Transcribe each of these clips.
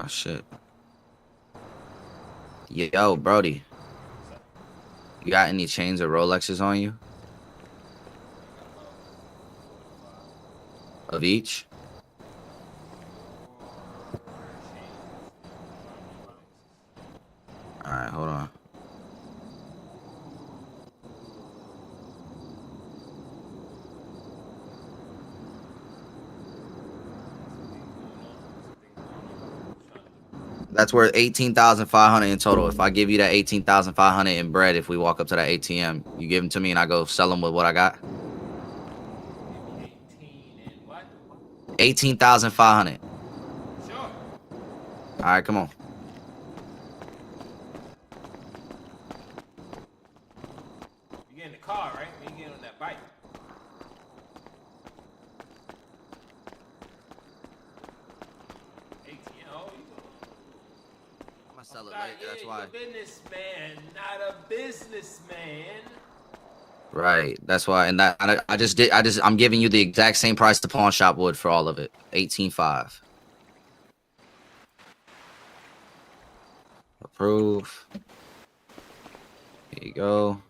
Oh shit. Yo, Brody, you got any chains or Rolexes on you? Of each? Alright, hold on. That's worth 18,500 in total. If I give you that 18,500 in bread, if we walk up to that ATM, you give them to me and I go sell them with what I got. 18,500. Sure. All right, come on. You get in the car, right? When you get on that bike. I'm gonna sell it Sorry, later. That's you're why. a businessman, not a businessman. Right. That's why. And that I'm giving you the exact same price the pawn shop would for all of it. 18.5. Approve. Here you go.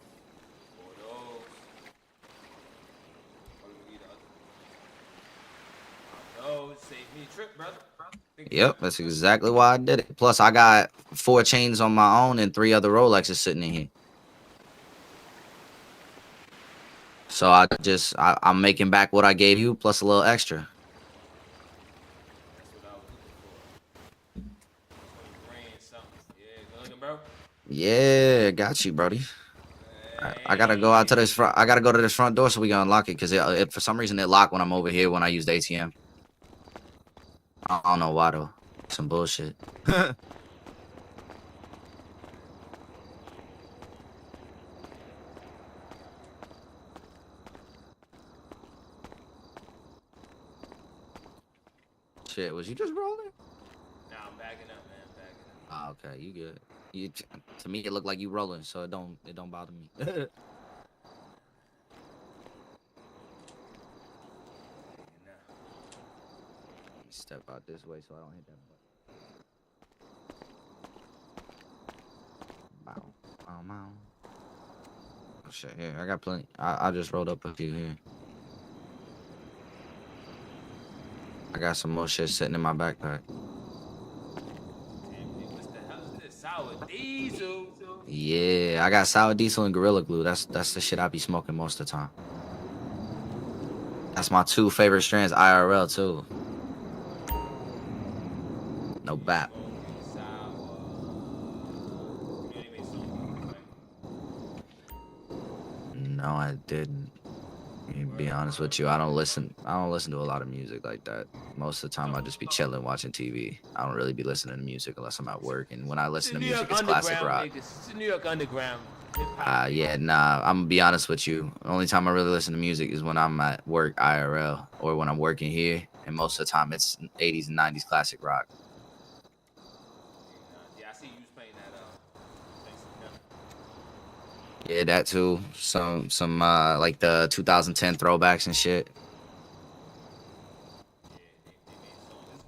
Save me a trip, brother. Yep, that's exactly why I did it. Plus, I got 4 chains on my own and 3 other Rolexes sitting in here. So I'm making back what I gave you plus a little extra. That's what I was looking for. 20 grand something. Yeah, good looking, bro. Yeah, got you, Brody. I gotta go out to this front. I gotta go to this front door so we can unlock it because it for some reason it locked when I'm over here when I use the ATM. I don't know why though. Some bullshit. Shit, was you just rolling? Nah, I'm backing up, man. Backing up. Oh, okay, you good. To me it looked like you rolling, so it don't bother me. Step out this way so I don't hit that button. Bow, bow, bow. Oh shit, here I got plenty. I just rolled up a few here. I got some more shit sitting in my backpack. What the hell is this? Sour diesel. Yeah, I got sour diesel and gorilla glue. That's the shit I be smoking most of the time. That's my 2 favorite strands IRL too. No bap. No, I didn't. To be honest with you, I don't listen to a lot of music like that. Most of the time I just be chilling watching TV. I don't really be listening to music unless I'm at work, and when I listen to music it's classic rock. It's New York Underground. Yeah, nah, I'm gonna be honest with you. The only time I really listen to music is when I'm at work IRL or when I'm working here, and most of the time it's 80s and 90s classic rock. Yeah, I see you was playing that. Yeah, that too. Some like the 2010 throwbacks and shit.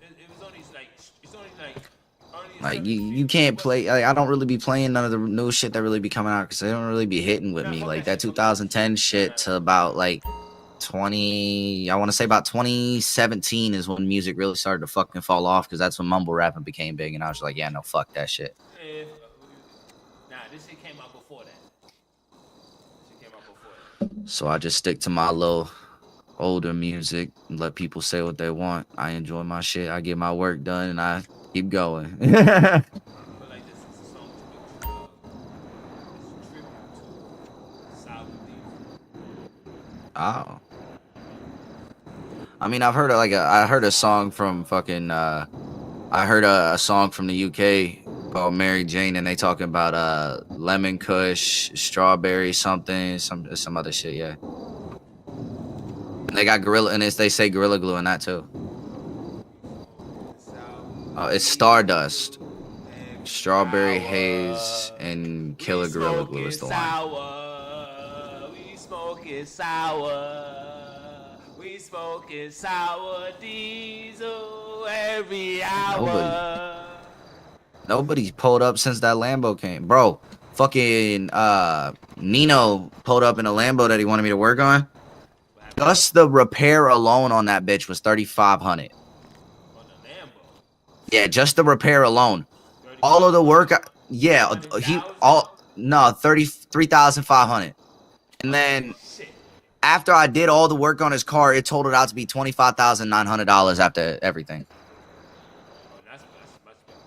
It was only like it's only like. Like you can't play. Like, I don't really be playing none of the new shit that really be coming out because they don't really be hitting with me. Like that 2010 shit to about like 20. I want to say about 2017 is when music really started to fucking fall off because that's when mumble rapping became big, and I was like, yeah, no, fuck that shit. Nah, this shit came out before that. So I just stick to my little older music and let people say what they want. I enjoy my shit. I get my work done and I keep going. Oh. I mean, I heard a song from fucking I heard a song from the UK called Mary Jane, and they talking about lemon kush, strawberry something, some other shit, yeah. And they got gorilla, and they say gorilla glue in that too. Oh, it's Stardust, strawberry haze, and killer gorilla glue is the one. We smoking sour. We smoking sour diesel every hour. Nobody's pulled up since that Lambo came, bro. Fucking Nino pulled up in a Lambo that he wanted me to work on. What happened Just the repair alone on that bitch was 3,500. on the Lambo? Yeah, just the repair alone. All of the 35. work, yeah, he 100,000. all no 33,500. And Oh then shit. after I did all the work on his car, it totaled out to be $25,900 after everything. Oh, that's much better.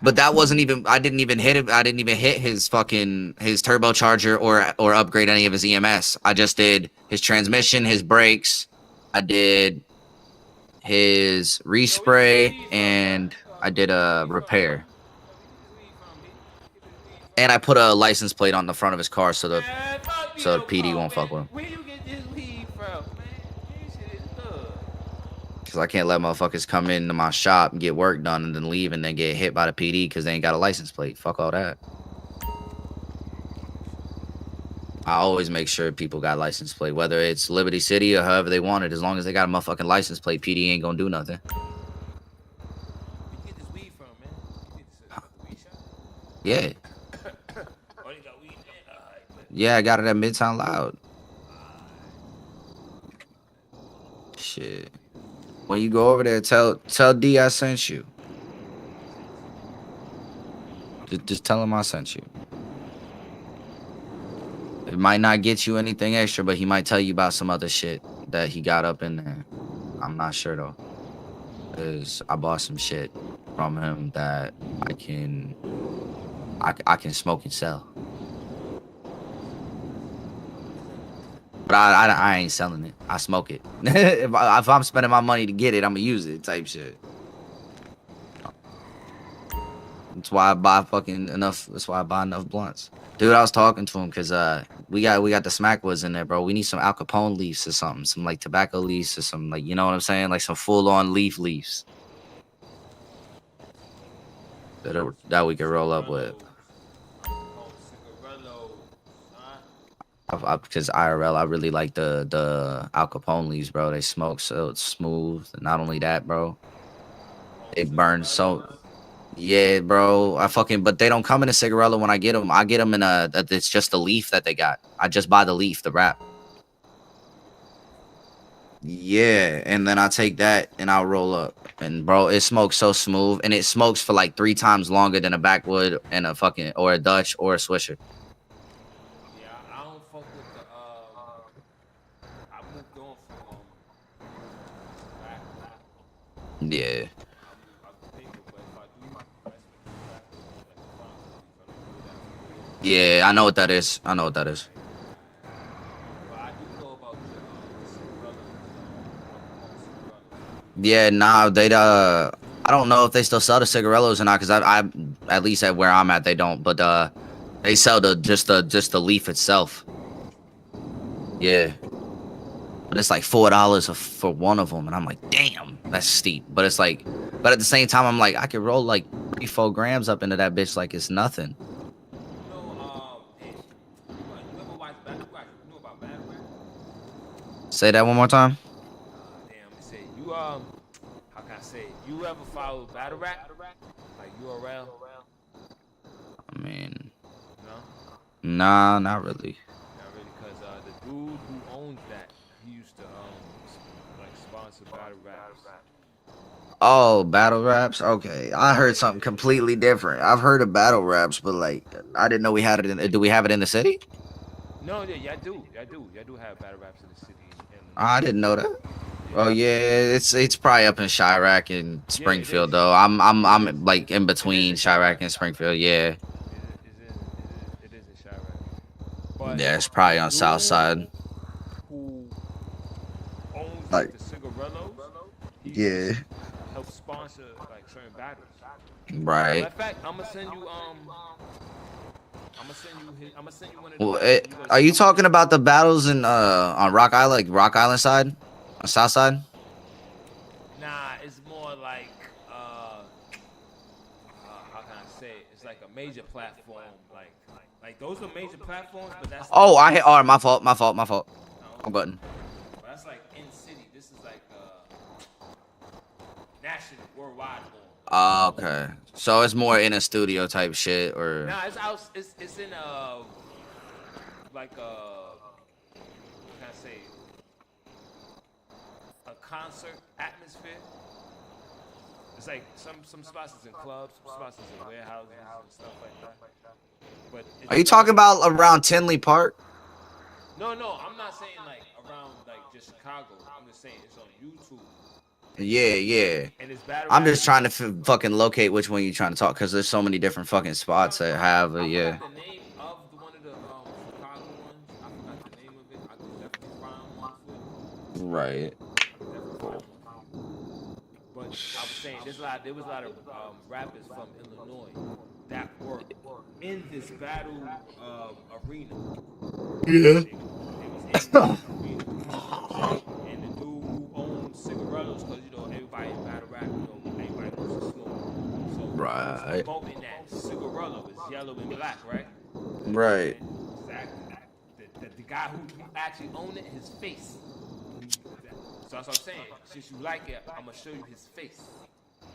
What But that happened? wasn't even. I didn't even hit him. I didn't even hit his turbocharger or upgrade any of his EMS. I just did his transmission, his brakes. I did his Yo, where you get this respray, weed from, man? and I did Where you get this a weed from, bro? repair. Yo, where you get this weed from, B? Where you get this weed from? And I put a license plate on the front of his car so Man, fuck the you, PD Paul, won't man. fuck with him. Where you get this weed from, man? This shit is good. Because I can't let motherfuckers come into my shop and get work done and then leave and then get hit by the PD because they ain't got a license plate. Fuck all that. I always make sure people got license plate, whether it's Liberty City or however they want it. As long as they got a motherfucking license plate, PD ain't gonna do nothing. Where you get this weed from, man? You get this at the weed shop? Yeah, Oh, you got weed there? Alright, but yeah, I got it at Midtown Loud. Shit. When you go over there, tell D I sent you. Just tell him I sent you. It might not get you anything extra, but he might tell you about some other shit that he got up in there. I'm not sure though. Cause I bought some shit from him that I can smoke and sell. But I ain't selling it. I smoke it. if I'm spending my money to get it, I'm gonna use it type shit. That's why I buy fucking enough. That's why I buy enough blunts. Dude, I was talking to him because we got the smack woods in there, bro. We need some Al Capone leaves or something, some like tobacco leaves or some like, you know what I'm saying, like some full on leaves that we could roll up with. oh, cigarillos, huh? Because IRL, I really like the Al Capone leaves, bro. They smoke so it's smooth. And not only that, bro, Oh, it burns so. cigarillos. Yeah, bro. But they don't come in a cigarella when I get them. I get them in it's just the leaf that they got. I just buy the leaf, the wrap. Yeah, and then I take that and I'll roll up. And bro, it smokes so smooth, and it smokes for like 3 times longer than a backwood and a fucking or a Dutch or a Swisher. Yeah, I don't fuck with the I moved on from tobacco. Yeah, I moved out the paper, but if I do mess with the tobacco, like the farm leaf, I don't do that for real. yeah, I know what that is. I know what that is. But I do know about the cigarillos, Al Capone cigarillos. Yeah, nah, I don't know if they still sell the cigarillos or not, because I at least at where I'm at they don't, but they sell just the leaf itself. Yeah. But it's like $4 for one of them, and I'm like, damn, that's steep. But it's like, but at the same time, I'm like, I could roll like 3-4 grams up into that bitch like it's nothing. You know, damn, you ever watch Battle Rap? You know about Battle Rap? Say that one more time. Damn, let me say you how can I say it? You ever follow Battle Rap? Like URL? I mean, No? nah, not really. Not really, cause the dude who owns that, he used to like sponsor Battle Raps. Oh, battle raps. Okay, I heard something completely different. I've heard of battle raps, but like, I didn't know we had it in. Do we have it in the city? No, yeah, y'all do have Battle Raps in the city in I Illinois. didn't know that. Yeah. Oh yeah, it's probably up in Chirac and Yeah, it Springfield is. though. I'm like in It is between in Chirac Chirac. and Springfield. Yeah, It is in Chirac. But yeah, it's probably the on South dude Side. who owns Like, the cigarillos, he used yeah, to help sponsor like certain battles. Matter right. of fact, I'm gonna send you I'm gonna send you one of the Well, battles. You gonna are see you how much. talking about the battles in on Rock Island, like Rock Island side, on South Side? Nah, it's more like how can I say it? It's like a major platform, like those are major platforms, but that's like Oh, oh, my fault, my fault, my fault. no, My button. but that's like in city. This is like national, worldwide one. Okay. So it's more in a studio type shit, or Nah, it's out. It's in like how can I say, a concert atmosphere. It's like some spots is in clubs, some spots is in warehouses and stuff like that. But it's are you set talking up. about around Tinley Park? No, I'm not saying like around like just Chicago. I'm just saying it's on YouTube Yeah, yeah. and it's battle I'm rap. just trying to fucking locate which one you're trying to talk, because there's so many different fucking spots that have I yeah. forgot the name of the one of the Chicago ones. I forgot the name of it. I could definitely find one for you. Right. I could definitely find one for you. But I was saying there was a lot of rappers from Illinois that were in this battle arena. Yeah. They was in this arena. You know what I'm saying? And the dude who owned cigarillos, because you know everybody in battle rap, you know everybody wants to smoke. So he was Right. promoting that cigarillo is yellow and black, right? You know what I'm Right. saying? Exactly. The guy who actually owned it, his face. So that's what I'm saying. Since you like it, I'm gonna show you his face. I'm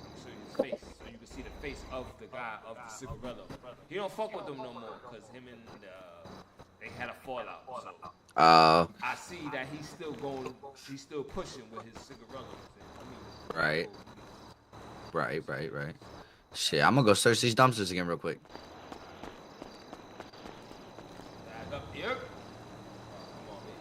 gonna show you his face, so you can see the face of the guy of the cigarillo. He don't fuck with them no more, cause him and they had a fallout. So Uh. I see that he's still going, he's still pushing with his cigarillos. Right. Right. Right. Right. Shit, I'm gonna go search these dumpsters again real quick. Back up here. Oh, come on, baby.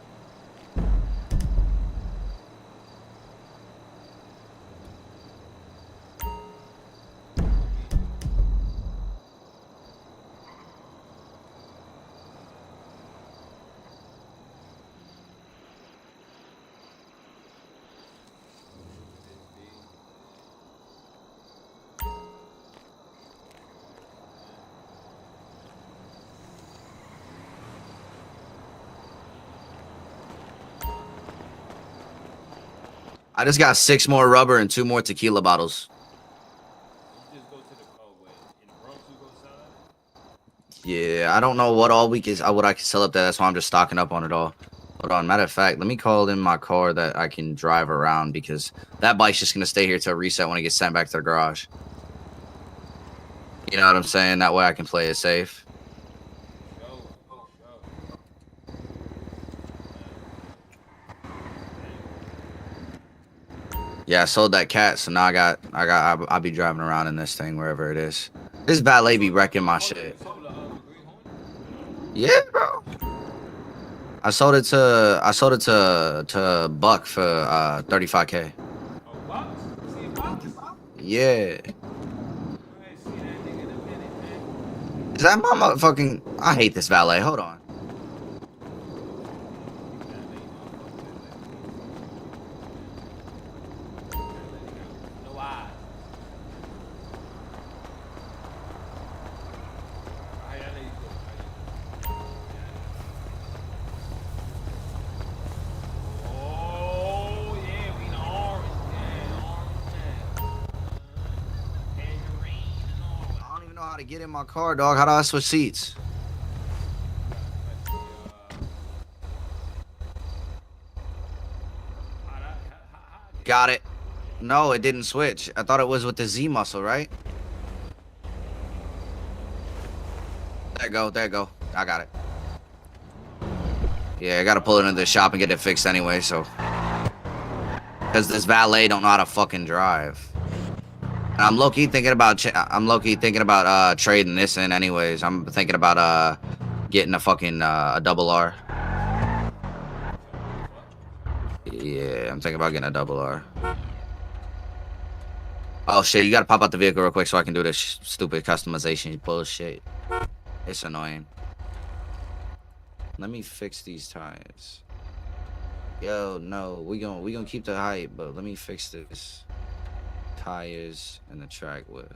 I just got 6 more rubber and 2 more tequila bottles. You just go to the way in the Bronx. You go sell that. Yeah, I don't know what all week is what I can sell up there. That's why I'm just stocking up on it all. Hold on. Matter of fact, let me call in my car that I can drive around, because that bike's just gonna stay here till reset when it gets sent back to the garage. You know what I'm saying? That way I can play it safe. Yeah, I sold that cat, so now I'll be driving around in this thing wherever it is. This valet be wrecking my shit. Yeah, bro. I sold it to Buck for 35K. Oh, Bucks? You see Bucks? Yeah. I ain't seen that nigga in a minute, man. Is that my motherfucking? I hate this valet. Hold on. No eyes. How y'all ladies doing? Oh, yeah, we in the orange. Yeah, orange. Tangerine and all. I don't even know how to get in my car, dog. How do I switch seats? Got it. No, it didn't switch. I thought it was with the Z muscle, right? There you go. There you go. I got it. Yeah, I gotta pull it into the shop and get it fixed anyway, so. Because this valet don't know how to fucking drive. And I'm low-key thinking about trading this in anyways. I'm thinking about getting a fucking a double R. Yeah, I'm thinking about getting a double R. Oh shit, you gotta pop out the vehicle real quick so I can do this stupid customization bullshit. It's annoying. Let me fix these tires. Yo, no, we gonna keep the height, but let me fix this. Tires and the track width.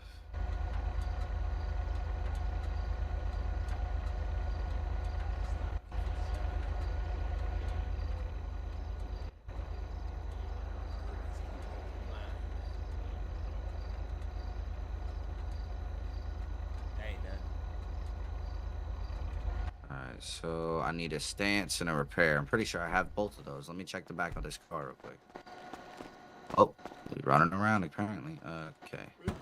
Alright, so I need a stance and a repair. I'm pretty sure I have both of those. Let me check the back of this car real quick. Oh, running around apparently. Okay. You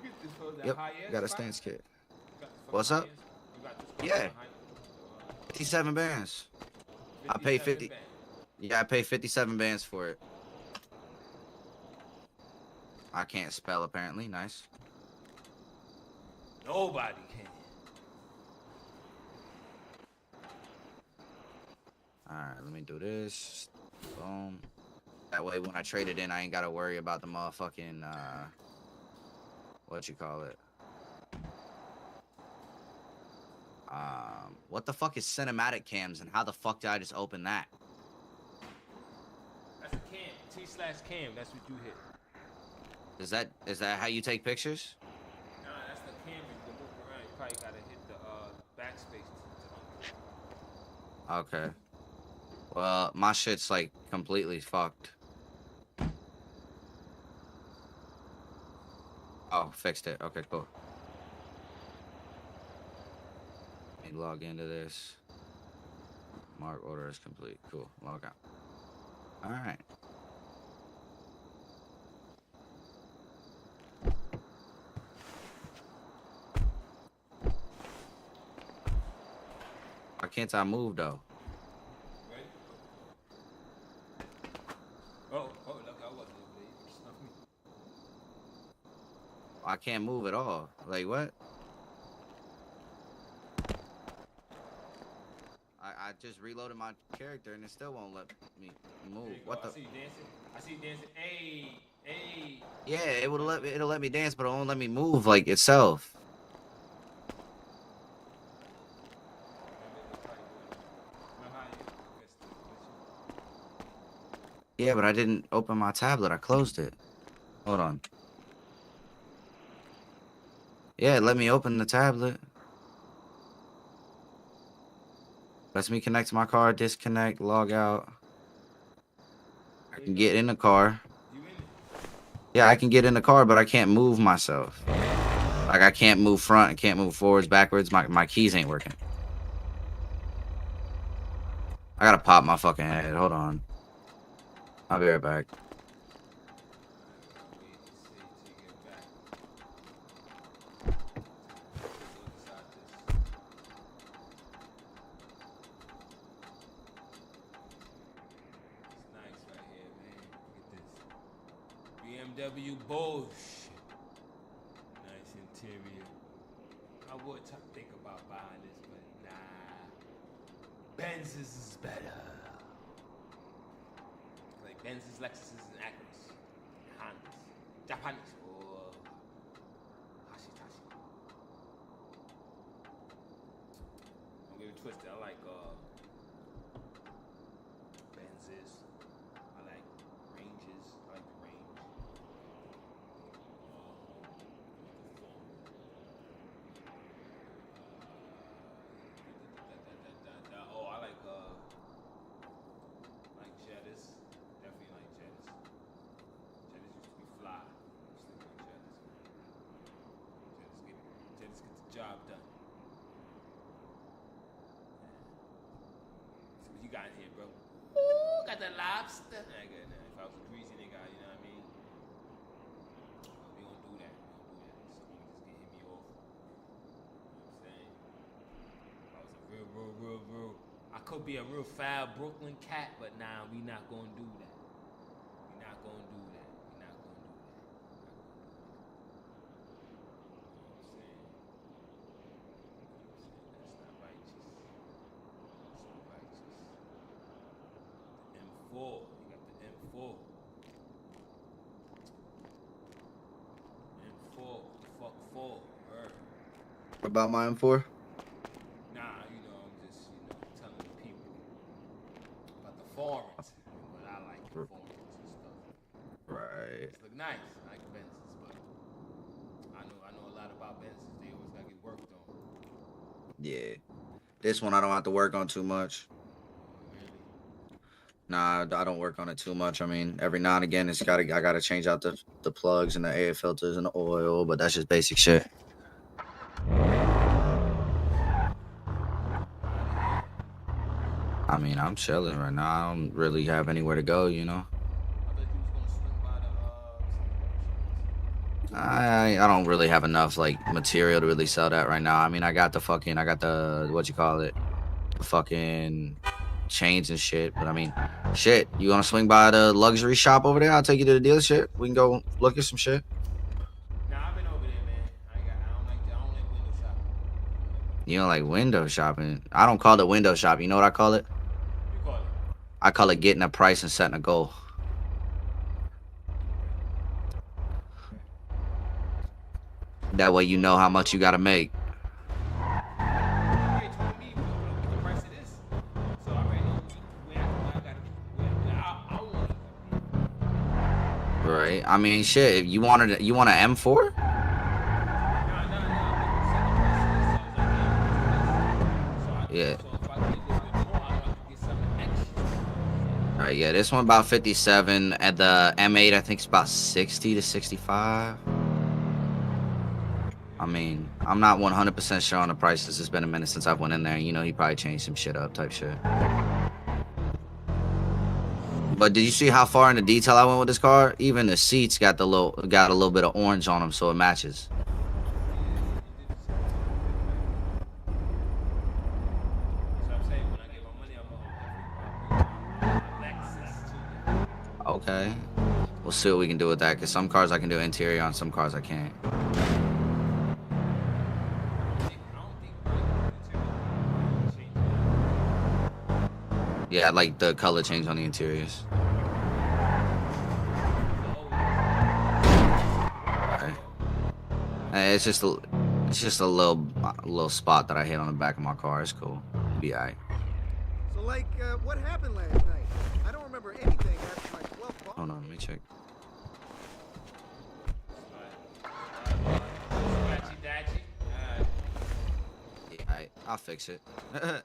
get this for that Yep. high-end Got a spot? stance kit. You got this for What's the up? high-end? You got this for Yeah. the 57 bands. I pay 57 50. band. Yeah, I pay 57 bands for it. I can't spell apparently. Nice. Nobody can. Alright, let me do this. Boom. That way when I trade it in, I ain't gotta worry about the motherfucking what you call it. What the fuck is cinematic cams and how the fuck did I just open that? That's a cam. T/cam. That's what you hit. Is that how you take pictures? Nah, that's the cam. You can move around. You probably gotta hit the backspace to Okay. Well, my shit's like completely fucked. Oh, fixed it. Okay, cool. Let me log into this. Mark order is complete. Cool. Log out. All right. Why can't I move though? Ready? Oh, look, I wasn't over there. You snuffed me. I can't move at all. Like what? I just reloaded my character and it still won't let me move. What the? I see you dancing. I see you dancing. Hey, hey. Yeah, it'll let me dance, but it won't let me move like itself. Yeah, but I didn't open my tablet. I closed it. Hold on. Yeah, let me open the tablet. Lets me connect to my car, disconnect, log out. I can get in the car. Yeah, I can get in the car, but I can't move myself. Like, I can't move front, I can't move forwards, backwards. My keys ain't working. I gotta pop my fucking head. Hold on. I'll be right back. BMW bullshit. Nice interior. I would think about buying this, but nah. Benz's is better. Like Benz's, Lexus's, and Acuras. Hondas. Japanese. Or Hashitashi. Don't get it twisted. I like Benz's. I like Ranges. I like the Range. Oh, I like Jettis. Definitely like Jettis. Jettis used to be fly. Still like Jettis. Jettis get the job done. So what you got in here, bro? Ooh, got the lobster. Nah, good, nah. If I was a greasy nigga, you know what I mean? We gonna do that. Someone just get hit me off. You know what I'm saying? If I was a real, I could be a real foul Brooklyn cat, but nah, we not gonna do that. We not gonna do that. We not gonna do that. You know what I'm saying? That's not righteous. That's not righteous. The M4. You got the M4. M4. Fuck 4. What about my M4? Nah, you know, I'm just, telling the people about the foreigns. What I like the foreigns and stuff. Right. It's look nice. I like Benzes, but I know a lot about Benzes. They always gotta get worked on. Yeah. This one I don't have to work on too much. Really? Nah, I don't work on it too much. I mean, every now and again, I gotta change out the plugs and the air filters and the oil, but that's just basic shit. I mean, I'm chilling right now. I don't really have anywhere to go, you know. I thought you was gonna swing by the I don't really have enough like material to really sell that right now. I mean, I got the what you call it, the fucking chains and shit. But I mean, shit, you want to swing by the luxury shop over there? I'll take you to the dealership. We can go look at some shit. Nah, I've been over there, man. I don't like window shopping. You don't like window shopping? I don't call it window shop. You know what I call it? You call it. I call it getting a price and setting a goal. Okay. That way you know how much you got to make. You already told me what the price it is. So I already know where I want it. Right. I mean, shit. You want an M4? Yeah. So if I get a little bit more, I can get something extra. All right. Yeah. This one about 57. At the M8, I think it's about 60 to 65. I mean, I'm not 100% sure on the prices. It's been a minute since I've went in there. You know, he probably changed some shit up, type shit. But did you see how far into detail I went with this car? Even the seats got a little bit of orange on them, so it matches. Okay. We'll see what we can do with that, because some cars I can do interior on, some cars I can't. Yeah, I like the color change on the interiors. Okay. It's just a little spot that I hit on the back of my car. It's cool. Be alright. So, like, what happened last night? I don't remember anything after my 12th ball. Hold on, let me check. Yeah, I'll fix it. What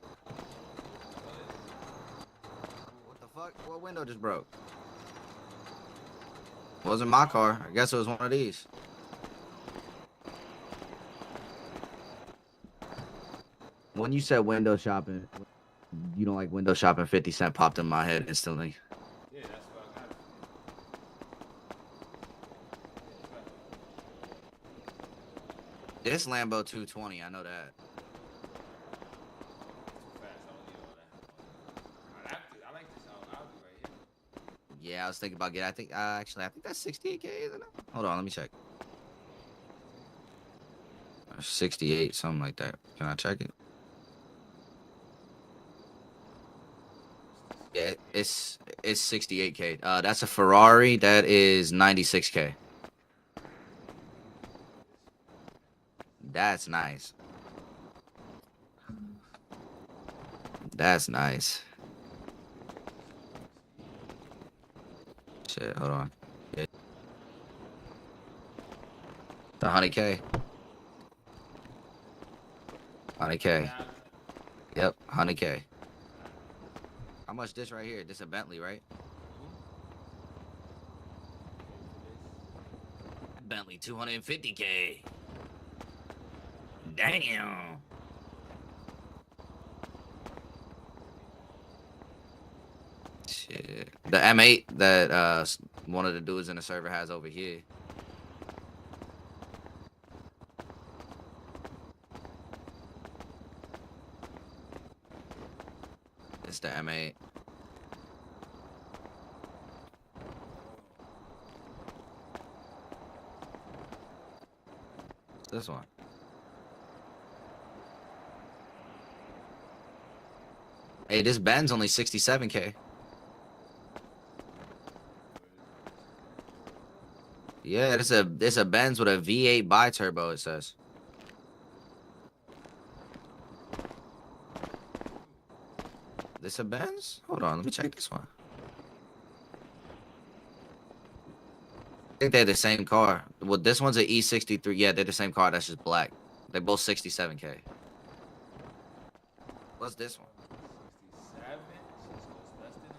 the fuck? What window just broke? Wasn't my car. I guess it was one of these. When you said window shopping, you don't like window shopping, 50 Cent popped in my head instantly. Yeah, that's what I got. This Lambo 220, I know that. I like this Audi right here. Yeah, I was thinking about getting. I think that's 68K, isn't it? Hold on, let me check. 68, something like that. Can I check it? Yeah, it's 68K. That's a Ferrari. That is 96K. That's nice. That's nice. Shit, hold on. Yeah. The 100K. 100K. Yep, 100K. How much this right here? This a Bentley, right? Bentley 250K. Damn. Shit. The M8 that one of the dudes in the server has over here. It's the M8. This one. Hey, this Benz only 67K. Yeah, it's a Benz with a V8 bi-turbo, it says. This a Benz? Hold on, let me check this one. I think they're the same car. Well, this one's an E63. Yeah, they're the same car. That's just black. They're both 67K. What's this one? 67. So it's less than a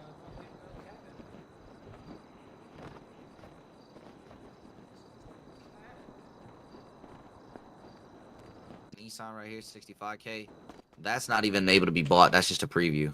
fucking Nissan right here, 65K. That's not even able to be bought. That's just a preview.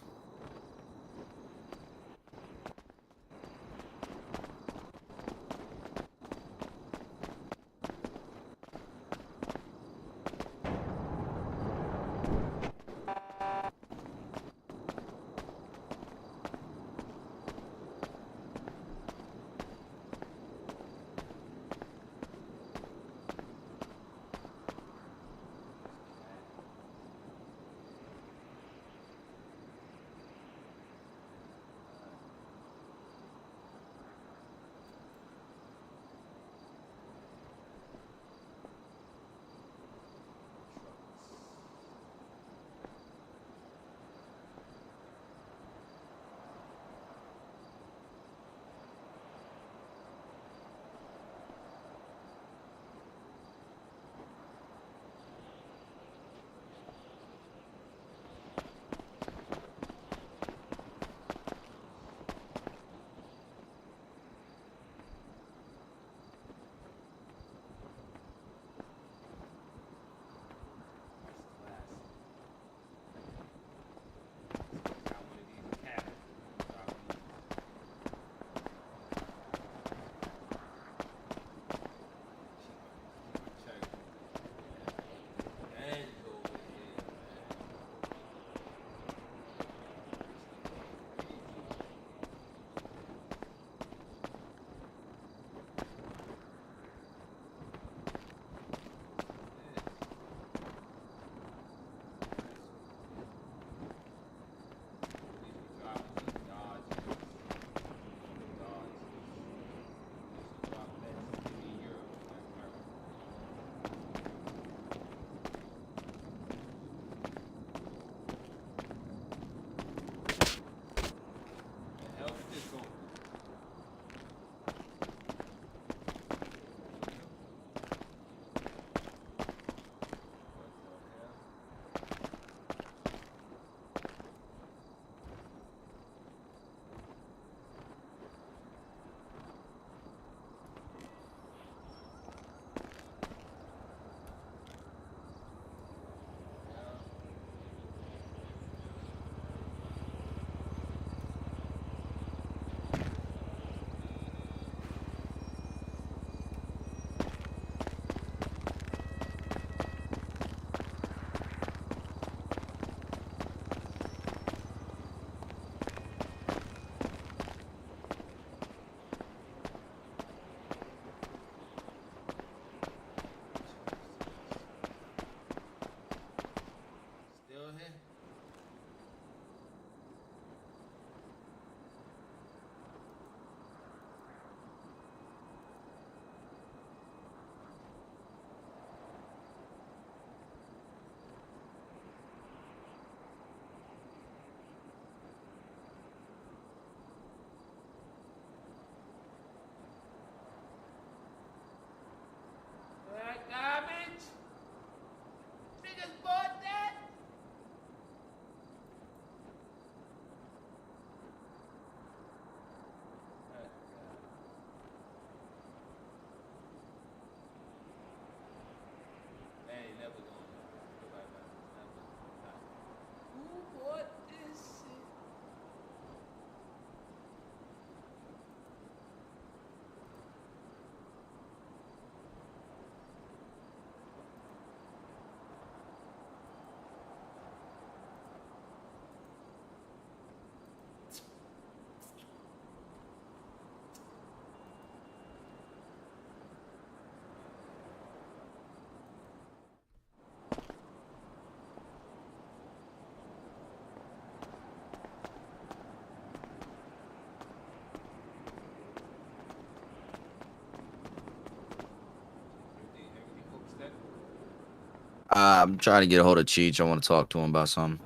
I'm trying to get a hold of Cheech. I want to talk to him about something.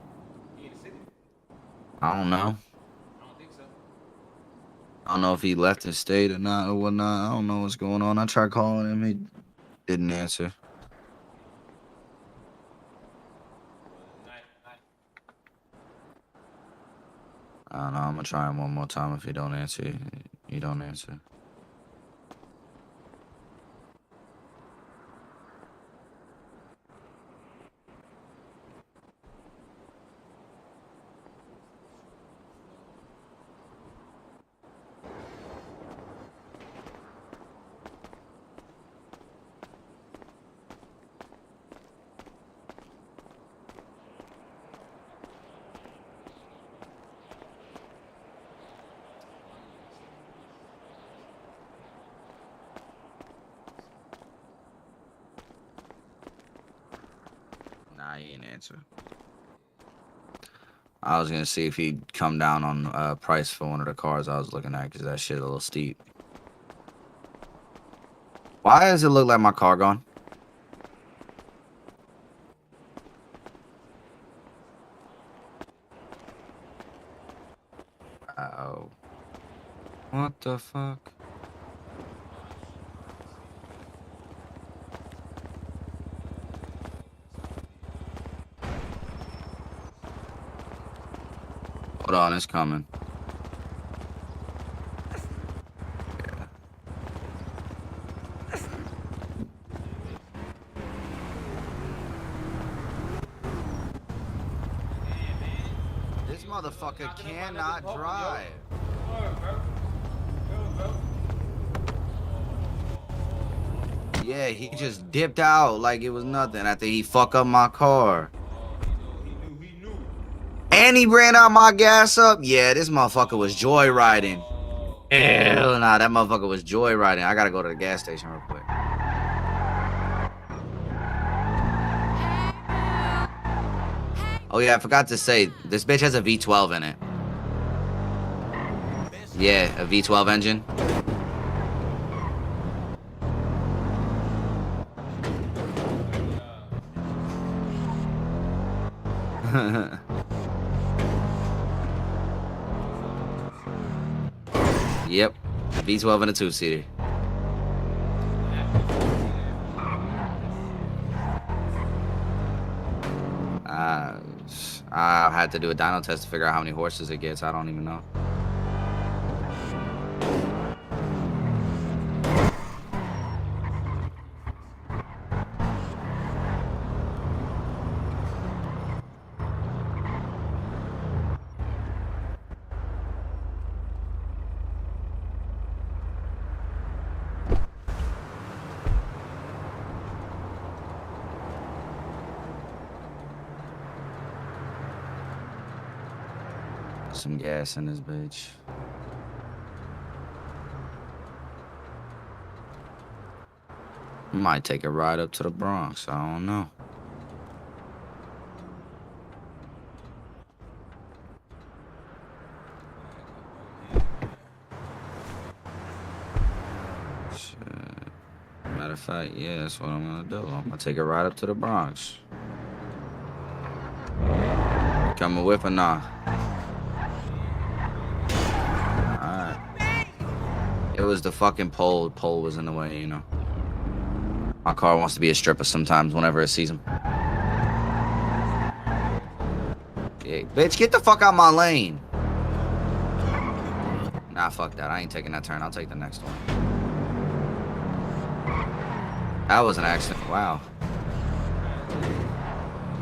He in the city? I don't know. I don't think so. I don't know if he left the state or not or whatnot. I don't know what's going on. I tried calling him. He didn't answer. I don't know. I'm going to try him one more time. If he don't answer, he don't answer. Nah, he ain't answer. I was gonna see if he'd come down on price for one of the cars I was looking at, because that shit a little steep. Why does it look like my car gone? Oh. What the fuck? Hold on, it's coming. Yeah. This motherfucker cannot drive. Yeah, he just dipped out like it was nothing after he fuck up my car. He knew. And he ran out my gas up. Yeah, this motherfucker was joyriding. Hell nah, that motherfucker was joyriding. I gotta go to the gas station real quick. Oh yeah, I forgot to say, this bitch has a V12 in it. Yeah, a V12 engine. Yep, a V12 and a 2-seater. I had to do a dyno test to figure out how many horses it gets. I don't even know. Some gas in this bitch. Might take a ride up to the Bronx. I don't know. Shit. Matter of fact, yeah, that's what I'm gonna do. I'm gonna take a ride up to the Bronx. Coming with or not? It was the fucking pole. Pole was in the way, you know. My car wants to be a stripper sometimes whenever it sees him. Yeah, bitch, get the fuck out my lane. Nah, fuck that. I ain't taking that turn. I'll take the next one. That was an accident. Wow.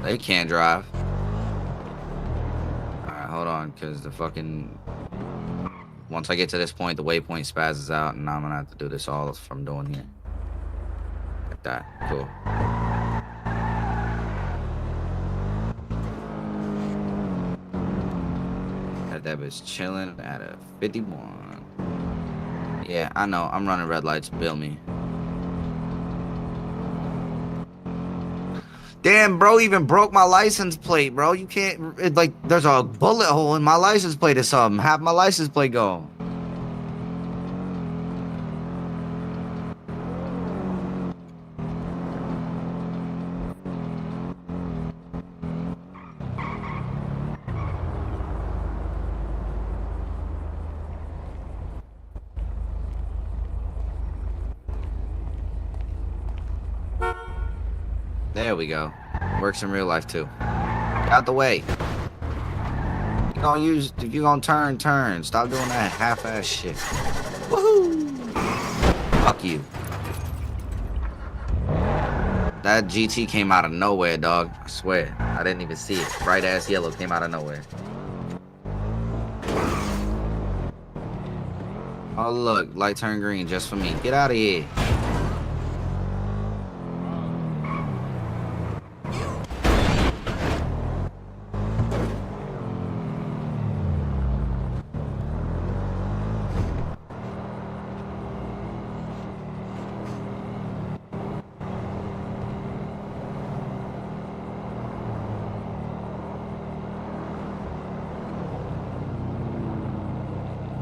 They can't drive. Alright, hold on, because the fucking... Once I get to this point, the waypoint spazzes out, and I'm gonna have to do this all from doing here. Like that. Cool. Had that bitch chilling at a 51. Yeah, I know. I'm running red lights. Bill me. Damn, bro, even broke my license plate, bro. You can't, like, there's a bullet hole in my license plate or something. Half my license plate gone. There we go. Works in real life too. Get out the way. If you gonna turn. Stop doing that half-ass shit. Woohoo! Fuck you. That GT came out of nowhere, dog. I swear. I didn't even see it. Bright ass yellow came out of nowhere. Oh look, light turned green just for me. Get out of here.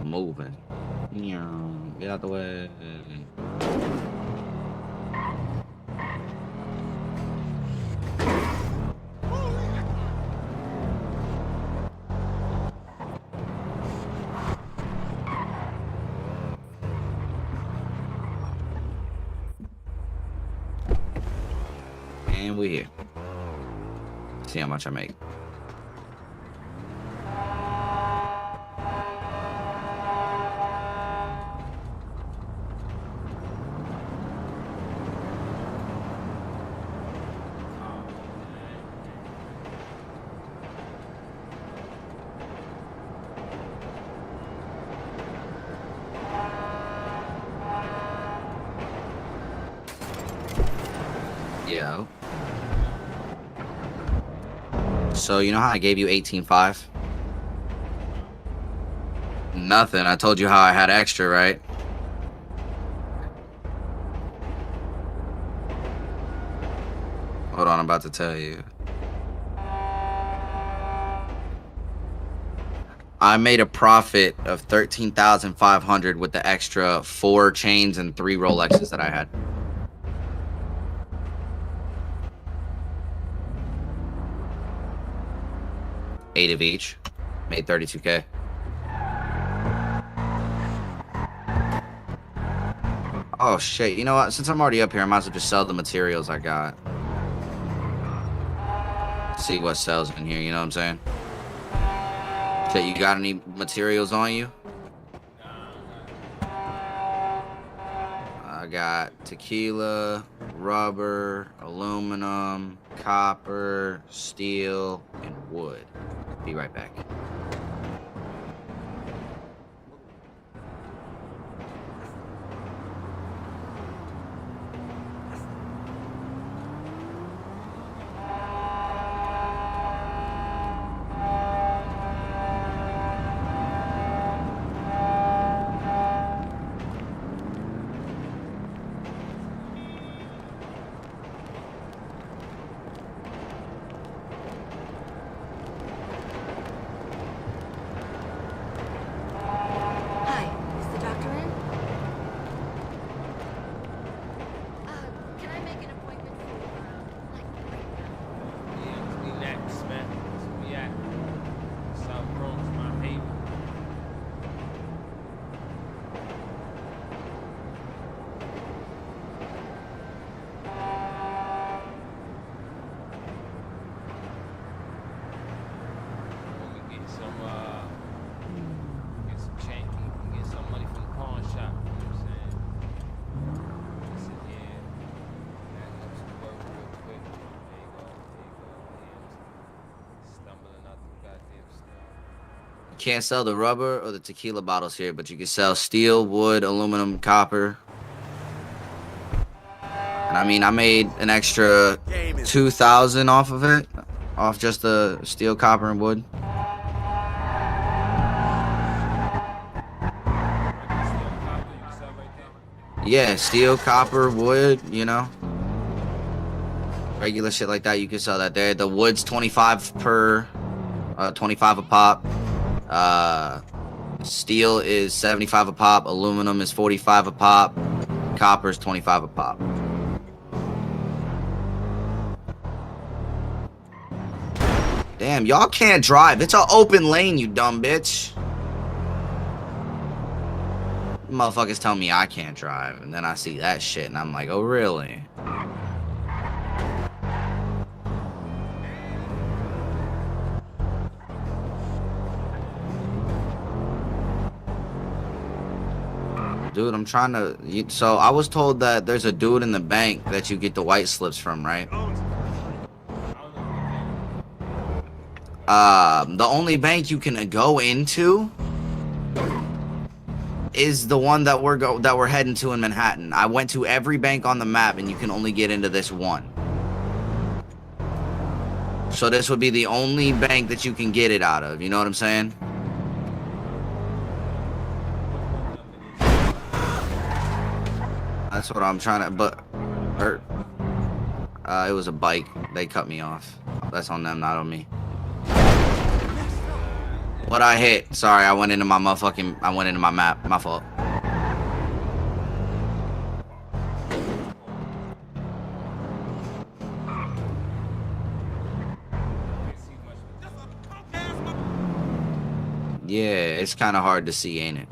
Moving. Get out the way. And we're here. See how much I make. Yeah. So you know how I gave you 18.5? Nothing. I told you how I had extra, right? Hold on, I'm about to tell you. I made a profit of 13,500 with the extra 4 chains and 3 Rolexes that I had. 8 of each. Made 32K. Oh shit, you know what? Since I'm already up here, I might as well just sell the materials I got. See what sells in here, you know what I'm saying? Shit, you got any materials on you? I got tequila, rubber, aluminum, copper, steel, and wood. Be right back. Can't sell the rubber or the tequila bottles here, but you can sell steel, wood, aluminum, copper. And I mean, I made an extra 2,000 off of it, off just the steel, copper, and wood. Yeah, steel, copper, wood, you know. Regular shit like that, you can sell that there. The wood's 25 per, 25 a pop. Steel is 75 a pop. Aluminum is 45 a pop. Copper is 25 a pop. Damn, y'all can't drive. It's an open lane, you dumb bitch. Motherfuckers tell me I can't drive, and then I see that shit, and I'm like, oh, really? Dude, I'm trying to. So I was told that there's a dude in the bank that you get the white slips from, right? The only bank you can go into is the one that we're heading to in Manhattan. I went to every bank on the map, and you can only get into this one. So this would be the only bank that you can get it out of. You know what I'm saying? That's what I'm trying to. But, it was a bike. They cut me off. That's on them, not on me. What I hit? Sorry, I went into my motherfucking. I went into my map. My fault. Yeah, it's kind of hard to see, ain't it?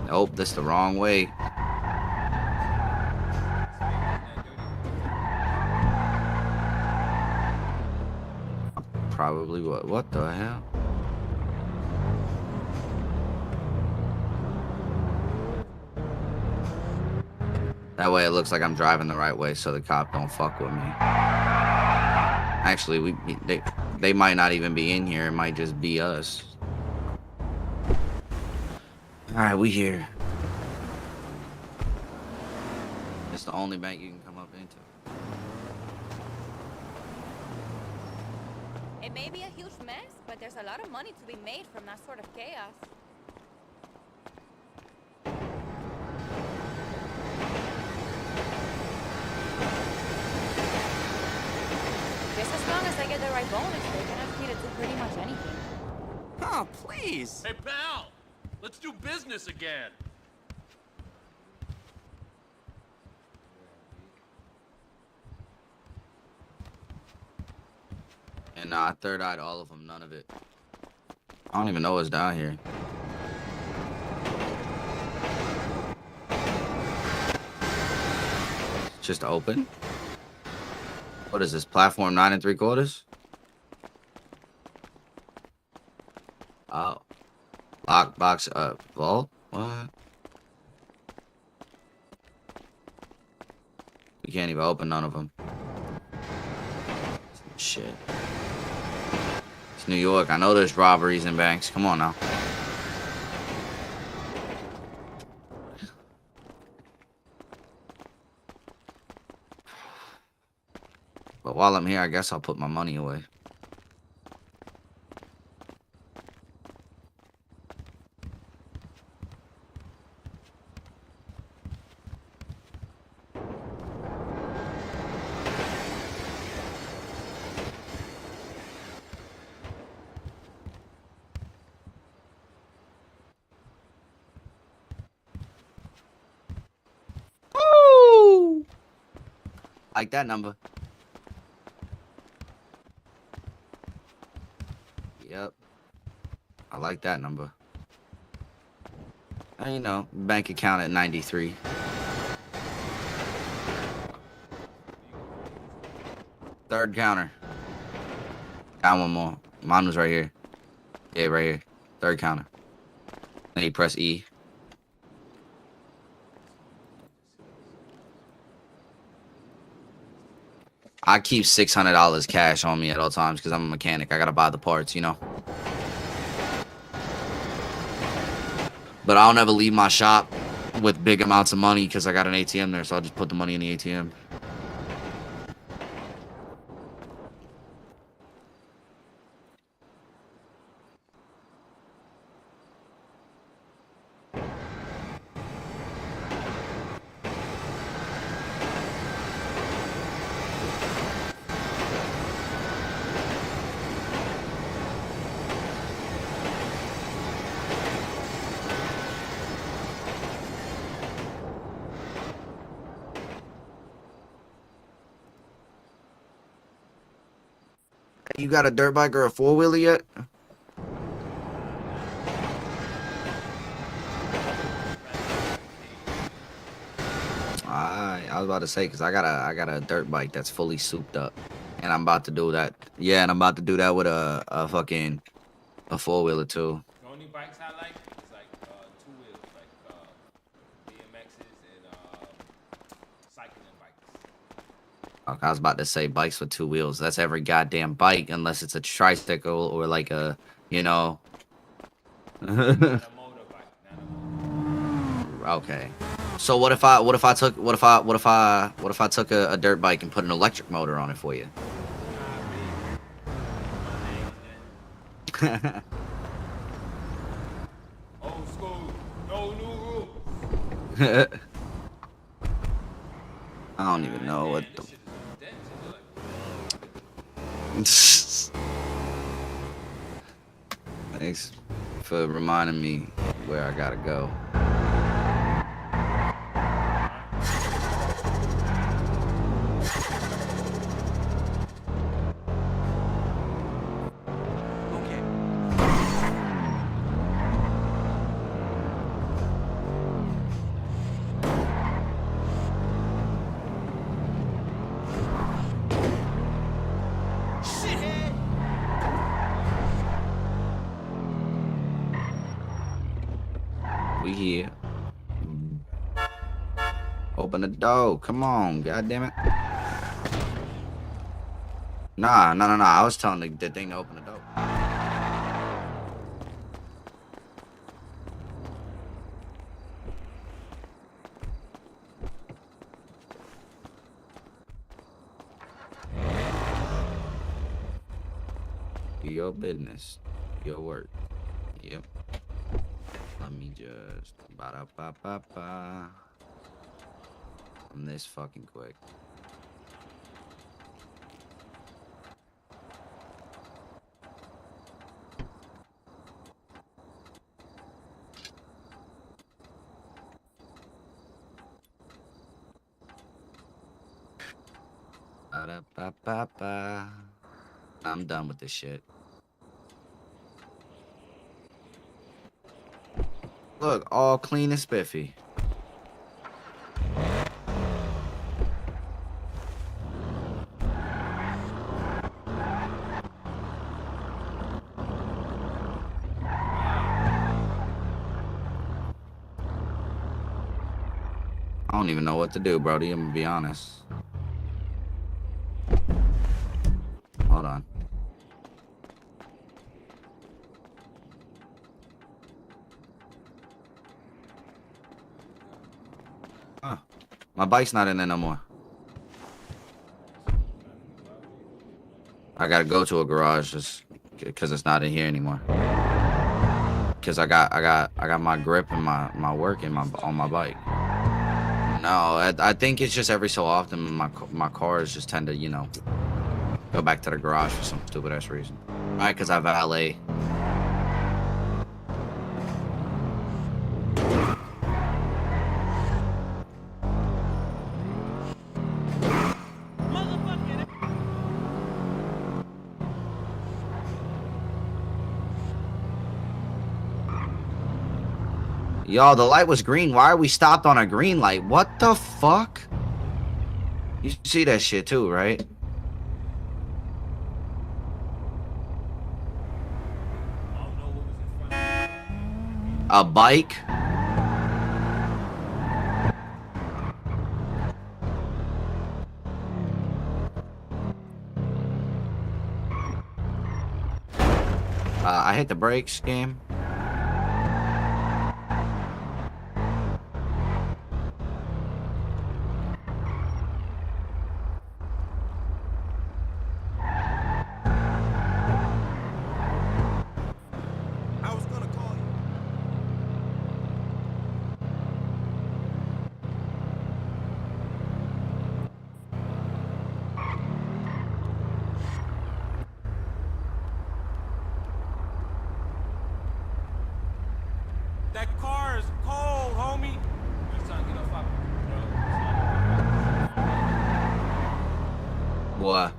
Nope, that's the wrong way. Probably what? What the hell? That way it looks like I'm driving the right way so the cop don't fuck with me. Actually, they might not even be in here. It might just be us. Alright, we here. It's the only bank you can come up into. It may be a huge mess, but there's a lot of money to be made from that sort of chaos. Just as long as I get the right bonus, they can ask me to do pretty much anything. Oh, please. Hey, pal! Let's do business again! And I third-eyed all of them, none of it. I don't even know what's down here. Just open? What is this, platform 9 3/4? Oh. Lockbox, vault? What? We can't even open none of them. Shit. It's New York. I know there's robberies in banks. Come on now. But while I'm here, I guess I'll put my money away. Woo! Like that number. Yep. I like that number. And, you know, bank account at 93. Third counter. Got one more. Mine was right here. Yeah, right here. Third counter. Then you press E. I keep $600 cash on me at all times because I'm a mechanic. I gotta buy the parts, you know. But I'll never leave my shop with big amounts of money because I got an ATM there, so I'll just put the money in the ATM. You got a dirt bike or a four-wheeler yet? I was about to say, because I got a dirt bike that's fully souped up. And I'm about to do that. Yeah, and I'm about to do that with a fucking a 4-wheeler too. The only bikes I like is like 2 wheels, like BMXs and cycling bikes. Okay, I was about to say bikes with 2 wheels. That's every goddamn bike, unless it's a tricycle or like a, you know. Not a motorbike, not a motorbike. Okay. So what if I took a dirt bike and put an electric motor on it for you? Old school, no new rules. I don't even know what This the. shit is dented. Thanks for reminding me where I gotta go. Okay. Shithead! We here. Open the door. Come on, god damn it. Nah. I was telling the thing to open the door. Your business. Your work. Yep. Let me just ba-da-ba-ba-ba. I'm this fucking quick. Ba-da-ba-ba-ba. I'm done with this shit. Look, all clean and spiffy. I don't even know what to do, Brody. I'm gonna be honest. Hold on. Huh. My bike's not in there no more. I gotta go to a garage just because it's not in here anymore. Cause I got my grip and my work in on my bike. No, I think it's just every so often my cars just tend to, you know, go back to the garage for some stupid ass reason. Right, cause I valet. Yo, the light was green. Why are we stopped on a green light? What the fuck? You see that shit too, right? A bike? I hit the brakes, game. I was gonna call you. That car is cold, homie. He's trying to get off our What?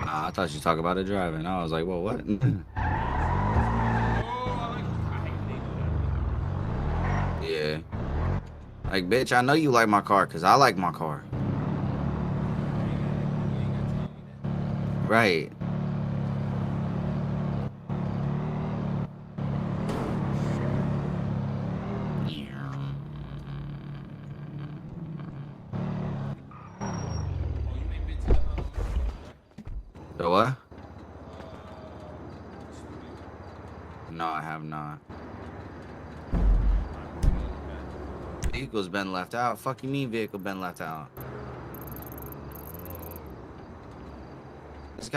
I thought you talk about it driving. I was like, well, what? Yeah. Like, bitch, I know you like my car because I like my car. Right. The what? No, I have not. Vehicle's been left out. Fuck you mean vehicle been left out? That's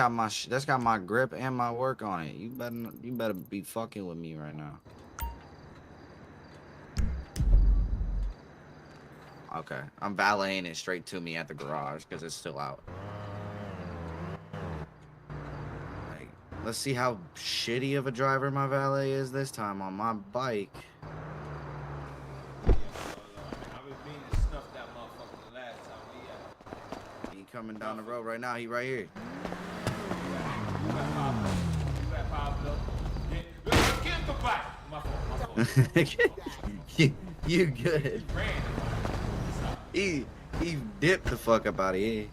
got my grip and my work on it. You better be fucking with me right now. Okay, I'm valeting it straight to me at the garage because it's still out. Like, let's see how shitty of a driver my valet is this time on my bike. He coming down the road right now. He right here. You good? He dipped the fuck up out of here.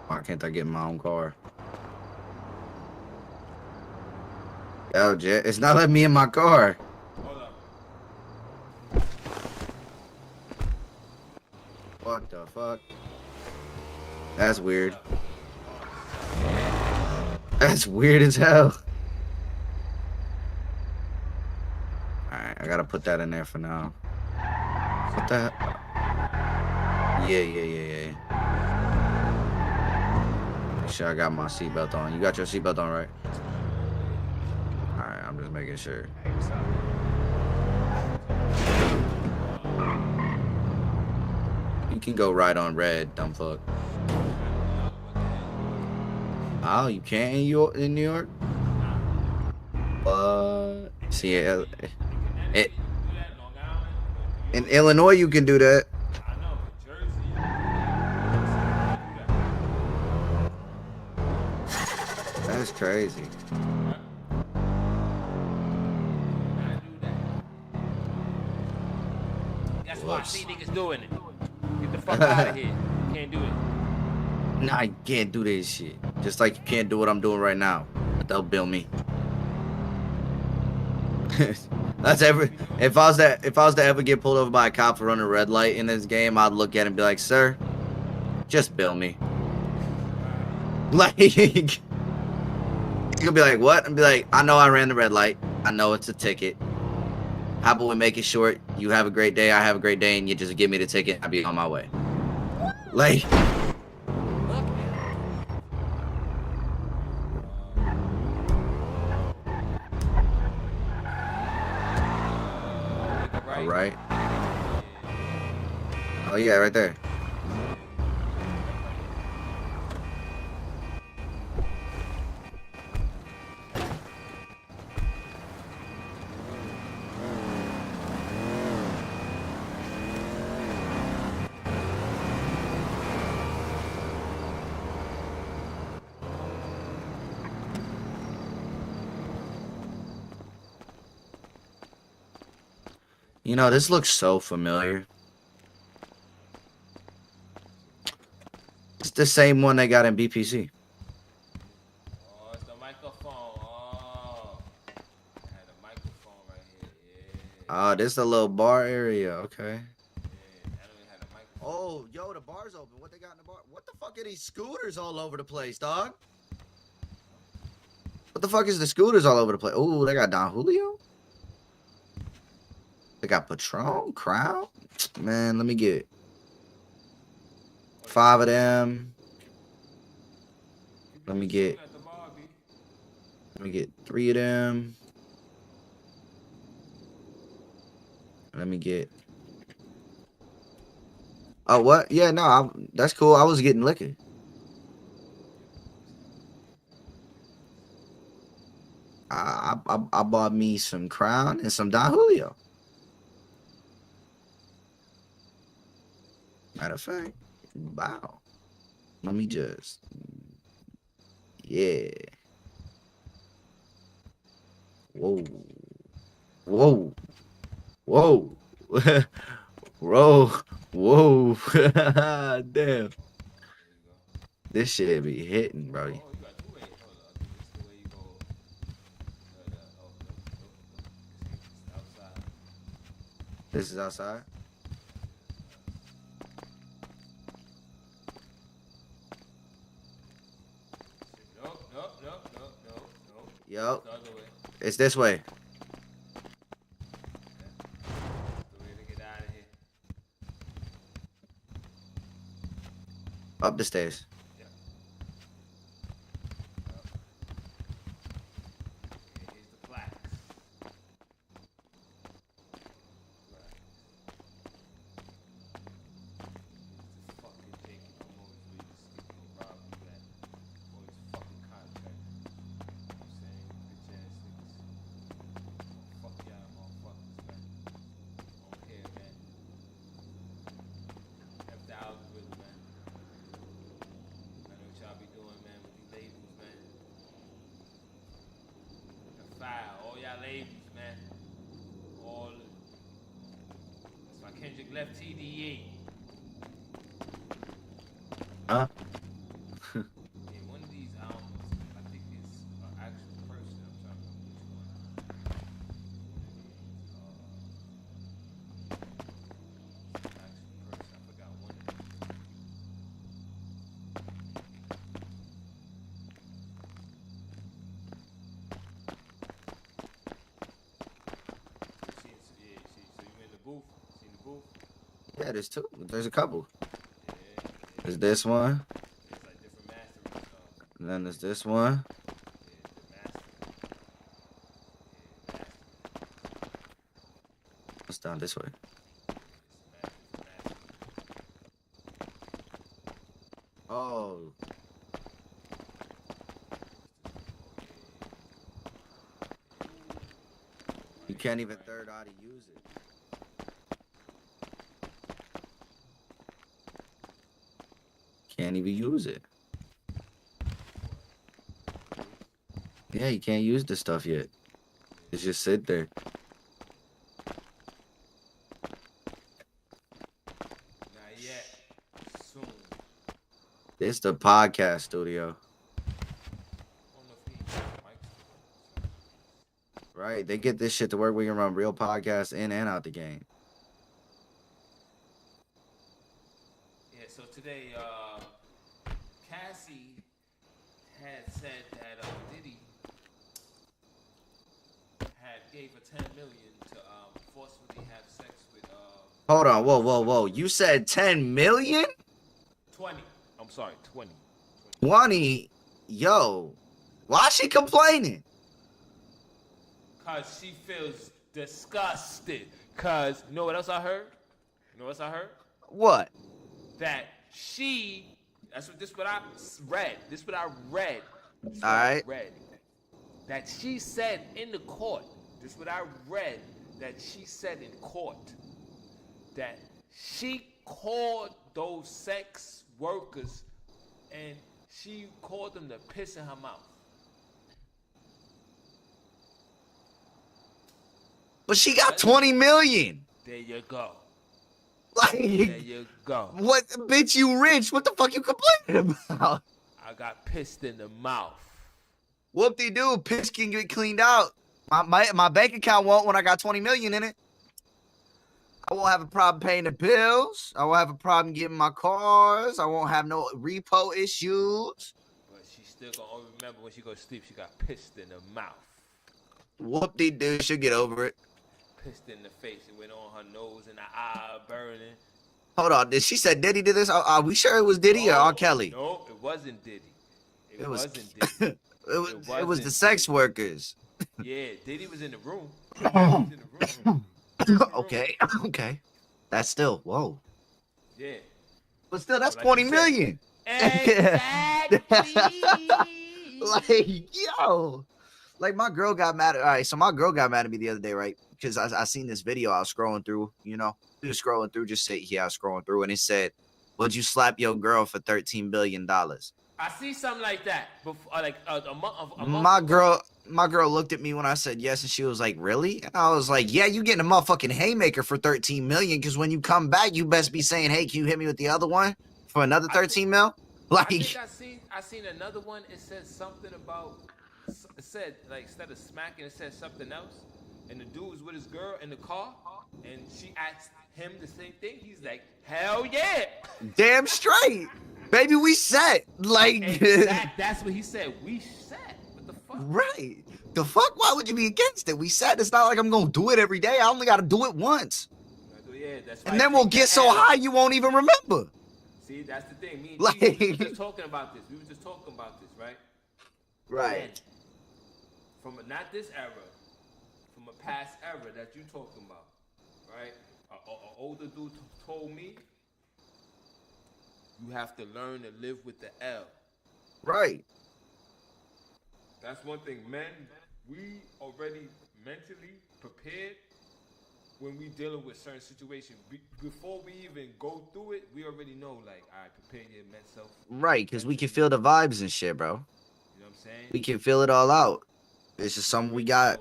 Why can't I get in my own car? Yo, Jet, it's not letting me in my car. Hold up. What the fuck? That's weird. That's weird as hell. Alright, I gotta put that in there for now. What the hell? Yeah. Make sure I got my seatbelt on. You got your seatbelt on, right? Alright, I'm just making sure. You can go right on red, dumb fuck. Oh, you can't in New York? See, in Illinois you can do that. That's crazy. That's why I see niggas doing it. Get the fuck out of here. You can't do it. Nah, you can't do this shit. Just like you can't do what I'm doing right now. But they'll bill me. That's ever. If I was to ever get pulled over by a cop for running a red light in this game, I'd look at him and be like, "Sir, just bill me." Like, you'll be like, "What?" And be like, "I know I ran the red light. I know it's a ticket. How about we make it short? You have a great day. I have a great day, and you just give me the ticket. I'll be on my way." Like. Right. Oh yeah, right there. You know, this looks so familiar. It's the same one they got in BPC. Oh, it's the microphone. Oh. I had a microphone right here. Yeah. Oh, this is the little bar area. Okay. Yeah, I don't even have a microphone. Oh, yo, the bar's open. What they got in the bar? What the fuck are these scooters all over the place, dog? What the fuck is the scooters all over the place? Oh, they got Don Julio. They got Patron, Crown. Man, let me get 5 of them. Let me get 3 of them. Let me get. Oh, what? Yeah, no, that's cool. I was getting liquor. I bought me some Crown and some Don Julio. Matter of fact, wow. Let me just, yeah. Whoa, whoa, whoa, bro, whoa. Damn, this shit be hitting, bro. Oh, you got two ways. Hold on. I think this is the way you go. Oh, nope. It's outside. This is outside. Nope. Yo, The other way. it's this way. The way to get out of here. Up the stairs. Yeah. Here's the plaques. Right. Here's the fucking thing. I'm always ready to sleep and rob you that. All these fucking contracts. You know what I'm saying? Bitch ass niggas. Fuck y'all motherfuckers, man. I don't care, man. F the algorithm, man. I know what y'all be doing, man, with these labels, man. Fire, all y'all labels, man. All. That's why Kendrick left TDE. Huh? Yeah, one of these albums, I think it's an actual person. I'm trying to remember which one. It's an actual person. I forgot one of them. So you in the booth? See the booth? Yeah, there's two. There's a couple. Yeah. There's this one, It's like different mastering stuff. and then there's this one. Yeah, the mastering. Yeah, mastering. It's down this way. Oh, you can't even third eye to use it. Can't even use it. Yeah, you can't use this stuff yet. It's just sit there. Not yet. Soon. It's the podcast studio, I don't know if he mics. right? They get this shit to work. We can run real podcasts in and out the game. Yeah, so today, Cassie had said that Diddy had gave her 10 million to forcefully have sex with Hold on, whoa. You said 10 million? 20. I'm sorry, 20. 20? Yo, why she complaining? Cause she feels disgusted. Cause you know what else I heard? What? That she. This is what I read. This is what I read. All right. That she said in the court. This is what I read. That she said in court. That she called those sex workers and she called them to piss in her mouth. But she got 20 million. There you go. Like, There you go. what, bitch, you rich. What the fuck you complaining about? I got pissed in the mouth. Whoop-de-doo, piss can get cleaned out. My bank account won't when I got 20 million in it. I won't have a problem paying the bills. I won't have a problem getting my cars. I won't have no repo issues. But she still gonna remember when she goes to sleep, she got pissed in the mouth. Whoop-de-doo, she'll get over it. Pissed in the face. It went on her nose and the eye burning. Hold on, did she say Diddy did this? Are we sure it was Diddy or R. Kelly? No, it wasn't Diddy. It was wasn't Diddy. it was the sex workers. Yeah, Diddy was in the room. He was in the room. Okay. That's still, whoa. Yeah. But still, that's Like 20 you said. million. Exactly. Like, yo. Like my girl got mad. All right, so my girl got mad at me the other day, right? Because I seen this video. I was scrolling through, just scrolling through. Just say, yeah, I was scrolling through, and it said, "Would you slap your girl for $13 billion?" I see something like that before, like a month. My girl looked at me when I said yes, and she was like, "Really?" And I was like, "Yeah, you getting a motherfucking haymaker for 13 million? Because when you come back, you best be saying, hey, can you hit me with the other one for another 13 mil?" I think Like, I seen another one. It said something about. It said like instead of smacking, it said something else. And the dude was with his girl in the car, and she asked him the same thing. He's like, "Hell yeah!" damn straight, baby, we set. Like, that's what he said. We set. What the fuck? right? The fuck? Why would you be against it? We said it's not like I'm gonna do it every day. I only got to do it once, Yeah, that's and then we'll get so high you won't even remember. See, that's the thing. Me and Like- we were just talking about this. We were just talking about this, right? Right. And from not this era, from a past era that you talking about, right? An older dude told me, you have to learn to live with the L. Right. That's one thing, men. We already mentally prepared when we dealing with certain situations. Before we even go through it, we already know, like, all right, prepare your mental self. Right, because we can feel the vibes and shit, bro. You know what I'm saying? We can feel it all out. It's just something we got.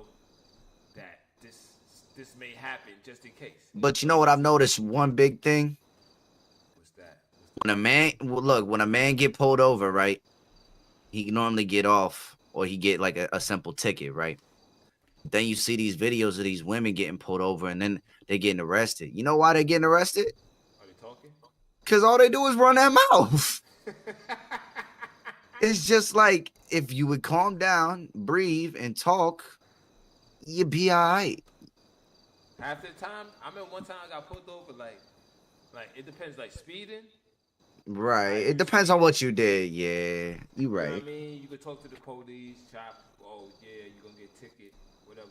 That this may happen just in case. But you know what I've noticed? One big thing. What's that? When a man get pulled over, right? He can normally get off, or he get like a simple ticket, right? Then you see these videos of these women getting pulled over, and then they getting arrested. You know why they getting arrested? Are they talking? Because all they do is run their mouth. It's just like, if you would calm down, breathe, and talk, you'd be all right. Half the time, I remember one time I got pulled over, like it depends, like speeding. Right. It depends on what you did. Yeah, you You know right. what I mean? You could talk to the police, chop, oh yeah, you're gonna get a ticket, whatever.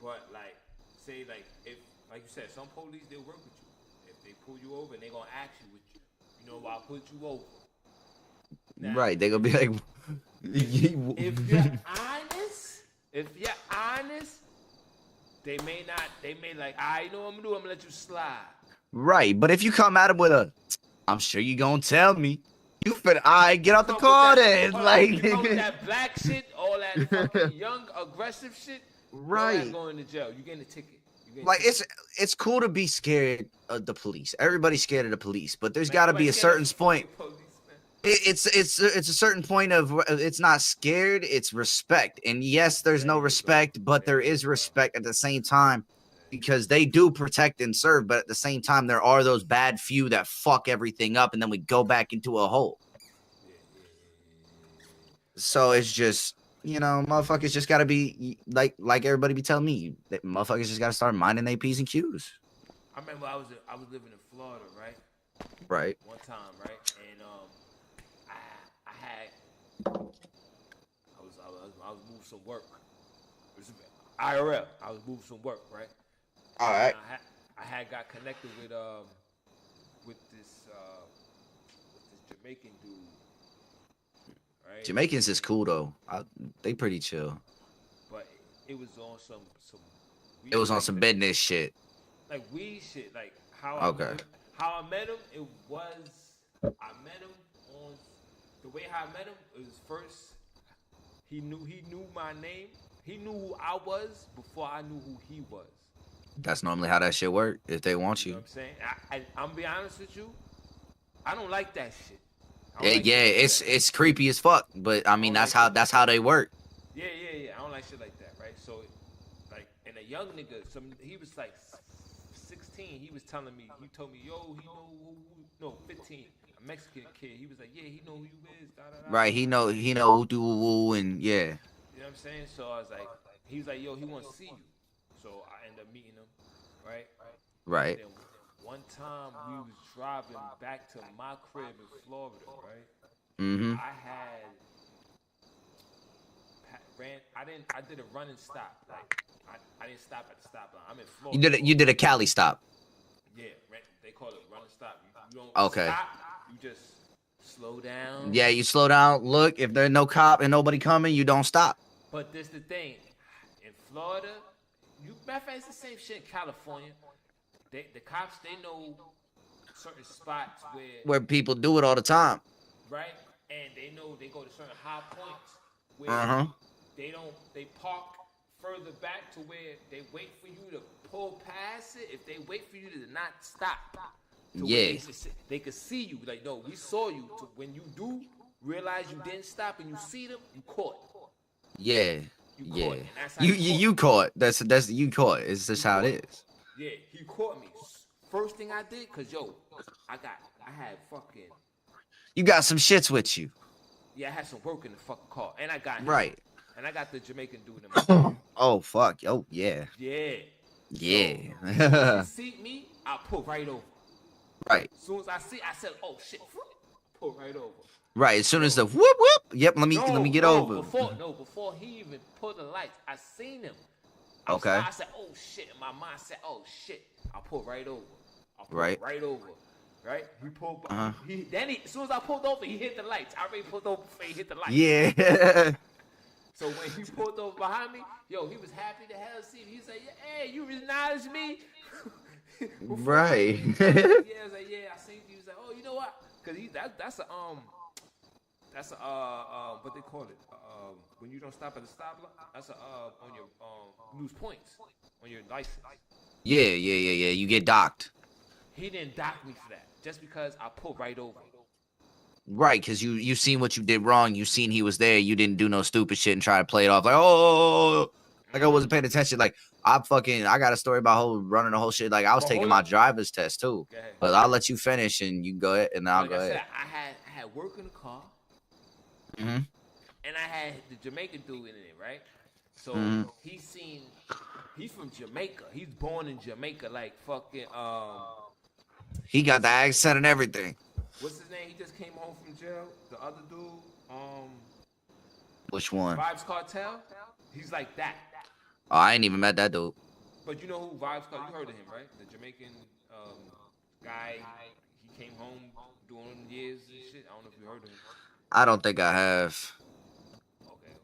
But like, say like if, like you said, some police, they'll work with you. If they pull you over and they gonna ask you with you know why I put you over. Now, Right. They gonna be like, if you're honest, they may like, I know what I'm gonna do, I'm gonna let you slide. right. But if you come at him with I'm sure you gonna tell me. You finna, get out the Come car with then. that- Like, you come with that black shit, all that fucking young, aggressive shit. Right. You're not going to jail. You getting a ticket. like it's cool to be scared of the police. Everybody's scared of the police, but there's Man, got to be a everybody scared certain of point. fucking police, man. It's a certain point of, it's not scared, it's respect. And yes, there's no respect, but there is respect at the same time, because they do protect and serve, but at the same time there are those bad few that fuck everything up, and then we go back into a hole. So it's just, motherfuckers just gotta be like everybody be telling me that motherfuckers just gotta start minding their P's and Q's. I remember I was living in Florida, right? Right. One time, right? And I was moving some work. It was IRL. I was moving some work, right? All right. And I had got connected with this Jamaican dude. Right? Jamaicans is cool though. They pretty chill. But it was on some It was on weed some shit. business shit. Like weed shit. Like how Okay. I met him, I met him on the way how I met him. It was first he knew my name. He knew who I was before I knew who he was. That's normally how that shit work. If they want You know you. what I'm saying? I'm be honest with you. I don't like that shit. I don't Yeah, like yeah, shit like it's that. it's creepy as fuck. But I mean, don't that's like how they work. Yeah. I don't like shit like that, right? So, like, and a young nigga, he was like 16. He was telling me, he told me, yo, he know no, 15, a Mexican kid. He was like, yeah, he know who you is. Da, da, da. Right? He know who do woo and yeah. You know what I'm saying? So I was like, he was like, yo, he wants to see you. So I ended up meeting him, right? Right. Then one time we was driving back to my crib in Florida, right? Mm-hmm. I did a run and stop. Like I didn't stop at the stop line. I'm in Florida. You did a Cali stop. Yeah, they call it run and stop. You don't Okay. stop. You just slow down. Yeah, you slow down. Look, if there's no cop and nobody coming, you don't stop. But this the thing. In Florida, matter of fact, it's the same shit in California. The cops, they know certain spots where people do it all the time. right? And they know they go to certain high points where they park further back to where they wait for you to pull past it. If they wait for you to not stop, to where they could see you. Like, no, we saw you. To when you do realize you didn't stop and you see them, you caught. Yeah. You caught. And that's how You caught. That's you caught. It's just how it is. Yeah, he caught me. First thing I did, cause I had fucking. You got some shits with you. Yeah, I had some work in the fucking car, and I got him. Right. And I got the Jamaican dude in my Oh fuck. Oh yeah. Yeah. Yeah. So, you see me, I pull right over. Right. As soon as I said, oh shit, pull right over. Right. As soon as the whoop whoop. Yep. Let me get over. Before he even pulled the lights, I seen him. I said, oh shit. And my mind said, oh shit. I pulled right over. Right over. Right? He pulled. As soon as I pulled over, he hit the lights. I already pulled over before he hit the lights. Yeah. So when he pulled over behind me, he was happy to hell see me. He said, hey, you recognize me? Right. I was like, yeah, I seen you. He was like, oh, you know what? Because that's a what they call it? When you don't stop at the stoplight, that's on your lose points on your license. Yeah. You get docked. He didn't dock me for that, just because I pulled right over. Right, because you seen what you did wrong. You seen he was there. You didn't do no stupid shit and try to play it off like, oh, like I wasn't paying attention. Like I got a story about running the whole shit. Like I was taking my driver's test too. But I'll let you finish and you go ahead and I'll go ahead. I had work in the car. Mm-hmm. And I had the Jamaican dude in it, right? So he's from Jamaica. He's born in Jamaica, like fucking he got the accent and everything. What's his name? He just came home from jail. The other dude, Which one? Vibes Cartel. He's like that. Oh, I ain't even met that dude. But you know who Vibes Cartel? You heard of him, right? The Jamaican guy. He came home doing years and shit. I don't know if you heard of him. I don't think I have. Okay.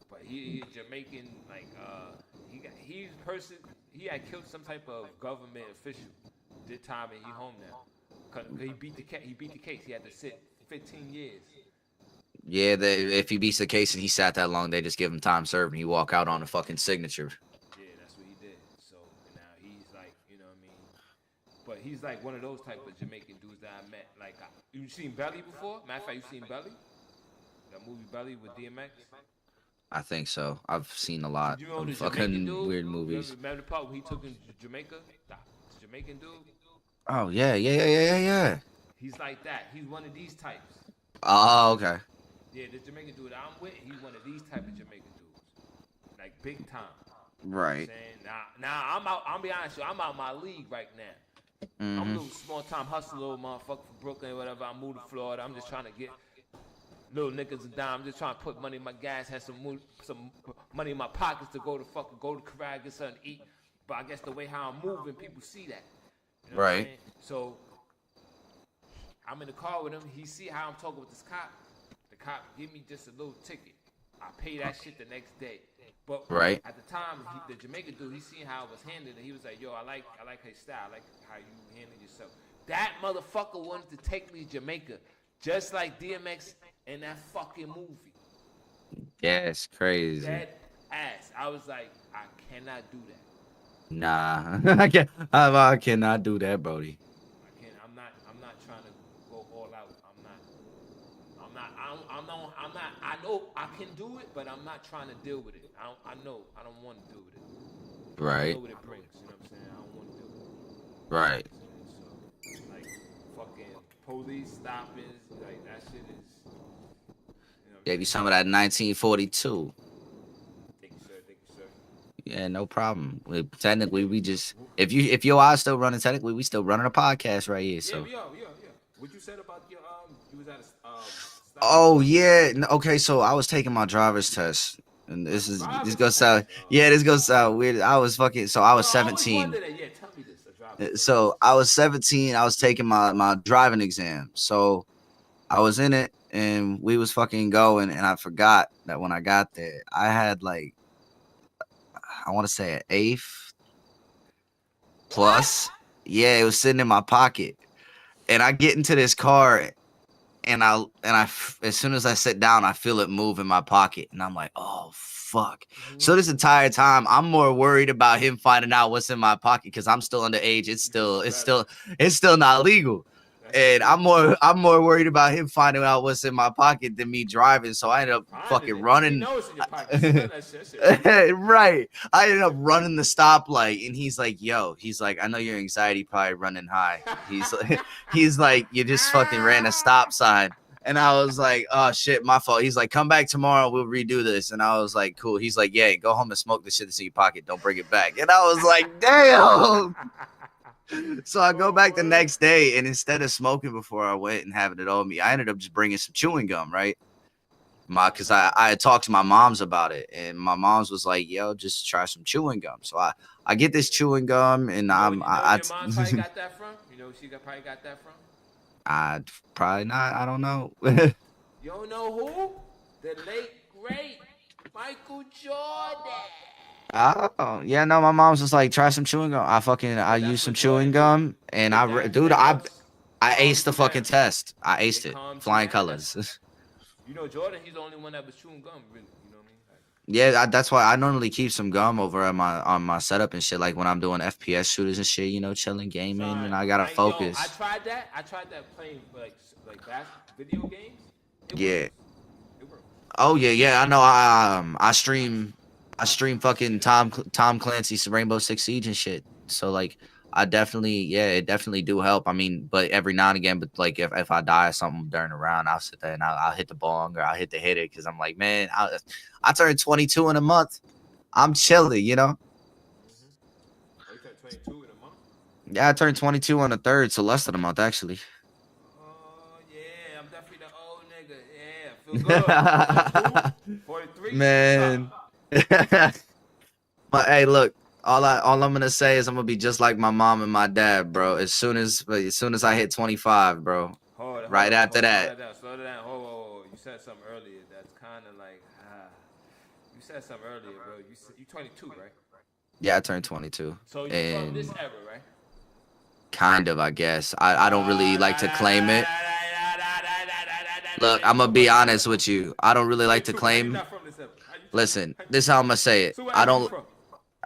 But he Jamaican, like he had killed some type of government official. Did time and he home now. Cause he beat the case. He had to sit 15 years. Yeah, if he beats the case and he sat that long, they just give him time served and he walk out on a fucking signature. Yeah, that's what he did. So now he's like, you know what I mean? But he's like one of those type of Jamaican dudes that I met. Like, you seen Belly before? Matter of fact, you seen Belly? That movie Belly with DMX? I think so. I've seen a lot of fucking weird movies. Remember the part when he took him to Jamaica? The Jamaican dude? Oh, yeah. He's like that. He's one of these types. Oh, okay. Yeah, the Jamaican dude I'm with, he's one of these type of Jamaican dudes. Like, big time. Right. Now, I'm be honest with you, I'm out my league right now. I'm a little small-time hustler, little motherfucker from Brooklyn, whatever. I moved to Florida. I'm just trying to get little niggas and dime. I'm just trying to put money in my gas, have some money in my pockets to go to Caribbean, get something to eat. But I guess the way how I'm moving, people see that. You know right. So I'm in the car with him. He see how I'm talking with this cop. The cop give me just a little ticket. I pay that shit the next day. But at the time, the Jamaican dude, he seen how I was handling it. He was like, yo, I like his style. I like how you handle yourself. That motherfucker wanted to take me to Jamaica, just like DMX in that fucking movie. Yeah, it's crazy. That ass. I was like, I cannot do that. Nah, I cannot do that, Brody. I'm not trying to go all out. I know I can do it, but I'm not trying to deal with it. I know I don't want to deal with it. Right. I know what it brings. You know what I'm saying? I don't want to deal with it. Right. So, like, fucking police stopping, like, that shit is, you know. Gave you some of that 1942. Thank you, sir. Yeah, no problem. Technically, we just if your eyes still running, technically we still running a podcast right here. So yeah. What you said about your you was at a Oh yeah. Okay, so I was taking my driver's test. And this gonna sound weird. I was 17. Yeah, tell me this. So I was 17. I was taking my driving exam. So I was in it and we was fucking going, and I forgot that when I got there, I had like, I want to say an eighth plus. Yeah, it was sitting in my pocket, and I get into this car, and as soon as I sit down, I feel it move in my pocket, and I'm like, oh fuck. So this entire time, I'm more worried about him finding out what's in my pocket because I'm still underage. It's still not legal. And I'm more worried about him finding out what's in my pocket than me driving. So I ended up fucking running. You know it's in your pocket. You know that shit. Right. I ended up running the stoplight, and he's like, "Yo," he's like, "I know your anxiety probably running high." He's like, "You just fucking ran a stop sign." And I was like, "Oh shit, my fault." He's like, "Come back tomorrow, we'll redo this." And I was like, "Cool." He's like, "Yeah, go home and smoke the shit that's in your pocket. Don't bring it back." And I was like, "Damn." So I go back the next day, and instead of smoking before I went and having it on me, I ended up just bringing some chewing gum, right? Because I had talked to my mom's about it, and my mom's was like, "Yo, just try some chewing gum." So I get this chewing gum, and Where your mom probably got that from? You know, she probably got that from. I probably not. I don't know. You don't know who? The late great Michael Jordan. Oh yeah, no, my mom's just like, try some chewing gum. I used some chewing gum, and I aced the fucking test. I aced it, flying colors. You know, Jordan, he's the only one that was chewing gum, really. You know what I mean? Yeah, that's why I normally keep some gum over on my setup and shit. Like when I'm doing FPS shooters and shit, you know, chilling, gaming, and I gotta focus. I tried that playing like video games. Yeah. It works. Oh yeah. I know. I stream fucking Tom Clancy's Rainbow Six Siege and shit. So like, it definitely do help. I mean, but every now and again, but like if I die or something during a round, I'll sit there and I'll hit the bong or I'll hit the hitter because I'm like, man, I turned 22 in a month. I'm chilling, you know. Oh, you turned 22 in a month? Yeah, I turned 22 on the 3rd, so less than a month actually. Oh yeah, I'm definitely the old nigga. Yeah, feel good. 43. Man. But hey, look, all I'm gonna say is I'm gonna be just like my mom and my dad, bro. As soon as I hit 25, bro. Right after that. Slow down. Hold. You said something earlier that's kind of like, you said something earlier, bro. You 22, right? Yeah, I turned 22. So you from this era, right? Kind of, I guess. I don't really like to claim it. Look, I'm gonna be honest with you. I don't really like to claim. Listen, this is how I'm gonna say it. I don't. All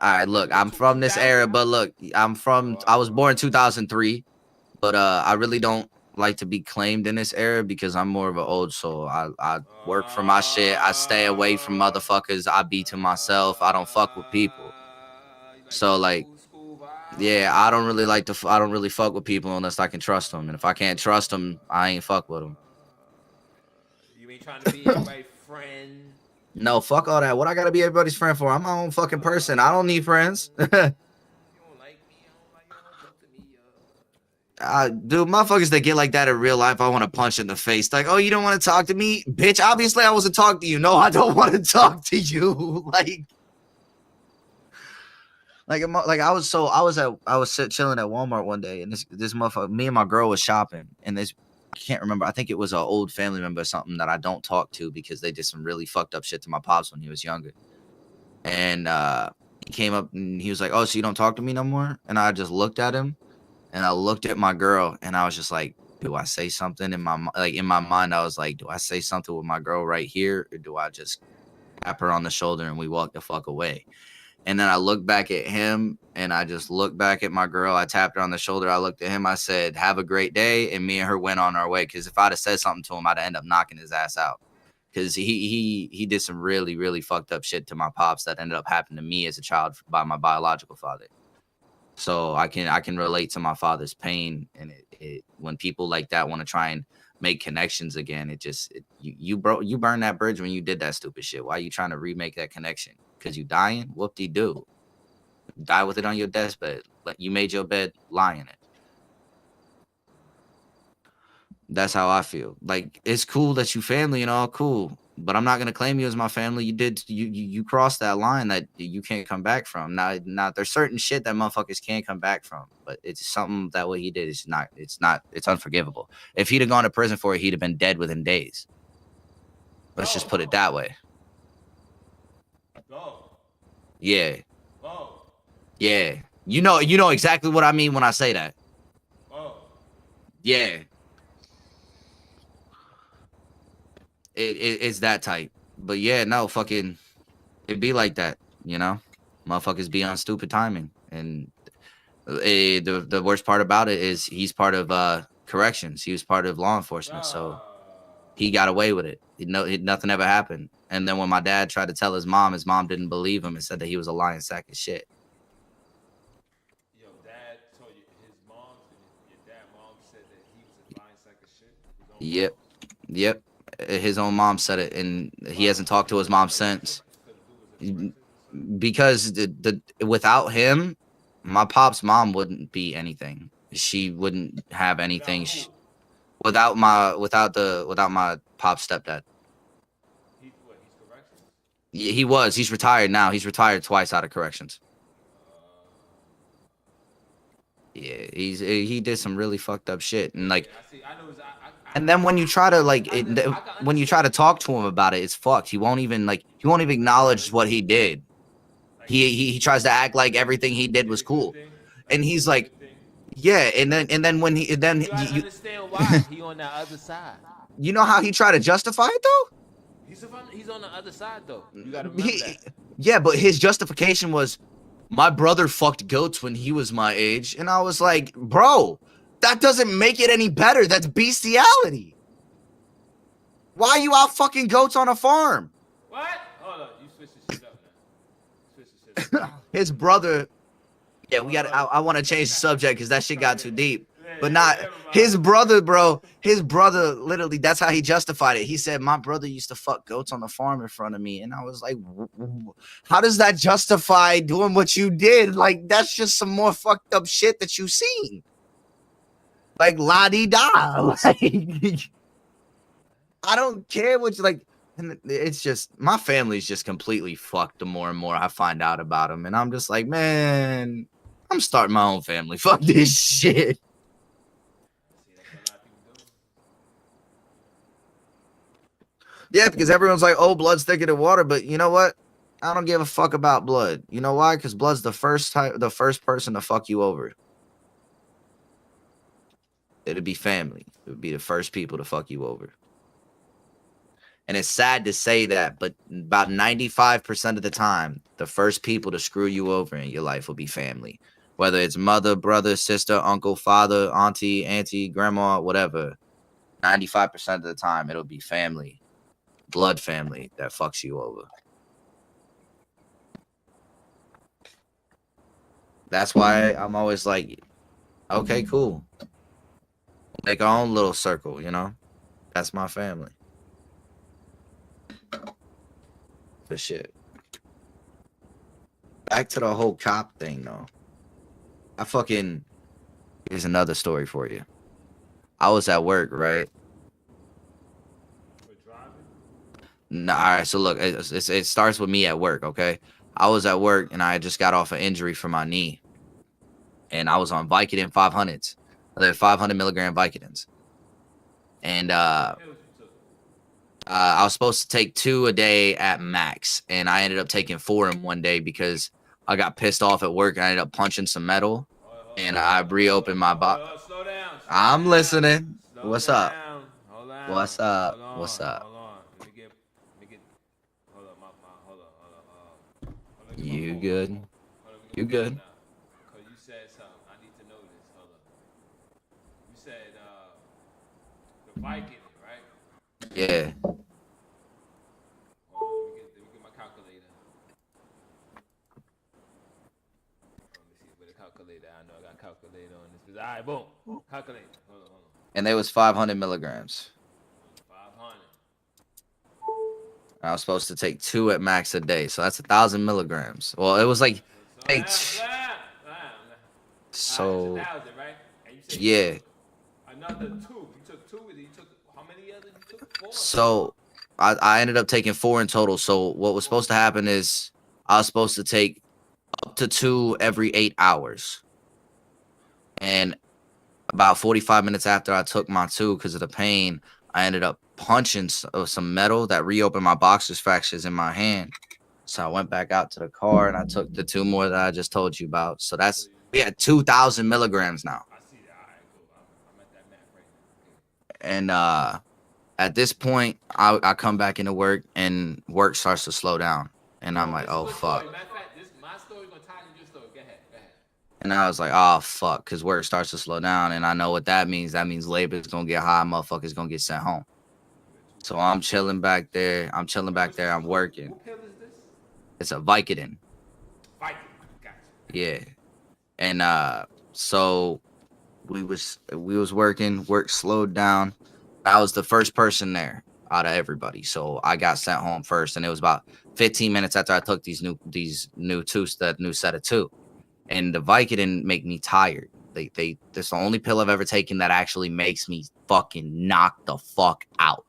right, look, I'm from this era, but look, I was born in 2003, but I really don't like to be claimed in this era because I'm more of an old soul. I work for my shit. I stay away from motherfuckers. I be to myself. I don't fuck with people. So like, yeah, I don't really fuck with people unless I can trust them. And if I can't trust them, I ain't fuck with them. You ain't trying to be everybody's friend. No, fuck all that. What I gotta be everybody's friend for? I'm my own fucking person. I don't need friends. You don't like me. You don't talk to me. Dude, motherfuckers that get like that in real life, I want to punch in the face. Like, oh, you don't want to talk to me, bitch? Obviously, I wasn't talking to you. No, I don't want to talk to you. I was chilling at Walmart one day, and this motherfucker, me and my girl was shopping, and this. I can't remember. I think it was an old family member or something that I don't talk to because they did some really fucked up shit to my pops when he was younger. And he came up and he was like, "Oh, so you don't talk to me no more?" And I just looked at him, and I looked at my girl, and I was just like, "Do I say something?" In my mind, I was like, "Do I say something with my girl right here, or do I just tap her on the shoulder and we walk the fuck away?" And then I looked back at him, and I just looked back at my girl. I tapped her on the shoulder. I looked at him. I said, "Have a great day." And me and her went on our way. Because if I'd have said something to him, I'd end up knocking his ass out. Because he did some really, really fucked up shit to my pops that ended up happening to me as a child by my biological father. So I can relate to my father's pain. And it when people like that want to try and make connections again, you burn that bridge when you did that stupid shit. Why are you trying to remake that connection? Because you dying? Whoop-de-doo. Die with it on your deathbed. You made your bed, lie in it. That's how I feel. Like, it's cool that you family and all cool, but I'm not gonna claim you as my family. You crossed that line that you can't come back from. Now there's certain shit that motherfuckers can't come back from, but it's something that what he did is it's unforgivable. If he'd have gone to prison for it, he'd have been dead within days. Let's just put it that way. Go. Yeah. Go. Yeah. You know exactly what I mean when I say that. Go. Yeah. It's that type. But yeah, no, fucking it'd be like that, you know? Motherfuckers be on stupid timing. And the worst part about it is he's part of corrections. He was part of law enforcement, so he got away with it. Nothing ever happened. And then when my dad tried to tell his mom didn't believe him and said that he was a lying sack of shit. Yo, dad told you your mom said that he was a lying sack of shit. Yep. His own mom said it, and he hasn't talked to his mom since. Because without him, my pop's mom wouldn't be anything. She wouldn't have anything. Without my pop's stepdad. He's corrections? He was. He's retired now. He's retired twice out of corrections. Yeah, he did some really fucked up shit, and like. And then when you try to when you try to talk to him about it, it's fucked. He won't even acknowledge what he did. He tries to act like everything he did was cool, and he's like, yeah. And then when you understand why he on that other side. You know how he tried to justify it though? He's on the other side though. You gotta remember that. Yeah, but his justification was, my brother fucked goats when he was my age, and I was like, bro. That doesn't make it any better. That's bestiality. Why are you out fucking goats on a farm? What? Hold on. You switch the shit up now. Switch the shit up. His brother. Yeah, we got. I want to change the subject because that shit got too deep. But not his brother, bro. His brother, literally, that's how he justified it. He said, my brother used to fuck goats on the farm in front of me. And I was like, how does that justify doing what you did? Like, that's just some more fucked up shit that you've seen. Like la-di-da. Like, I don't care what you like. And it's just, my family's just completely fucked the more and more I find out about them. And I'm just like, man, I'm starting my own family. Fuck this shit. Yeah, because everyone's like, oh, blood's thicker than water. But you know what? I don't give a fuck about blood. You know why? Because blood's the first person to fuck you over. It'd be family. It would be the first people to fuck you over. And it's sad to say that, but about 95% of the time, the first people to screw you over in your life will be family. Whether it's mother, brother, sister, uncle, father, auntie, grandma, whatever. 95% of the time, it'll be family. Blood family that fucks you over. That's why I'm always like, okay, cool. Make our own little circle, you know? That's my family. For shit. Back to the whole cop thing, though. Here's another story for you. I was at work, right? Nah, all right, so look, it starts with me at work, okay? I was at work, and I just got off an injury for my knee. And I was on Vicodin 500s. They're 500 milligram Vicodins. And I was supposed to take 2 a day at max. And I ended up taking 4 in one day because I got pissed off at work. And I ended up punching some metal. And I reopened my body. I'm listening. What's up? What's up? What's up? You good? You good? You said something. I need to know this. Hold on. You said the Viking, right? Yeah. Hold on, let me get my calculator. Let me see with a calculator. I know I got a calculator on this. All right, boom. Calculator. Hold on. And they was 500 milligrams. 500. I was supposed to take 2 at max a day, so that's 1,000 milligrams. Well, it was like, hey, so right? And you said yeah. another 2. You took 2. You took how many others? You took 4. So I ended up taking 4 in total. So what was supposed to happen is I was supposed to take up to 2 every 8 hours. And about 45 minutes after I took my 2 because of the pain, I ended up punching some metal that reopened my boxer's fractures in my hand. So I went back out to the car and I took the 2 more that I just told you about. So that's, we had 2,000 milligrams now. I see that. All right, cool. I'm at that math right now. And at this point, I come back into work and work starts to slow down. And I'm like, oh, fuck. Matter of fact, my story gonna tie into your story. Go ahead. And I was like, oh, fuck, because work starts to slow down. And I know what that means. That means labor is going to get high. Motherfuckers going to get sent home. So I'm chilling back there. I'm working. What pill is this? It's a Vicodin. Viking. Gotcha. Yeah. And so we was working. Work slowed down. I was the first person there out of everybody. So I got sent home first. And it was about 15 minutes after I took that new set of 2. And the Vicodin make me tired. That's the only pill I've ever taken that actually makes me fucking knock the fuck out.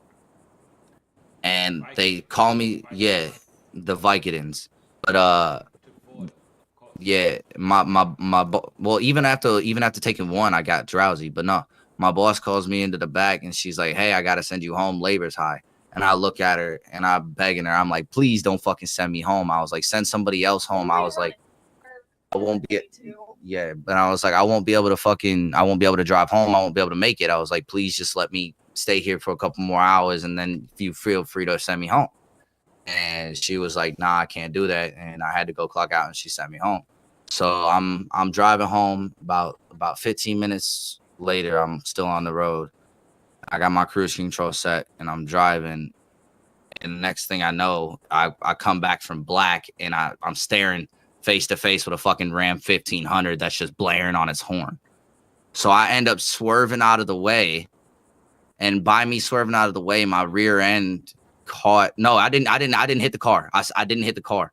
And they call me, yeah, the Vicodins. But yeah, well, even after taking 1, I got drowsy. But no, my boss calls me into the back and she's like, "Hey, I gotta send you home. Labor's high." And I look at her and I'm begging her. I'm like, "Please don't fucking send me home." I was like, "Send somebody else home." I was like, I won't be, yeah, but I was like, I won't be able to drive home. I won't be able to make it. I was like, please just let me stay here for a couple more hours and then you feel free to send me home. And she was like, nah, I can't do that. And I had to go clock out and she sent me home. So I'm driving home about 15 minutes later. I'm still on the road. I got my cruise control set and I'm driving. And the next thing I know, I come back from black and I'm staring face to face with a fucking Ram 1500 that's just blaring on its horn. So I end up swerving out of the way, and by me swerving out of the way, my rear end caught. No, I didn't hit the car. I didn't hit the car.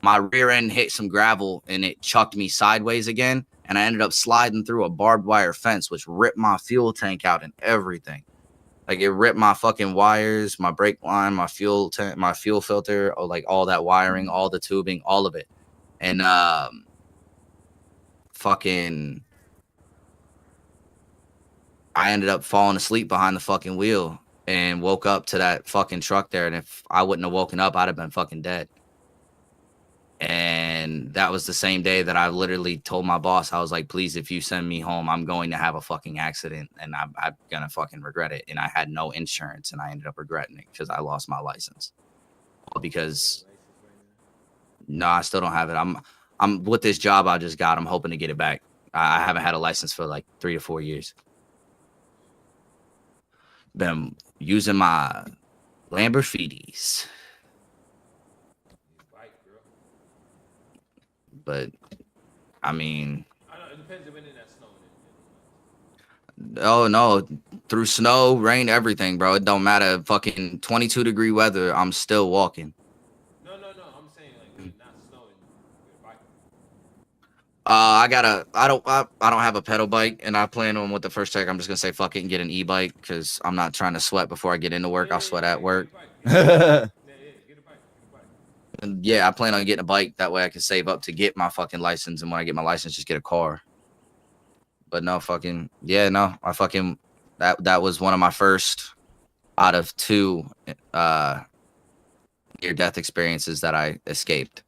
My rear end hit some gravel and it chucked me sideways again, and I ended up sliding through a barbed wire fence, which ripped my fuel tank out and everything. Like it ripped my fucking wires, my brake line, my fuel tank, my fuel filter, or like all that wiring, all the tubing, all of it. And fucking I ended up falling asleep behind the fucking wheel and woke up to that fucking truck there. And if I wouldn't have woken up, I'd have been fucking dead. And that was the same day that I literally told my boss, I was like, please, if you send me home, I'm going to have a fucking accident and I'm going to fucking regret it. And I had no insurance and I ended up regretting it because I lost my license. Because no, I still don't have it. I'm with this job I just got. I'm hoping to get it back. I haven't had a license for like 3 to 4 years. Been using my Lamborghinis. But I mean, I know, it depends on when in that snow. Oh no, through snow, rain, everything, bro. It don't matter. Fucking 22-degree weather, I'm still walking. No. I'm saying like when not snowing. I don't have a pedal bike, and I plan on with the first check. I'm just gonna say fuck it and get an e-bike because I'm not trying to sweat before I get into work. I'll sweat at work. Get a bike. And yeah, I plan on getting a bike. That way I can save up to get my fucking license, and when I get my license, just get a car. But no, fucking yeah, no, I fucking that was one of my first out of 2 near-death experiences that I escaped.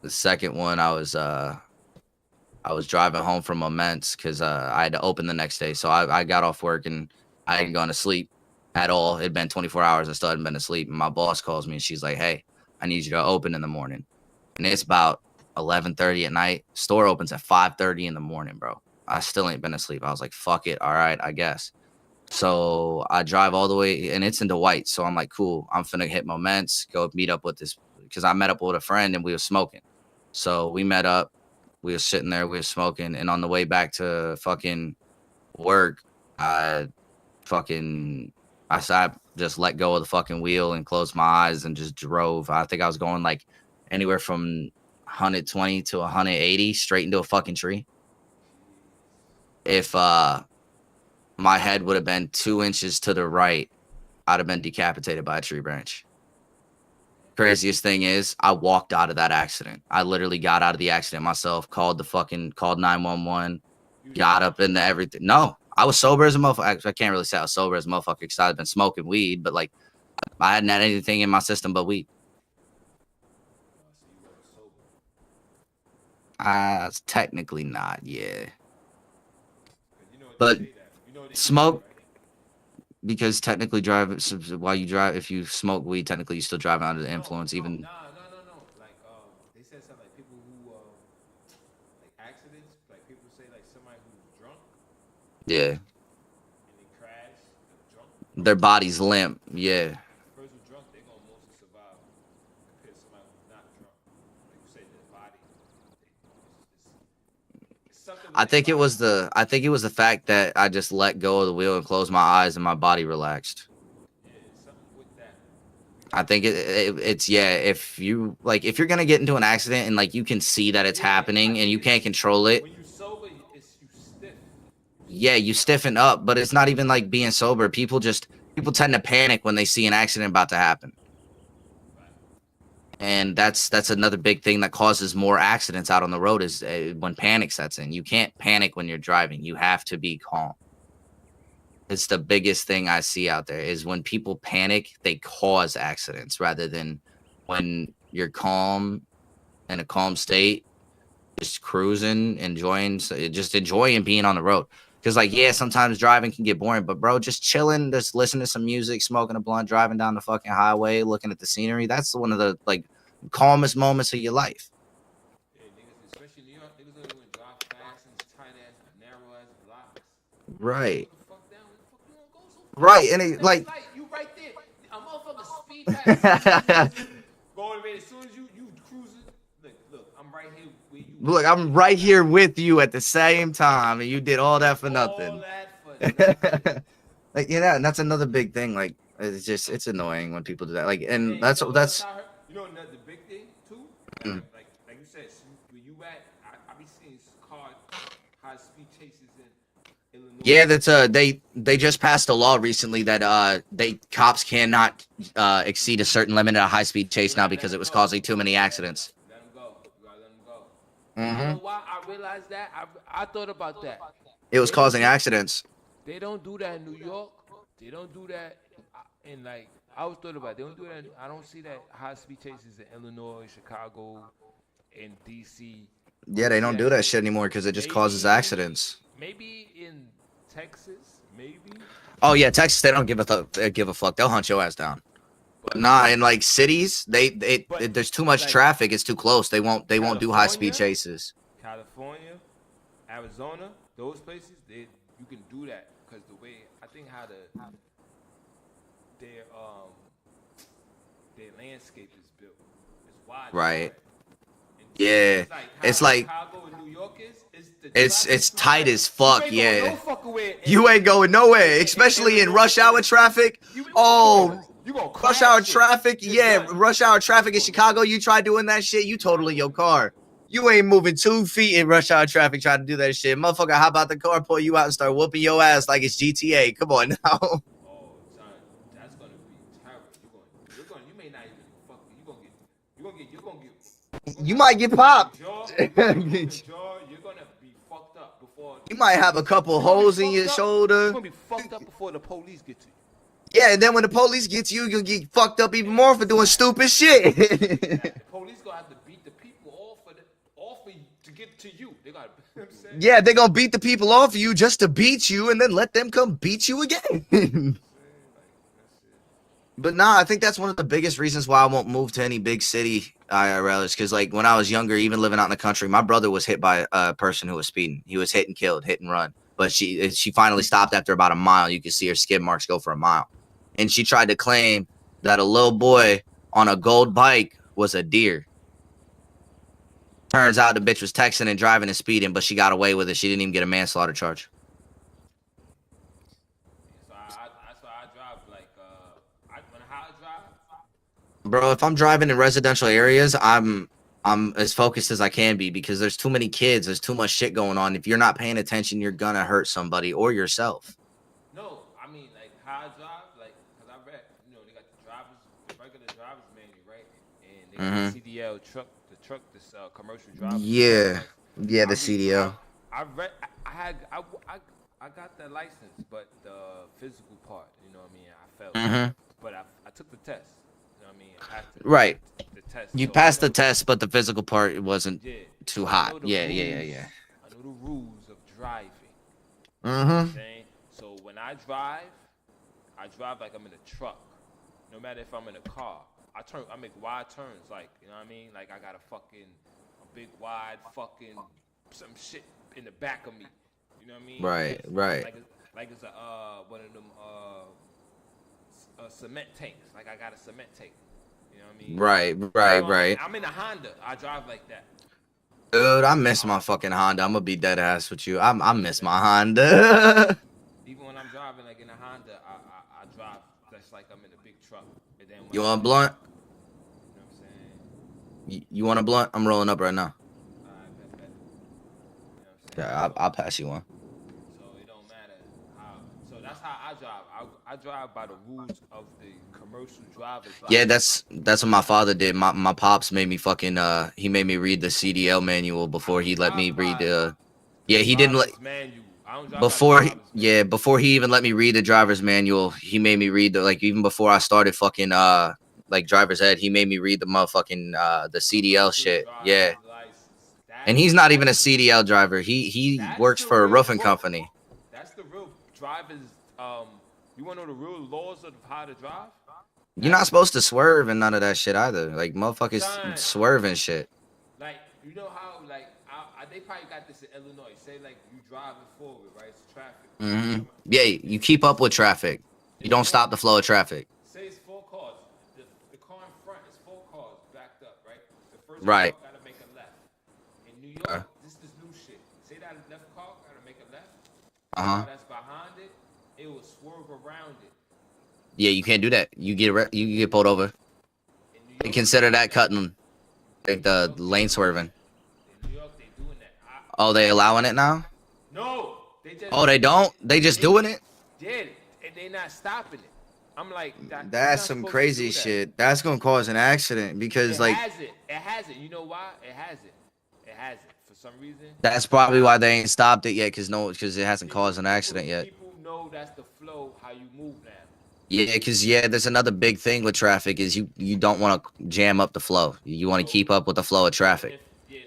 The second one, I was driving home from Immense because I had to open the next day. So I got off work and I hadn't gone to sleep at all. It'd been 24 hours. I still hadn't been asleep. And my boss calls me and she's like, hey, I need you to open in the morning. And it's about 11:30 at night. Store opens at 5:30 in the morning, bro. I still ain't been asleep. I was like, fuck it. All right, I guess. So I drive all the way, and it's into White. So I'm like, cool. I'm finna hit Moments, go meet up with this, because I met up with a friend and we were smoking. So we met up. We were sitting there. We were smoking. And on the way back to fucking work, I just let go of the fucking wheel and closed my eyes and just drove. I think I was going like anywhere from 120 to 180 straight into a fucking tree. If my head would have been 2 inches to the right, I'd have been decapitated by a tree branch. Craziest thing is, I walked out of that accident. I literally got out of the accident myself, called 911, got up into everything. No, I was sober as a motherfucker. I can't really say I was sober as a motherfucker because I'd been smoking weed, but like I hadn't had anything in my system but weed. Technically not, yeah. But smoke, because technically while you drive, if you smoke weed, technically you're still driving under the influence, even. No. Like, they said something like people who, like accidents, like people say like somebody who's drunk. Yeah. And they crash, drunk. Their body's limp, yeah. The person drunk, they're gonna mostly survive compared to somebody who's not drunk. Like you say, their body, it's something. I think it was the fact that I just let go of the wheel and closed my eyes and my body relaxed. Yeah, something with that. I think it's if you're gonna get into an accident and like you can see that it's happening and you can't control it. When you sober, you stiff. Yeah, you stiffen up, but it's not even like being sober. People tend to panic when they see an accident about to happen. And that's another big thing that causes more accidents out on the road is when panic sets in. You can't panic when you're driving. You have to be calm. It's the biggest thing I see out there is when people panic, they cause accidents rather than when you're calm in a calm state, just cruising, enjoying being on the road. Because like, yeah, sometimes driving can get boring, but bro, just chilling, just listening to some music, smoking a blunt, driving down the fucking highway, looking at the scenery. That's one of the like calmest moments of your life. Yeah, niggas, especially in New York, niggas don't even drive fast and tight ass, narrow ass blocks. Right. What the fuck down? Where the fuck you gonna go so fast? Right. And it like You right there. A motherfucker speed past. Going away as soon as you cruising. Look, I'm right here where you. look, I'm right here with you at the same time, and you did all that for nothing. All that for nothing. Like, yeah, and that's another big thing. Like, it's annoying when people do that. Like, and Hey, that's you know the big thing too. Like you said, where you at? I be seeing cars, high speed chases in Illinois. yeah, that's they just passed a law recently that cops cannot exceed a certain limit at a high speed chase now because it was causing too many accidents. Let them go. You gotta let them go. Mm-hmm. You know why I realized that? I thought about that. It was causing accidents. They don't do that in New York. They don't do that in like I always thought about it. They don't do that. I don't see that high speed chases in Illinois, Chicago, and DC. Yeah, they don't do that shit anymore because it just causes accidents. Maybe in Texas, maybe. Oh yeah, Texas, they don't give a fuck. They'll hunt your ass down. But nah, in like cities, there's too much traffic. It's too close. They won't do high speed chases. California, Arizona, those places, you can do that because the way I think how their landscape is built. It's wide. Right. Yeah. It's like Chicago and New York it's tight as fuck. Yeah. No fucking way. You ain't going nowhere, especially in rush hour traffic. Oh, rush hour traffic. Yeah, rush hour traffic in Chicago. You try doing that shit, you totaling your car. You ain't moving 2 feet in rush hour traffic trying to do that shit. Motherfucker, hop out the car, pull you out, and start whooping your ass like it's GTA. Come on now. Oh, son, that's gonna be terrible. You may not even fuck. You're gonna get. You might get popped. You're gonna be fucked up before. You might have a couple holes in your shoulder. You're gonna be fucked up before the police get to you. Yeah, and then when the police get to you, you're gonna get fucked up even more for doing stupid shit. The police gonna have to beat the people off for you to get to you. They got. You know what I'm saying? Yeah, they're gonna beat the people off of you just to beat you and then let them come beat you again. But nah, I think that's one of the biggest reasons why I won't move to any big city IRL is because like when I was younger, even living out in the country, my brother was hit by a person who was speeding. He was hit and killed, hit and run. But she finally stopped after about a mile. You could see her skid marks go for a mile. And she tried to claim that a little boy on a gold bike was a deer. Turns out the bitch was texting and driving and speeding, but she got away with it. She didn't even get a manslaughter charge. So that's why I drive like how I drive. Bro, if I'm driving in residential areas, I'm as focused as I can be because there's too many kids. There's too much shit going on. If you're not paying attention, you're gonna hurt somebody or yourself. No, I mean like how I I drive, like, cause I read, you know, they got the regular driver's manual, right? And they got Mm-hmm. the CDL truck, this commercial driver's Yeah. license. Yeah, the CDL. I read, I got the license, but the physical part, you know what I mean? I failed. Mm-hmm. But I took the test. You know what I mean? I passed Right. the test. You So passed the test, but the physical part wasn't yeah. too So I hot. know the Yeah, rules. yeah, yeah, yeah. I know the rules of driving. You know what I'm Mm-hmm. saying? So when I drive like I'm in a truck. No matter if I'm in a car. I make wide turns, like, you know what I mean? Like I got a big wide fucking some shit in the back of me. You know what I mean? Right, right. Like it's a one of them cement tanks. Like I got a cement tank. You know what I mean? Right. I'm in a Honda. I drive like that. Dude, I miss my fucking Honda. I'm gonna be dead ass with you. I miss my Honda. Even when I'm driving like in a Honda, I drive just like I'm in a big truck. And then You want a blunt? You know what I'm saying? You want a blunt? I'm rolling up right now. Bet. You know what I'm saying? Yeah, I'll pass you one. So it don't matter how. So that's how I drive. I drive by the rules of the commercial driver's Yeah, license. that's what my father did. My pops made me fucking he made me read the CDL manual before he let me read the. Yeah, he didn't let. Driver's manual. I don't drive Before by the driver's manual. before he even let me read the driver's manual, he made me read the, like, even before I started fucking like driver's ed, he made me read the motherfucking the CDL shit. Yeah. Driver's license. And he's not even a CDL driver. He works the for a real roofing book. company. That's the real driver's. You want to know the real laws of how to drive? You're not supposed to swerve and none of that shit either. Like motherfuckers Son. swerve and shit. Like, you know how, like, they probably got this in Illinois. Say, like, you driving forward, right? It's traffic. Hmm. Yeah, you keep up with traffic. You don't stop the flow of traffic. Say it's 4 cars. The car in front is 4 cars backed up, right? The first Right. car got to make a left. In New York, this is new shit. Say that left car got to make a left. The car that's behind it, it will swerve around it. Yeah, you can't do that. You get pulled over. In New They York, consider that cutting, like the lane swerving. in New York, they doing that. Oh, they allowing it now? No, they just. Oh, they don't? They just doing it? Yeah, and they not stopping it. I'm like, you're That's not some supposed to crazy do that. shit. That's gonna cause an accident because, like, It has it. You know why? It has it. For some reason. that's probably why they ain't stopped it yet, because it hasn't caused an accident yet. People know that's the flow, how you move now. Yeah, because there's another big thing with traffic is you don't want to jam up the flow. You want to keep up with the flow of traffic.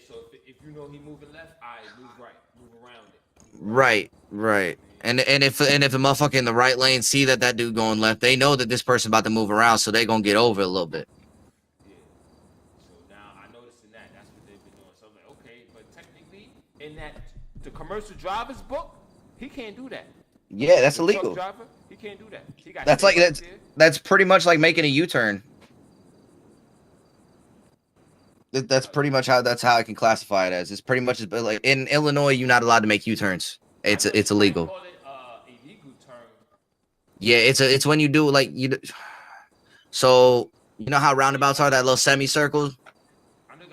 So if you know he moving left, I move right, move around it. Right. And if a motherfucker in the right lane see that dude going left, they know that this person about to move around, so they gonna get over a little bit. Yeah. So now I noticing that's what they've been doing. So I'm like, okay, but technically in the commercial driver's book, he can't do that. Yeah, that's The illegal. truck driver, he can't do that. He got That's like shit right there. that's pretty much like making a U-turn. That's pretty much how I can classify it as. It's pretty much like in Illinois, you're not allowed to make U-turns. It's illegal. Call it illegal term. Yeah, it's when you do like So you know how roundabouts are, that little semicircle?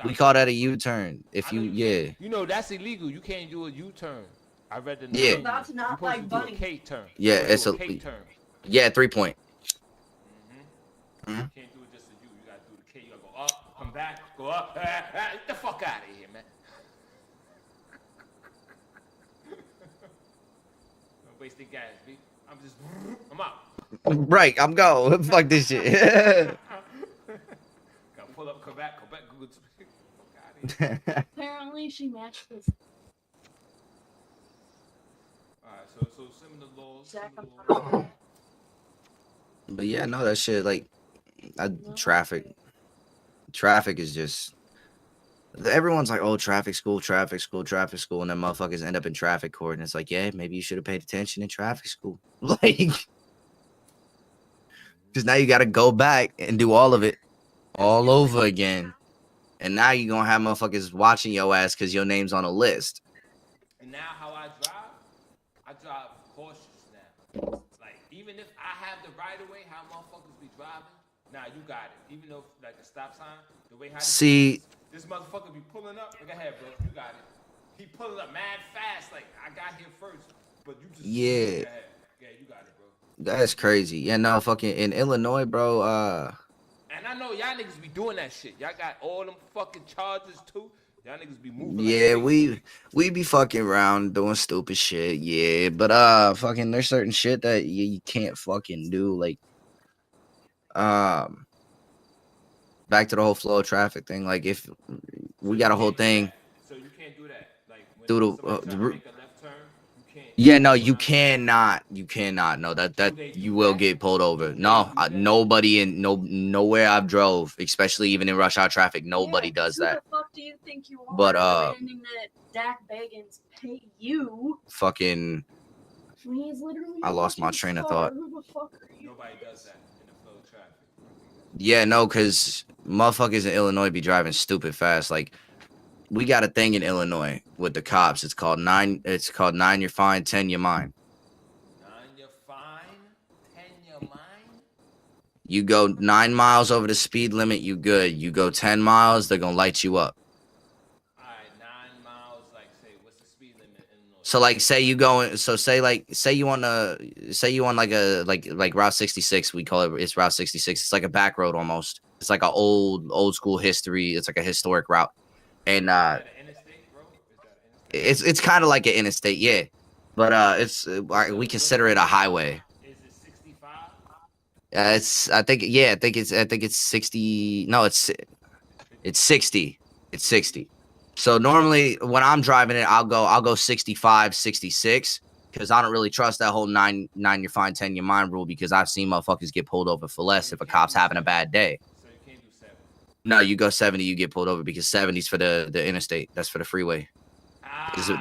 We call that a U-turn. If you You know that's illegal. You can't do a U-turn. I read the Yeah. name. That's not You're supposed like to do a Bunny. K-turn. Yeah, You it's do a- K-turn. Yeah, 3-point. You can't do it just to you. You gotta do the K. You gotta go up, come back, go up. Get the fuck out of here, man. Don't waste the gas, B. I'm out. Right, I'm go. Fuck this shit. Gotta pull up, come back, Google. Fuck out of here. Apparently, she matched this. Alright, so similar laws. Zach, Similar laws. But yeah, no, that shit, like, traffic is just, everyone's like, oh, traffic school, and then motherfuckers end up in traffic court, and it's like, yeah, maybe you should have paid attention in traffic school. Like, because now you got to go back and do all of it all over again. And now you're going to have motherfuckers watching your ass because your name's on a list. And now how I drive cautious now. Like, even if I have the right of way, how motherfuckers be driving, nah, you got it. Even though, like, the stop sign, the way how See, this motherfucker be pulling up. Like, go ahead, bro, you got it. He pulling up mad fast, like, I got here first. But you just, Yeah. go ahead. Yeah, you got it, bro. That's crazy. Yeah, no, fucking in Illinois, bro. And I know y'all niggas be doing that shit. Y'all got all them fucking charges too. Y'all niggas be moving like Yeah, crazy. we be fucking around doing stupid shit. Yeah, but fucking there's certain shit that you can't fucking do. Like um, back to the whole flow of traffic thing. Like if we got a whole thing So you can't do that. Like when through somebody trying to make a left turn, you can't. yeah, You no, can't you go around. cannot. You cannot. No, that Do they you do will that? get pulled over. Do they No, do that? nobody in nowhere I've drove, especially even in rush hour traffic, nobody does that. Who the fuck do you think you are? But demanding that Dak Bagans pay you fucking, when he's literally I lost my fucking train of star. thought. Who the fuck are you? Nobody does that in the flow of traffic. Yeah, no, cause motherfuckers in Illinois be driving stupid fast. Like we got a thing in Illinois with the cops. It's called 9. It's called 9 you're fine, 10 you're mine. 9 you're fine, 10 you're mine. You go 9 miles over the speed limit, you good. You go 10 miles, they're gonna light you up. All right, 9 miles. Like, say, what's the speed limit in Illinois? So like say you going so say you on like a like Route 66, we call it, it's Route 66. It's like a back road almost. It's like a old school history. It's like a historic route. And Is that an interstate, bro? Is that an interstate? it's kind of like an interstate, yeah. But it's we consider it a highway. Is it 65? It's I think it's 60. No, it's 60. It's 60. So normally when I'm driving it, I'll go 65, 66 because I don't really trust that whole 9 you're fine, 10 you're mine rule because I've seen motherfuckers get pulled over for less if a cop's having a bad day. So you can't do 70. No, you go 70, you get pulled over because 70's for the interstate. That's for the freeway. Is it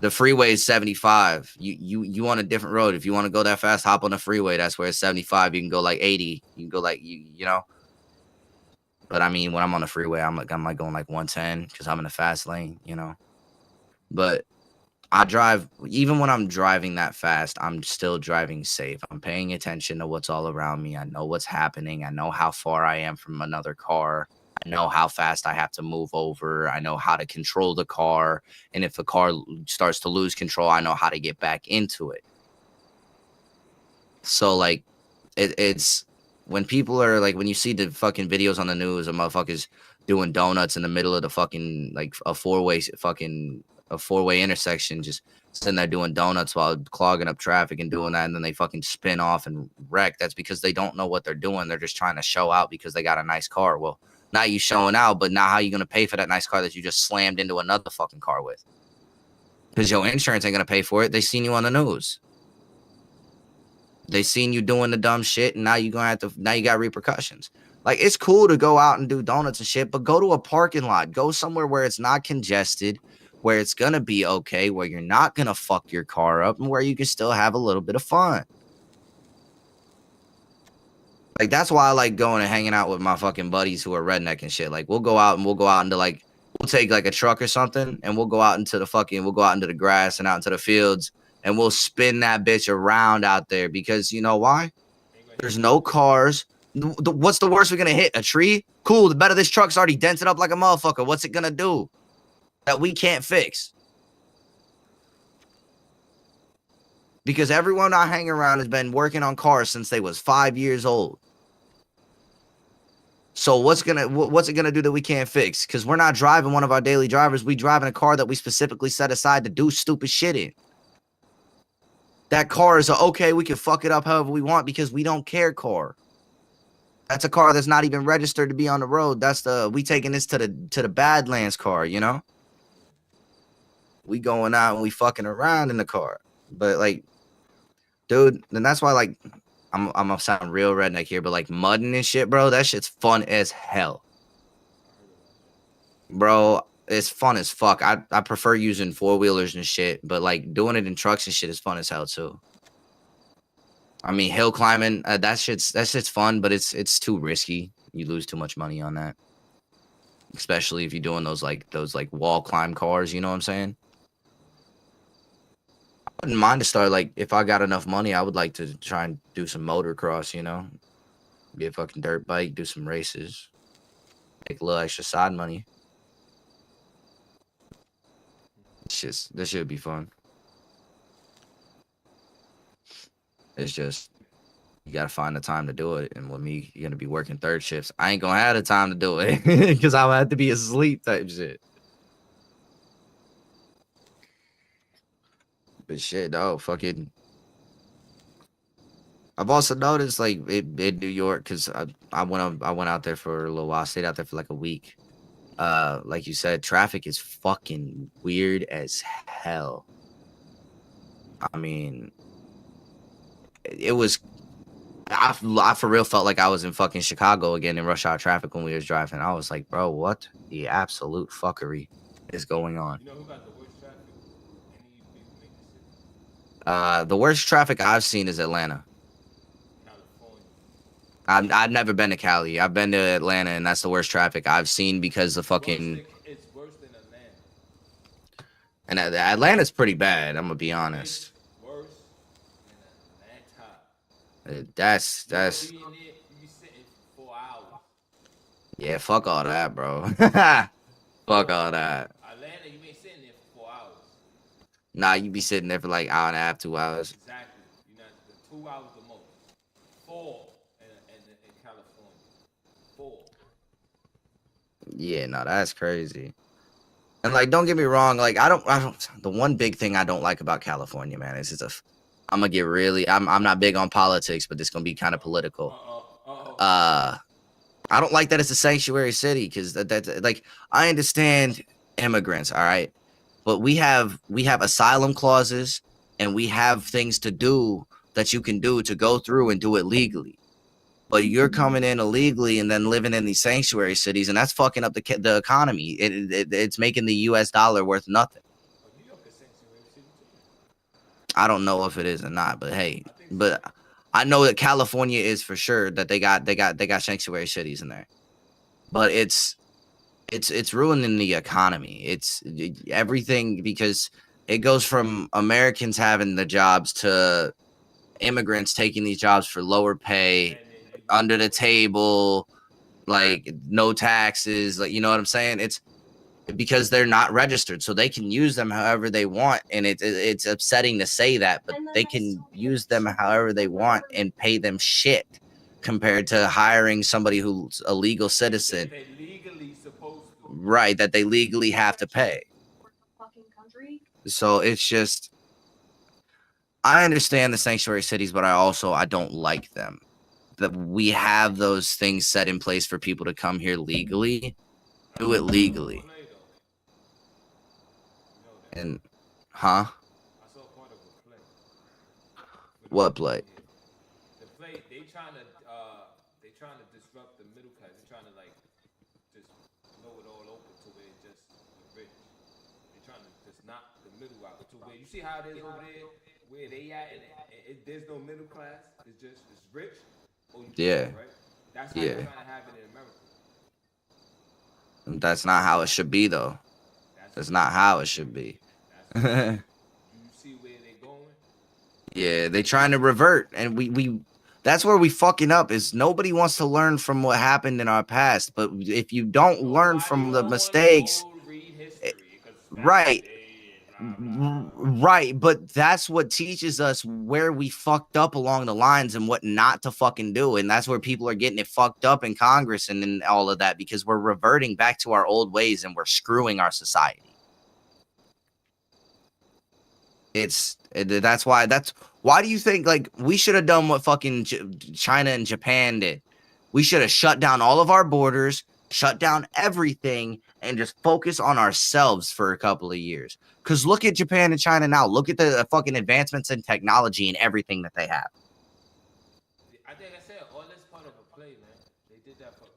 the freeway is 75. You on a different road. If you want to go that fast, hop on the freeway. That's where it's 75. You can go like 80. You can go like you know. But I mean, when I'm on the freeway, I'm like going like 110 because I'm in the fast lane, you know. But I drive, even when I'm driving that fast, I'm still driving safe. I'm paying attention to what's all around me. I know what's happening. I know how far I am from another car. I know how fast I have to move over. I know how to control the car. And if the car starts to lose control, I know how to get back into it. So like it's when people are like, when you see the fucking videos on the news of motherfuckers doing donuts in the middle of the fucking like a four-way intersection, just sitting there doing donuts while clogging up traffic and doing that, and then they fucking spin off and wreck. That's because they don't know what they're doing. They're just trying to show out because they got a nice car. Well, not you showing out, but now how you gonna pay for that nice car that you just slammed into another fucking car with? Because your insurance ain't gonna pay for it. They seen you on the news. They seen you doing the dumb shit, and now you got repercussions. Like, it's cool to go out and do donuts and shit, but go to a parking lot. Go somewhere where it's not congested, where it's gonna be okay, where you're not gonna fuck your car up, and where you can still have a little bit of fun. Like, that's why I like going and hanging out with my fucking buddies who are redneck and shit. Like, we'll go out into like, we'll take like a truck or something, and we'll go out into the grass and out into the fields, and we'll spin that bitch around out there because you know why? There's no cars. What's the worst we're gonna hit? A tree? Cool. The better this truck's already dented up like a motherfucker. What's it gonna do that we can't fix? Because everyone I hang around has been working on cars since they was 5 years old. So what's it gonna do that we can't fix? Because we're not driving one of our daily drivers. We driving a car that we specifically set aside to do stupid shit in. That car is okay. We can fuck it up however we want because we don't care car. That's a car that's not even registered to be on the road. We taking this to the Badlands car, you know? We going out and we fucking around in the car. But like, dude, and that's why like I'm gonna sound real redneck here, but like mudding and shit, bro, that shit's fun as hell. Bro, it's fun as fuck. I prefer using four-wheelers and shit, but like doing it in trucks and shit is fun as hell too. I mean, hill climbing, that shit's fun, but it's too risky. You lose too much money on that. Especially if you're doing those wall climb cars, you know what I'm saying? I wouldn't mind to start, like, if I got enough money, I would like to try and do some motocross, you know? Be a fucking dirt bike, do some races. Make a little extra side money. This should be fun. It's just You gotta find the time to do it. And with me, you're gonna be working third shifts. I ain't gonna have the time to do it because I'll have to be asleep type shit. But shit, dog, fucking. I've also noticed like in New York because I went out there for a little while. I stayed out there for like a week. Like you said, traffic is fucking weird as hell. I mean, it was. I for real felt like I was in fucking Chicago again in rush hour traffic when we was driving. I was like, bro, what the absolute fuckery is going on? You know who got the worst traffic? Any big major city? The worst traffic I've seen is Atlanta. California. I've never been to Cali. I've been to Atlanta, and that's the worst traffic I've seen because the fucking. It's worse than Atlanta. And Atlanta's pretty bad. I'm gonna be honest. It's worse than Atlanta. That's You be in there, you be sitting for 4 hours. yeah. Fuck all that, bro. Fuck all that. Atlanta, you ain't sitting there for 4 hours. Nah, you be sitting there for like hour and a half, 2 hours. Exactly. You know, the 2 hours the most. 4 in California. 4. Yeah, no, that's crazy. And like, don't get me wrong. Like, I don't. The one big thing I don't like about California, man, is I'm gonna get really. I'm not big on politics, but this gonna be kind of political. I don't like that it's a sanctuary city because that like I understand immigrants, all right, but we have asylum clauses and we have things to do that you can do to go through and do it legally. But you're coming in illegally and then living in these sanctuary cities, and that's fucking up the economy. It's making the U.S. dollar worth nothing. New York is sanctuary city too. I don't know if it is or not, but hey, but I know that California is for sure that they got sanctuary cities in there. But it's ruining the economy. It's everything because it goes from Americans having the jobs to immigrants taking these jobs for lower pay, under the table, like no taxes, like you know what I'm saying? It's because they're not registered, so they can use them however they want, and it's upsetting to say that, but they can use them however they want and pay them shit compared to hiring somebody who's a legal citizen, They legally supposed to. right? That they legally have to pay. Fucking country. So it's just, I understand the sanctuary cities, but I don't like them. That we have those things set in place for people to come here legally, do it legally. And, huh? I saw part of a play. What play? The play, they trying to disrupt the middle class. They're trying to like just blow it all open to where it's just the rich. They're trying to just knock the middle out to where you see how it is over there, where they at, and there's no middle class. It's rich. Or you Yeah. Right? That's how Yeah. they're trying to have it in America. That's not how it should be, though. That's not how it should be. You see where they're going? Yeah, they trying to revert, and we that's where we fucking up. Is nobody wants to learn from what happened in our past, but if you don't learn from the mistakes, right, right, but that's what teaches us where we fucked up along the lines and what not to fucking do, and that's where people are getting it fucked up in Congress and all of that because we're reverting back to our old ways and we're screwing our society. That's why do you think like we should have done what fucking China and Japan did? We should have shut down all of our borders, shut down everything, and just focus on ourselves for a couple of years. Because look at Japan and China now. Look at the fucking advancements in technology and everything that they have. I think I said all this part of a play, man. They did that for a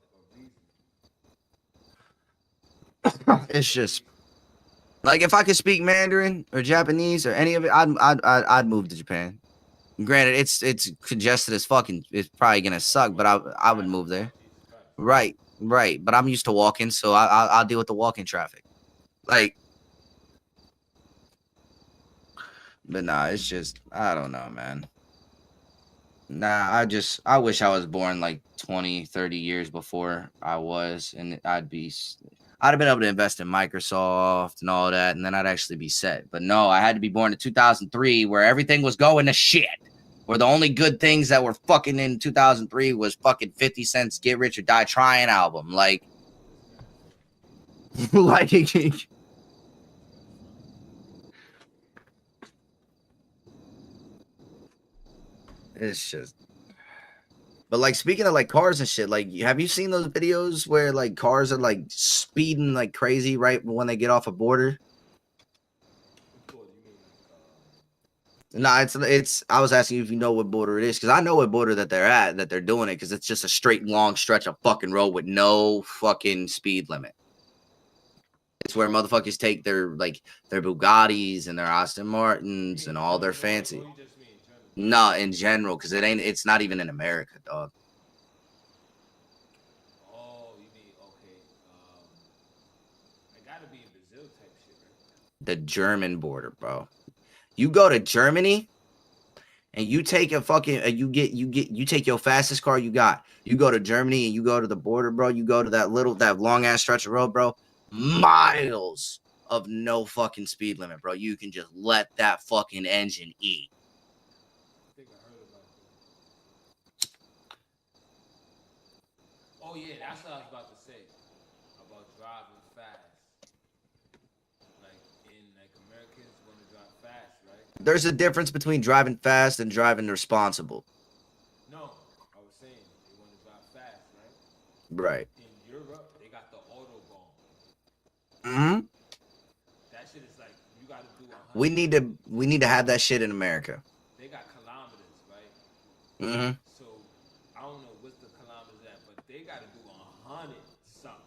reason. It's just like if I could speak Mandarin or Japanese or any of it, I'd move to Japan. Granted, it's congested as fucking. It's probably gonna suck, but I would move there. Right. But I'm used to walking, so I'll deal with the walking traffic. Like, but nah, it's just I don't know, man. Nah, I wish I was born like 20, 30 years before I was, and I'd have been able to invest in Microsoft and all that, and then I'd actually be set. But no, I had to be born in 2003 where everything was going to shit. Where the only good things that were fucking in 2003 was fucking 50 Cent's Get Rich or Die Trying album. Like, like, it's just. But like speaking of like cars and shit, like have you seen those videos where like cars are like speeding like crazy right when they get off a border? No, it's. I was asking you if you know what border it is because I know what border that they're at, that they're doing it because it's just a straight long stretch of fucking road with no fucking speed limit. It's where motherfuckers take their their Bugattis and their Aston Martins and all their fancy. No, in general, because it ain't. It's not even in America, dog. Oh, you mean okay? It gotta be in Brazil type shit, right? The German border, bro. You go to Germany and you take a fucking you take your fastest car you got. You go to Germany and you go to the border, bro. You go to that long ass stretch of road, bro. Miles of no fucking speed limit, bro. You can just let that fucking engine eat. I think I heard about that. Oh yeah, that's what I was about to say about driving fast. Like in Americans want to drive fast, right? There's a difference between driving fast and driving responsible. No, I was saying they want to drive fast, right? Right. In Europe, they got the autobahn. Hmm. That shit is like you got to do 100. We need to have that shit in America. They got kilometers, right? Hmm. So I don't know what's the kilometers at, but they got to do 100 something.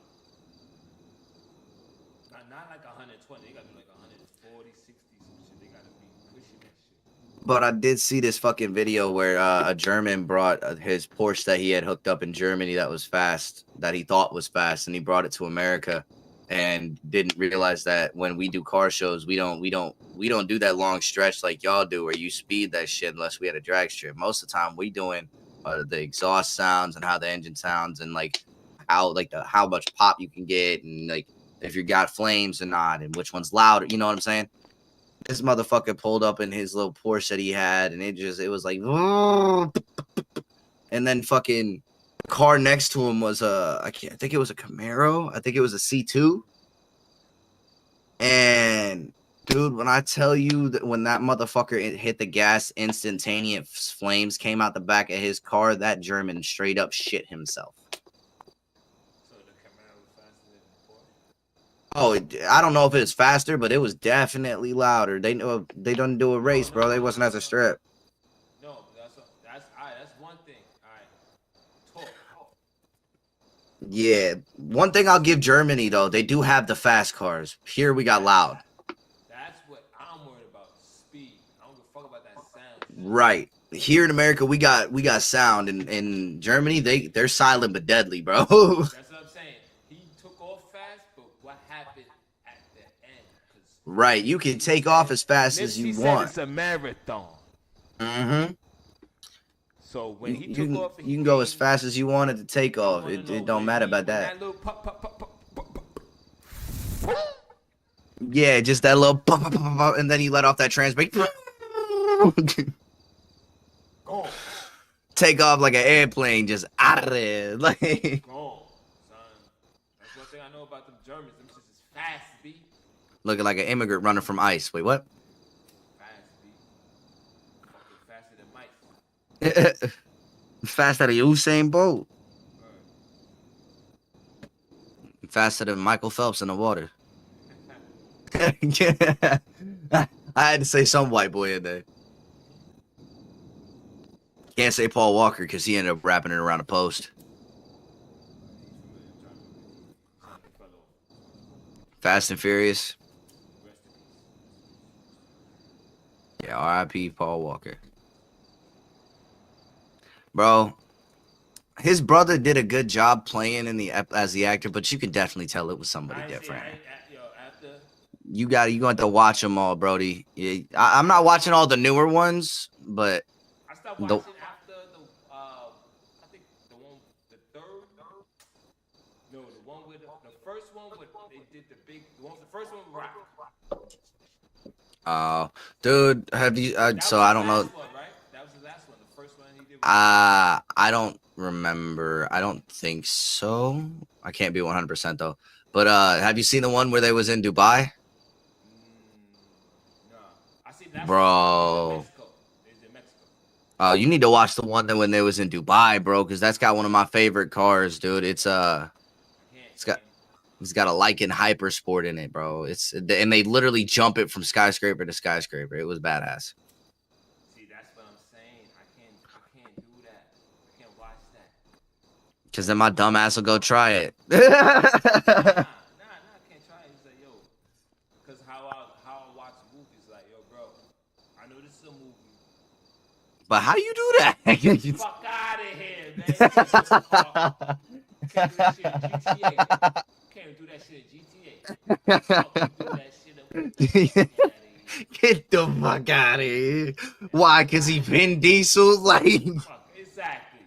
Not like 120. They got to do like 140, 60, some shit. They got to be pushing that shit. But I did see this fucking video where a German brought his Porsche that he had hooked up in Germany that was fast, that he thought was fast, and he brought it to America, and didn't realize that when we do car shows, we don't do that long stretch like y'all do, where you speed that shit unless we had a drag strip. Most of the time, we doing the exhaust sounds and how the engine sounds, and like how much pop you can get, and like if you got flames or not, and which one's louder. You know what I'm saying? This motherfucker pulled up in his little Porsche that he had, and it was like, and then fucking the car next to him was I think it was a Camaro. I think it was a C2. And dude, when I tell you that when that motherfucker hit the gas, instantaneous flames came out the back of his car. That German straight up shit himself. So the Camaro was faster than the Porsche? Oh, I don't know if it was faster, but it was definitely louder. They don't do a race, bro. They wasn't as a strip. No, that's all right. That's one thing. All right, talk. Yeah, one thing I'll give Germany though, they do have the fast cars. Here we got loud. That's what I'm worried about. Speed. I don't give a fuck about that sound. Right. Here in America, we got sound. In Germany, they're silent but deadly, bro. That's what I'm saying. He took off fast, but what happened at the end? Right. You can take off as fast as you want. It's a marathon. Mm-hmm. So when he You took off, can go as fast as you wanted to take off. It don't matter about that. Little pop. Yeah, just that little pop, pop, pop, pop, and then he let off that transmit. Go. Take off like an airplane, just out of there. Like, Go, son. That's one thing I know about them Germans. Them shits is fast, B. looking like an immigrant running from ICE. Wait, what? Fast, B. Fucking faster than mice. Faster than Usain Bolt. Faster than Michael Phelps in the water. Yeah. I had to say some white boy in there. Can't say Paul Walker because he ended up wrapping it around a post. Fast and Furious. Yeah, R.I.P. Paul Walker. Bro, his brother did a good job playing as the actor, but you can definitely tell it was somebody different. You going to have to watch them all, Brody. Yeah, I'm not watching all the newer ones, but I stopped watching after I think the third. No, the one with the first one with they did the first one with Rock. dude, have you? So I don't know. One, right? That was the last one. I don't remember. I don't think so. I can't be 100% though. But have you seen the one where they was in Dubai? No. I see that. Bro. It's in Mexico. Oh, you need to watch the one that when they was in Dubai, bro, because that's got one of my favorite cars, dude. It's got a Lycan Hypersport in it, bro. And they literally jump it from skyscraper to skyscraper. It was badass. See, that's what I'm saying. I can't do that. I can't watch that. Cause then my dumb ass will go try it. Nah, I can't try it. It's like, yo, cause how I watch movies, like, yo, bro, I know this is a movie. But how you do that? Fuck out of here, man. Can't do that shit in GTA. Can't do that shit in GTA. Fuck, do that shit in Get the fuck out of here. Why? Cause he Vin Diesel? Like, Fuck, exactly.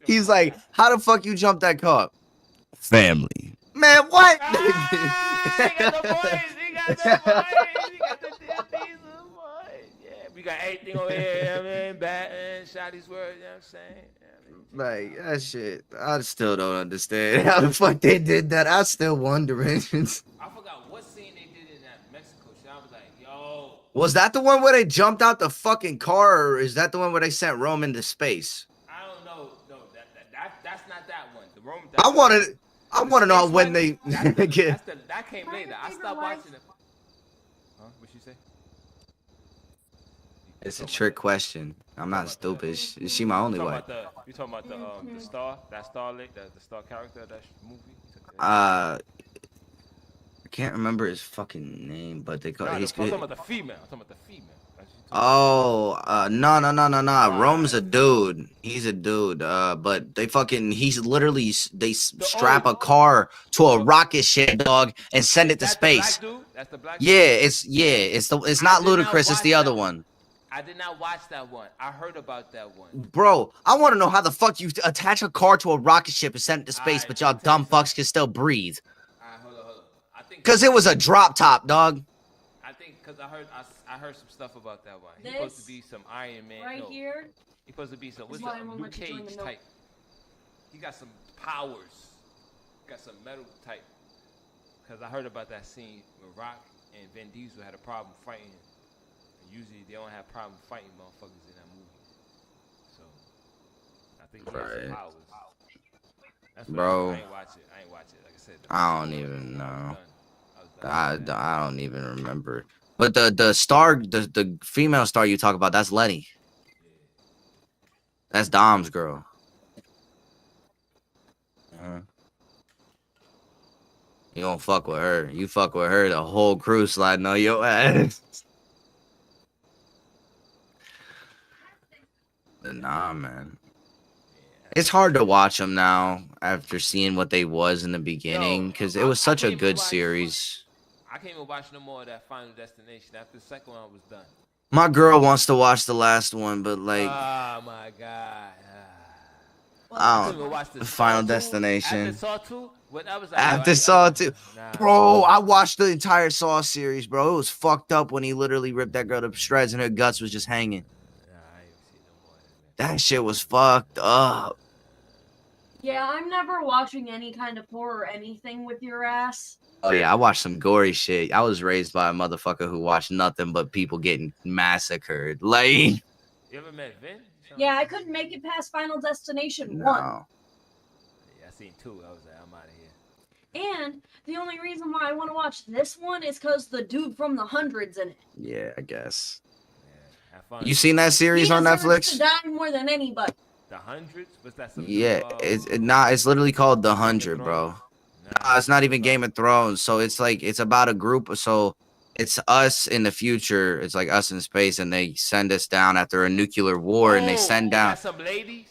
he's like, how the fuck you jump that car? Family. Man, what? He got the boys. He got the boys. He got the diesel boys. Yeah, we got everything over here, man. Batman, Shotty's word, you know what I'm saying? Like, that shit, I still don't understand how the fuck they did that. I still wondering. I forgot what scene they did in that Mexico shit. I was like, yo. Was that the one where they jumped out the fucking car, or is that the one where they sent Rome into space? I don't know. No, that's not that one. The Rome. I want to know when they get. That came later. I stopped watching it. Huh? What she say? It's a trick question. I'm not stupid. She my only wife. You talking about the star? That star lake? The star character of that movie? I can't remember his fucking name, but they call I'm he's talking about the female. Oh, no. Rome's a dude. He's a dude. But he's literally they strap a car to a rocket ship, dog, and send it to space. That's the black Yeah, it's not Ludacris. It's the other one. I did not watch that one. I heard about that one. Bro, I want to know how the fuck you attach a car to a rocket ship and send it to space, but y'all dumb fucks can still breathe. Hold on. I think Cause it was a drop top, dog. I think because I heard some stuff about that one. He's supposed to be some Iron Man. Right here. He's supposed to be some Why I won't Luke let you join Cage the type. He got some powers. Got some metal type. Cause I heard about that scene where Rock and Vin Diesel had a problem fighting. Usually they don't have problem fighting motherfuckers in that movie. So I think he has some powers. That's Bro. I ain't watch it. Like I said. I don't even know. I don't even remember. But the star, the female star you talk about, that's Letty. That's Dom's girl. You don't fuck with her. You fuck with her, the whole crew sliding on your ass. Nah, man. It's hard to watch them now after seeing what they was in the beginning because it was such a good series. I can't even watch no more of that Final Destination. After the second one was done. My girl wants to watch the last one, but like, oh my god. I don't watch the Final Destination. After Saw 2? After Saw 2. Bro, I watched the entire Saw series, bro. It was fucked up when he literally ripped that girl to shreds and her guts was just hanging. That shit was fucked up. Yeah, I'm never watching any kind of horror or anything with your ass. Oh yeah, I watched some gory shit. I was raised by a motherfucker who watched nothing but people getting massacred. Like, you ever met Vin? Yeah, I couldn't make it past Final Destination 1. no. Yeah, I seen 2. I was like, I'm out of here. And the only reason why I want to watch this one is because the dude from the Hundreds in it. Yeah, I guess. Yeah, have fun. You seen that series He on deserves Netflix? to die more than anybody. The Hundreds? What's that? Yeah, it's literally called The 100, bro. Nah, it's not even Game of Thrones. So it's like it's about a group. So it's us in the future. It's like us in space, and they send us down after a nuclear war, and they send down some lady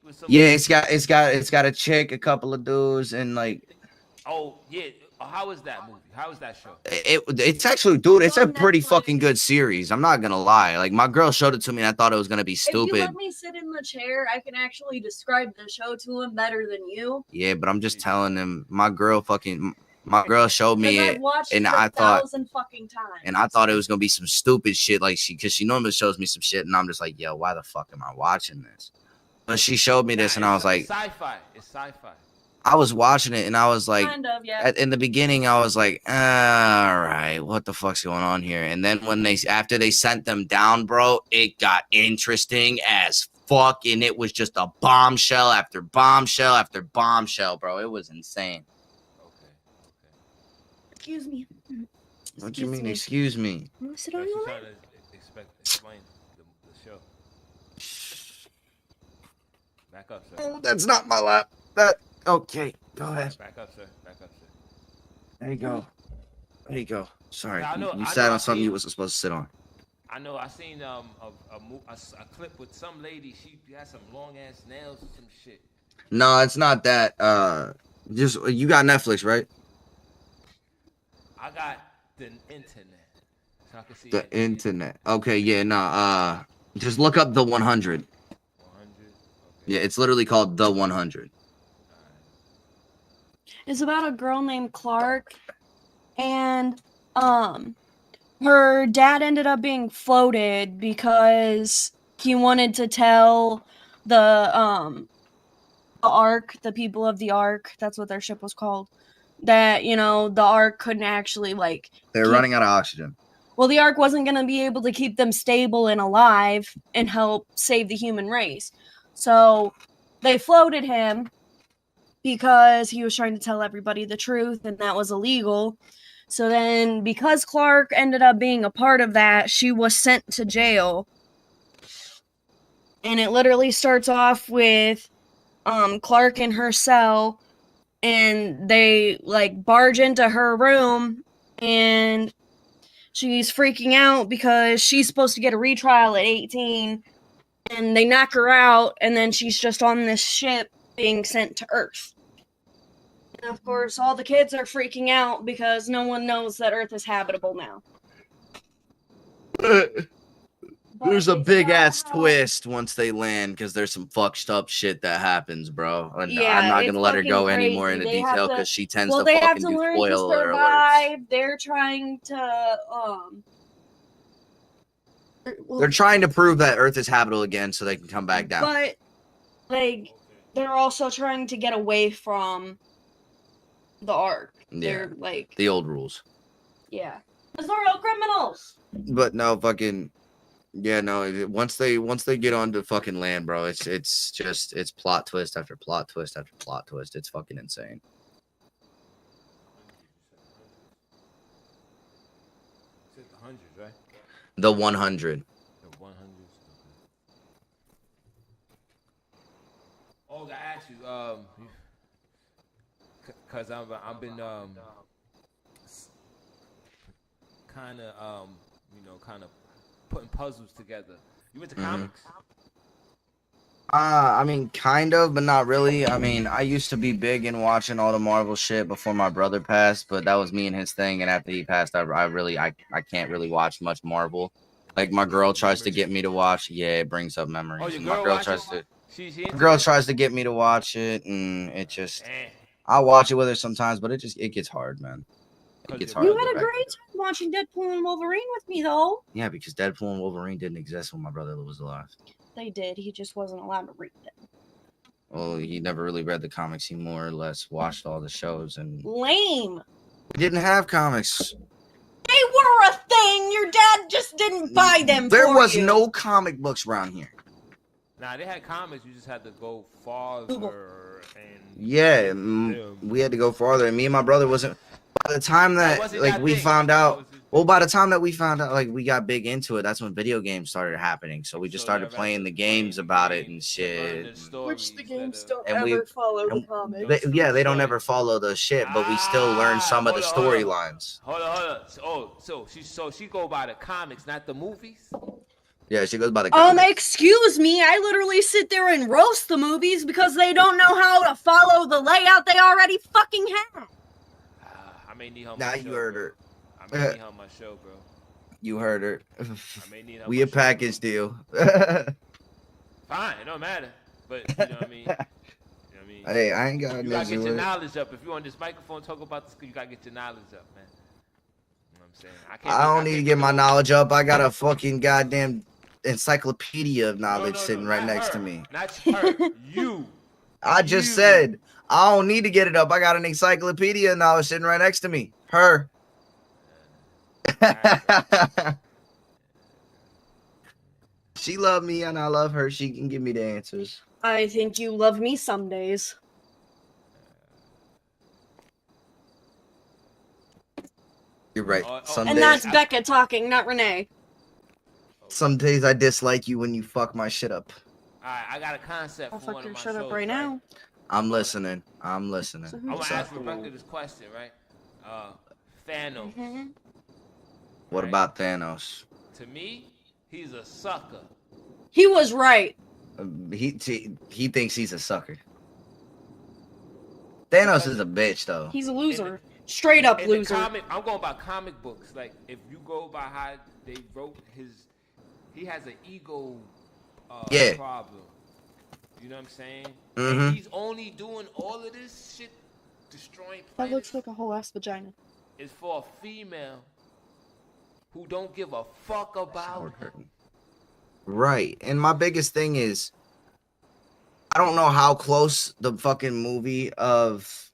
with some. Yeah, it's got a chick, a couple of dudes, and like. Oh yeah, how is that movie? How is that show? It's actually, dude, it's a pretty fucking good series. I'm not gonna lie. Like, my girl showed it to me, and I thought it was gonna be stupid. If you let me sit in the chair, I can actually describe the show to him better than you. Yeah, but I'm just telling him, my girl fucking, My girl showed me Because I've it, watched and it I thought, 1,000 fucking times. and I thought it was gonna be some stupid shit, like because she normally shows me some shit, and I'm just like, yo, why the fuck am I watching this? But she showed me this, and I was like, it's sci-fi. It's sci-fi. I was watching it, and I was like, Kind of, yeah. in the beginning, I was like, all right, what the fuck's going on here? And then after they sent them down, bro, it got interesting as fuck, and it was just a bombshell after bombshell after bombshell, bro. It was insane. Okay. Excuse me. What do you mean? Excuse me. Want to sit Okay. on She's your trying lap? to explain the show. Back up, sir. Oh, that's not my lap. That okay. Go ahead. Back up, sir. Back up, sir. There you go. There you go. Sorry, Now, I know- you I sat know on something I you seen- wasn't supposed to sit on. I know. I seen a clip with some lady. She had some long ass nails or some shit. No, it's not that. Just you got Netflix, right? I got the internet, so I can see The anything. internet. Okay, yeah, nah. Just look up the 100. 100. Okay. Yeah, it's literally called the 100. It's about a girl named Clark, and her dad ended up being floated because he wanted to tell the Ark, the people of the Ark, that's what their ship was called, that the Ark couldn't actually They're running out of oxygen. well, the Ark wasn't going to be able to keep them stable and alive and help save the human race. So they floated him because he was trying to tell everybody the truth, and that was illegal. So then, because Clark ended up being a part of that, she was sent to jail. And it literally starts off with Clark in her cell, and they barge into her room, and she's freaking out because she's supposed to get a retrial at 18, and they knock her out, and then she's just on this ship being sent to Earth. And of course, all the kids are freaking out because no one knows that Earth is habitable now. There's a big ass twist once they land because there's some fucked up shit that happens, bro. And Yeah, I'm not it's gonna let her go fucking any more crazy. into They have detail to- because she tends Well, to they have fucking to do learn to spoiler alerts. survive. They're trying to They're trying to prove that Earth is habitable again so they can come back down. But they're also trying to get away from the Ark. Yeah. They're The old rules. yeah, because they're real criminals. But no, fucking yeah, no. Once they get onto fucking land, bro, it's plot twist after plot twist after plot twist. It's fucking insane. It's the hundreds, right? The 100. The 100s. Oh, I asked you, cause I've been kind of putting puzzles together. You into comics? I mean, kind of, but not really. I mean, I used to be big in watching all the Marvel shit before my brother passed, but that was me and his thing. And after he passed, I can't really watch much Marvel. Like my girl tries to get me to watch. Yeah, it brings up memories. Oh, your My girl girl watches? tries to. She My into girl it? tries to get me to watch it, and it just. Eh. I watch it with her sometimes, but it gets hard, man. It gets hard. You to had get a back great into it. time watching Deadpool and Wolverine with me, though. Yeah, because Deadpool and Wolverine didn't exist when my brother was alive. They did. He just wasn't allowed to read them. Well, he never really read the comics. He more or less watched all the shows, and Lame. we didn't have comics. They were a thing. Your dad just didn't buy them. There for was you. no comic books around here. Nah, they had comics. You just had to go farther and Yeah, we had to go farther, and me and my brother wasn't. By the time that wasn't like that we big. found That out, was just- well, by the time that we found out, like we got big into it, that's when video games started happening. So we just So started y'all playing got the to games play about the it and games, learn the shit. stories Which the games that don't And we- ever follow the and comics. Yeah, they don't ever follow the shit, but we still learn some of the Hold on. storylines. Hold on. Oh, so she go by the comics, not the movies. Yeah, she goes by the comics. Excuse me. I literally sit there and roast the movies because they don't know how to follow the layout they already fucking have. I may need her. on Nah, my you show, heard bro. her. I may need her on my show, bro. You heard her. I may need her. on We my a show, package deal. bro. Fine, it don't matter. But you know what I mean. You know what I mean. Hey, I ain't got You gotta get ninja your with. knowledge up. If you on this microphone talk about this, you gotta get your knowledge up, man. You know what I'm saying? I don't need to get my knowledge up. I got a fucking goddamn encyclopedia of knowledge sitting right not next to her. me. Not her. You. I just said I don't need to get it up. I got an encyclopedia of knowledge sitting right next to me. Her. She love me and I love her. She can give me the answers. I think you love me some days. You're right. Some And days, that's Becca talking, not Renee. some days I dislike you when you fuck my shit up. Alright, I got a concept I'll for fuck one your of my shit shows, up right now. I'm listening. I'm listening. So I'm gonna who's ask sucking Rebecca you? this question, right? Thanos. Mhm. What right? about Thanos? To me, he's a sucker. He was right. He thinks he's a sucker. Thanos is a bitch though. He's a loser. Straight up In the loser. I'm going by comic books. Like, if you go by how they wrote he has an ego Yeah. problem. You know what I'm saying? Mhm. And he's only doing all of this shit, destroying That planets, looks like a whole ass vagina. is for a female who don't give a fuck about him. Right. And my biggest thing is I don't know how close the fucking movie of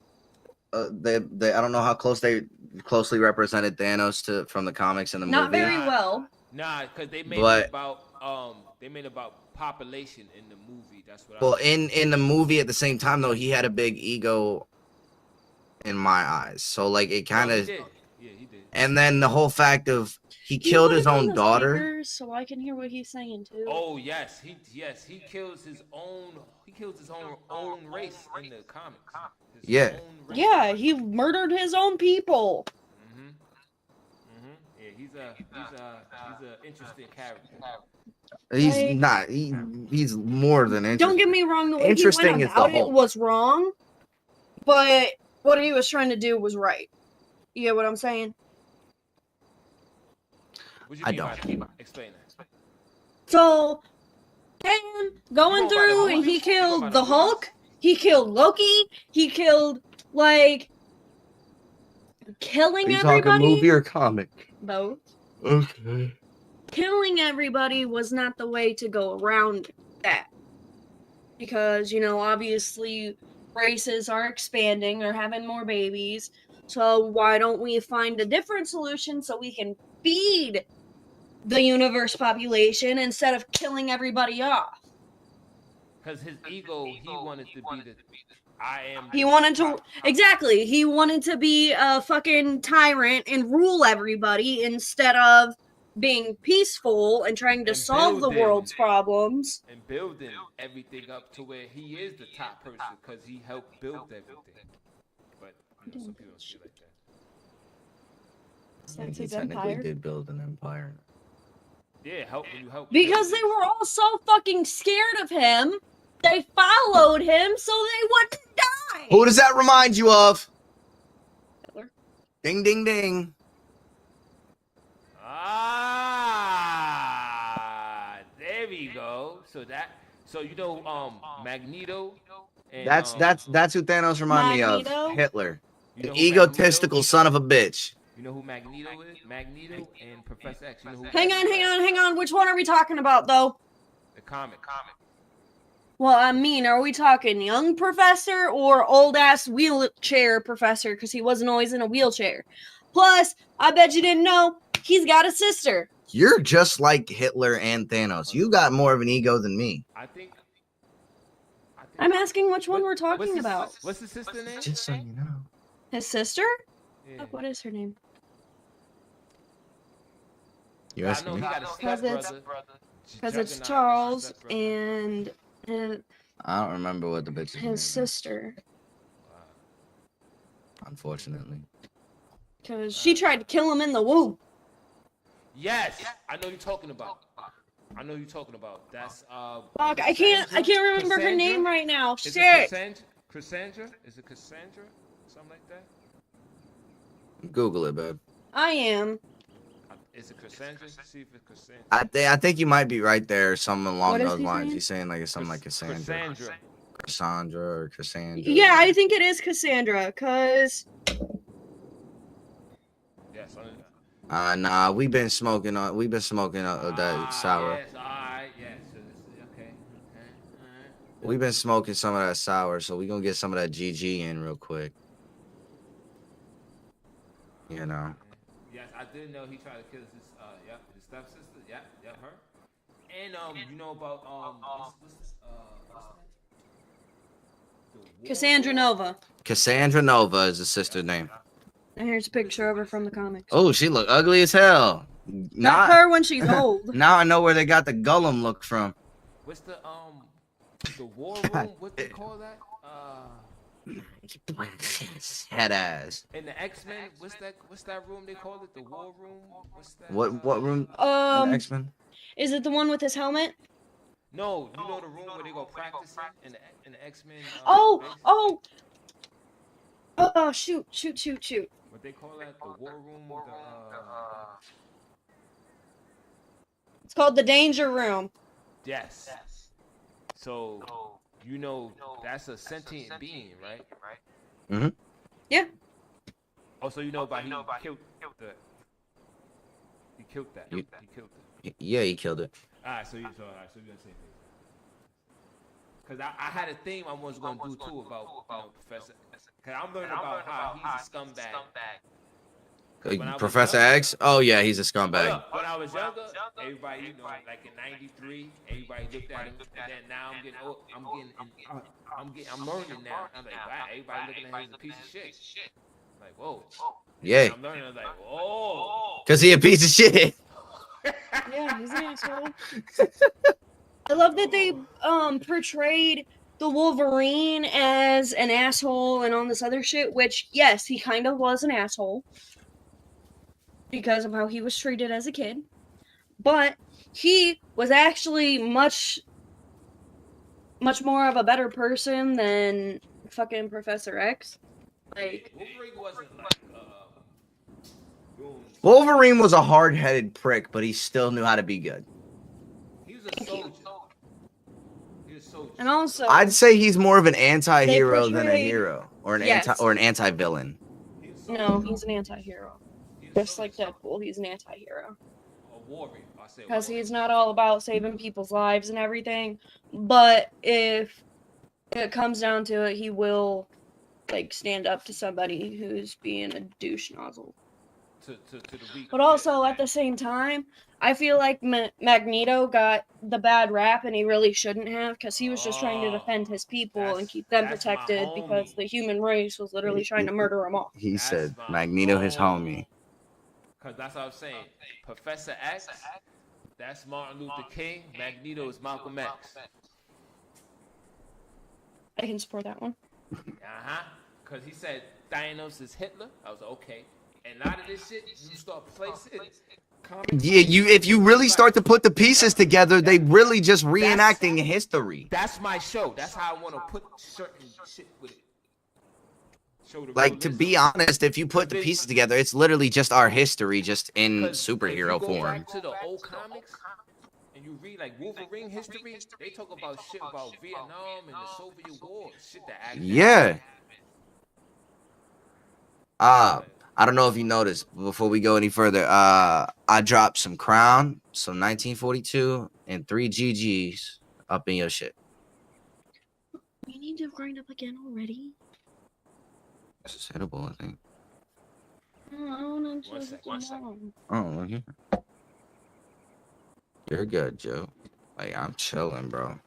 I don't know how close they closely represented Thanos from the comics in the Not movie. very well. Nah, because they made But- it about population in the movie. That's what. Well, I was in the movie at the same time though, he had a big ego in my eyes. So like it kind he of did. Yeah, he did. and then the whole fact of he Can you killed put his it on own the daughter. speakers so I can hear what he's saying too. Oh yes, he kills his own. He kills his own race in the comics. His Yeah. own race. Yeah, he murdered his own people. Yeah, he's a interesting character. He's Like- not. He's more than interesting. Don't get me wrong, the way he Interesting went is the about it Hulk. was wrong, but what he was trying to do was right. You get what I'm saying? What you I mean don't. by that? Explain that. So, him going You going by the through and he movies? You going by killed the the Hulk, he killed Loki, he killed, like, killing everybody. or comic? Both. Okay. Killing everybody was not the way to go around that. Because, obviously races are expanding, they're having more babies. So why don't we find a different solution so we can feed the universe population instead of killing everybody off? Because his ego, he wanted to be the. I am. He wanted to, exactly, he wanted to be a fucking tyrant and rule everybody instead of being peaceful and trying to And solve the building. world's problems. And building everything up to where he is the top person because he helped build everything. But some people don't see it like that. That's He his technically empire. did build an empire. Yeah, help when you help. Because they were all so fucking scared of him, they followed him so they wouldn't die. Who does that remind you of? Hitler. Ding, ding, ding. There we go. So Magneto. And, That's who Thanos remind me Magneto? of. Hitler. you know An who egotistical Magneto- son of a bitch. You know who Magneto is? Magneto and Professor X. You know who? Hang on. Which one are we talking about, though? The comic. Well, are we talking young professor or old-ass wheelchair professor? Because he wasn't always in a wheelchair. Plus, I bet you didn't know, he's got a sister. You're just like Hitler and Thanos. You got more of an ego than me. I think. I'm asking which one we're what's talking his- about. What's his sister name? Just so you know. His sister? Yeah. Fuck, what is her name? You I know asking he me? got a Because it's- stepbrother. Because it's Juggernaut, Charles stepbrother. and I don't remember what the bitch is. his sister. Unfortunately. Because she tried to kill him in the womb. Yes, I know you're talking about. That's Fuck, I can't remember her name right now. Is Shit. it Cassandra? Is it Cassandra? Something like that. Google it, babe. I am. Is it Cassandra? See if it's Cassandra. I think you might be right there, something along What is those his lines. name? He's saying like it's something like Cassandra. Cassandra. Cassandra or Cassandra. Yeah, I think it is Cassandra, cause Yes. Nah, we've been smoking that sour. Yes. All right. Yes. So this is okay. Okay. All right. We've been smoking some of that sour, so we gonna get some of that GG in real quick. You know. Yes, I did know he tried to kill his his stepsister. Yep, her. And you know about what's that? Cassandra Nova. Cassandra Nova is the sister name. And here's a picture of her from the comics. Oh, she look ugly as hell. Not her when she's old. Now I know where they got the Gollum look from. What's the war room? What they call that? Head ass. In the X-Men, what's that room they call it? The war room? What's that? What room? X-Men? Is it the one with his helmet? No, you know the room where they go practicing in the X-Men. Oh, shoot. What they call that? The war room. It's called the Danger Room. Yes. So, you know, that's a sentient being, right? Mm-hmm. Yeah. Also, you know about he killed that. He killed it. Yeah, he killed it. Alright, so you're gonna say things. Cause I had a theme I was gonna do too about Professor. Cause I'm learning about how he's a scumbag. Professor X? Oh yeah, he's a scumbag. When I was younger, everybody, you know, like in '93, everybody looked at him, and then now I'm learning now. I'm like, wow, everybody looking at him as a piece of shit. Like, whoa. Yeah. I'm learning. I'm like, whoa. Cause he a piece of shit. Yeah, he's an asshole. I love that they portrayed the Wolverine as an asshole and all this other shit, which, yes, he kind of was an asshole because of how he was treated as a kid. But he was actually much more of a better person than fucking Professor X. Like, Wolverine wasn't like Wolverine was a hard-headed prick, but he still knew how to be good. he was a soldier. and also, I'd say he's more of an anti-hero than a portrayed- hero, or an Yes. anti-villain. no, he's an anti-hero. Just like Deadpool, he's an anti-hero. A warrior, I say. Because he's not all about saving people's lives and everything. But if it comes down to it, he will, like, stand up to somebody who's being a douche nozzle. To the weak. But also, at the same time, I feel like Magneto got the bad rap, and he really shouldn't have, because he was just trying to defend his people and keep them that's my protected, because homie. the human race was literally trying to murder them all. He That's said my Magneto his homie. Because that's what I'm saying. Professor X, that's Martin Luther King. Magneto is Malcolm X. I can support that one. Because he said Thanos is Hitler. I was like, okay. And a lot of this shit, you start placing. Yeah, if you really start to put the pieces together, they really just reenacting history. That's my show. That's how I want to put certain shit with it. Show the Like, to be honest, if you put the pieces together, it's literally just our history, just in superhero if you go form. back to the old comics and you read like Wolverine history, they talk about shit about Vietnam and the Soviet War, shit that actually Yeah. I don't know if you noticed, before we go any further, I dropped some Crown, some 1942, and 3 GGs up in your shit. We need to grind up again already. This is hittable, I think. One second. Oh, look here. You're good, Joe. Like, I'm chilling, bro.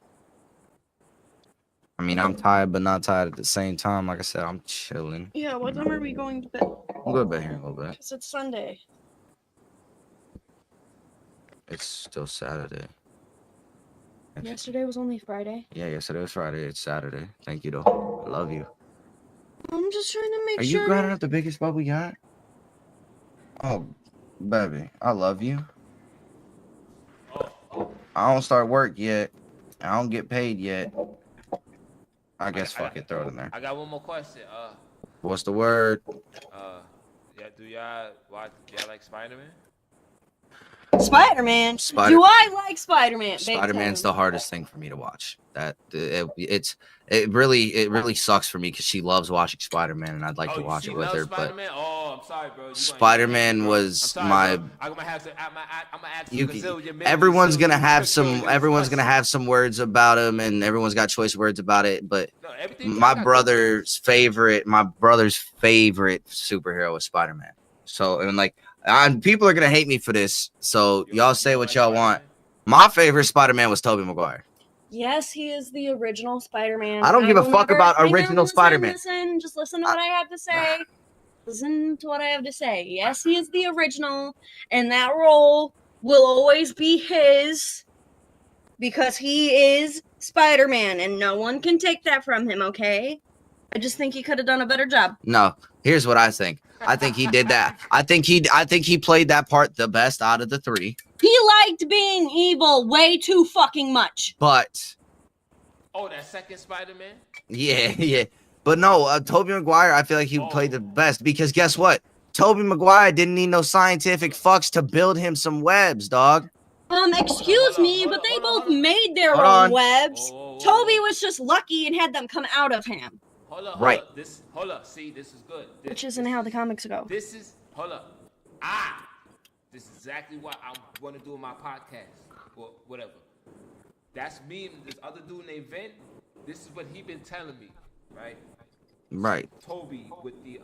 I mean, I'm tired, but not tired at the same time. Like I said, I'm chilling. Yeah, what time are we going to bed? I'm going to bed here in a little bit. Because it's Sunday. It's still Saturday. Yesterday was only Friday. Yeah, yesterday was Friday. It's Saturday. Thank you, though. I love you. I'm just trying to make Are sure. you grinding up the biggest spot we got? Oh, baby, I love you. I don't start work yet. I don't get paid yet. I guess fuck it, throw it in there. I got one more question. What's the word? Yeah, do y'all like Spider-Man? Spider-Man. Spider- Do I like Spider-Man? Big Spider-Man's time. the hardest thing for me to watch. It really sucks for me because she loves watching Spider-Man, and I'd like to watch it with her. But Spider-Man? Oh, I'm sorry, bro. Spider-Man was my. I'm gonna have to. I'm gonna ask You, gazillion, everyone's gonna million, have trillion some. Everyone's gonna questions. have some words about him, and everyone's got choice words about it. But No, everything. my brother's favorite superhero was Spider-Man. So and like, people are gonna hate me for this. So y'all say what y'all want. My favorite Spider-Man was Tobey Maguire. Yes, he is the original Spider-Man. I don't give a will fuck never- about hang on, original Spider-Man. Listen, just listen to what I have to say. Listen to what I have to say. Yes, he is the original, and that role will always be his because he is Spider-Man, and no one can take that from him, okay? I just think he could have done a better job. No, here's what I think. I think he did that. I think he played that part the best out of the three. He liked being evil way too fucking much. But Oh, that second Spider-Man? yeah. But no, Tobey Maguire, I feel like he played the best because guess what? Tobey Maguire didn't need no scientific fucks to build him some webs, dog. Excuse me, but they both made their Hold own on. webs. Toby was just lucky and had them come out of him. Hold up. Right. Hold up. See, this is good. Which isn't how the comics go. This is hold up. This is exactly what I want to do in my podcast or whatever. That's me and this other dude named Vin. This is what he been telling me, right? Right. Toby with the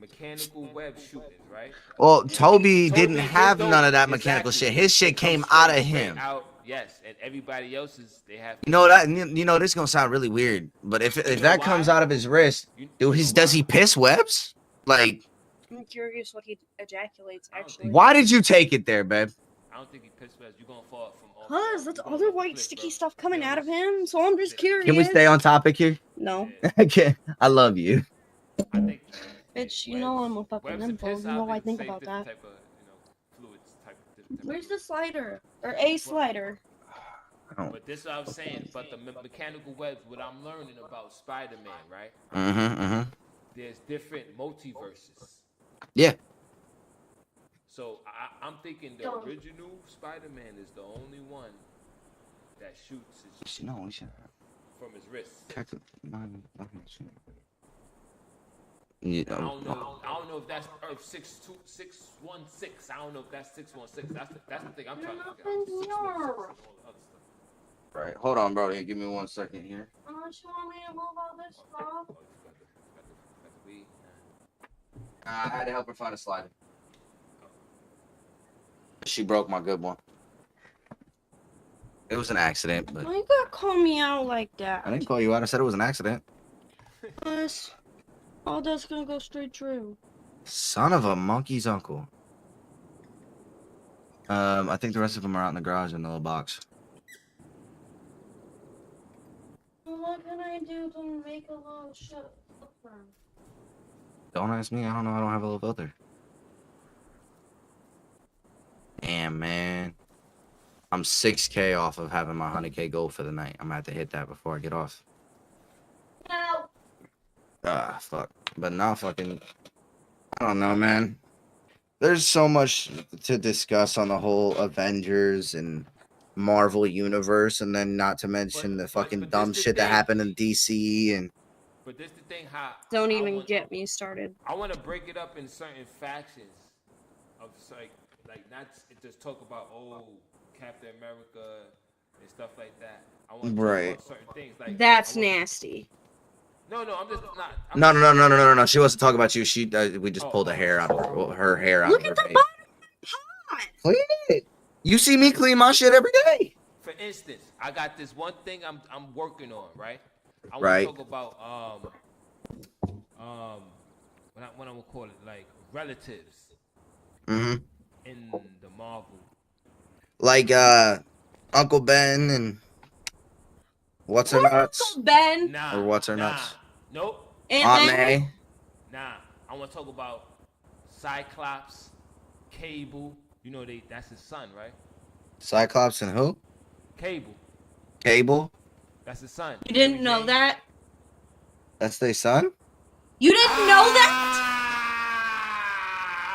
mechanical web shooters, right? Well, Toby didn't his have don't- none of that mechanical exactly. shit. His shit It comes came out of straight him. out, yes, and everybody else's they have. You know that? You know this is gonna sound really weird, but if that comes out of his wrist, does he piss webs? Like, I'm curious what he ejaculates actually. why did you take it there, babe? I don't think he pissed webs. You're gonna fall from. Cause that's other white sticky stuff coming out of him, so I'm just curious. Can we stay on topic here? No. Okay, I love you. I think. Bitch, you know I'm a fucking Webs and info. piss You out know I is the think same about different that. Type of, fluids type of Where's the slider? Or a slider? But this is what I was saying. But the mechanical webs, what I'm learning about Spider-Man, right? There's different multiverses. Yeah. So I'm thinking the original Spider-Man is the only one that shoots his from his wrist. Yeah. I don't know if that's Earth 616. I don't know if that's 616. That's the thing I'm trying to figure out. 616 and all the other stuff. Right. Hold on, bro. Give me 1 second here. Unless you want me to move all this stuff. Oh, you got the weed. I had to help her find a slider. She broke my good one. It was an accident, but Why you gotta call me out like that? I didn't call you out. I said it was an accident. Yes. All that's gonna go straight through. Son of a monkey's uncle. I think the rest of them are out in the garage in the little box. What can I do to make a little shit? Don't ask me. I don't know. I don't have a little filter. Damn, man. I'm 6K off of having my 100K goal for the night. I'm gonna have to hit that before I get off. No. Ah, fuck. But now fucking... I don't know, man. There's so much to discuss on the whole Avengers and Marvel universe, and then not to mention the fucking but dumb this the shit that thing. happened in DC and... But this the thing, how Don't I even want- get me started. I want to break it up in certain factions of like not just talk about Captain America and stuff like that. I want to talk Right. about certain things like That's I want- nasty. No, I'm just not. I'm No, just- no, no, no, no, no, no. She wasn't talking about you. She we just pulled a hair out of her hair out Look of at her the face. bottom pot. Clean it. You see me clean my shit every day. For instance, I got this one thing I'm working on, right? I want Right. to talk about what I'm gonna call it, like relatives Mm-hmm. in the Marvel. Like Uncle Ben and what's her nuts? Uncle Ben. Nah. Or what's her nah. nuts? Nope. Aunt May. May. Nah. I want to talk about Cyclops, Cable. You know that's his son, right? Cyclops and who? Cable. Cable. That's his son. You didn't know that? That's their son. You didn't know that?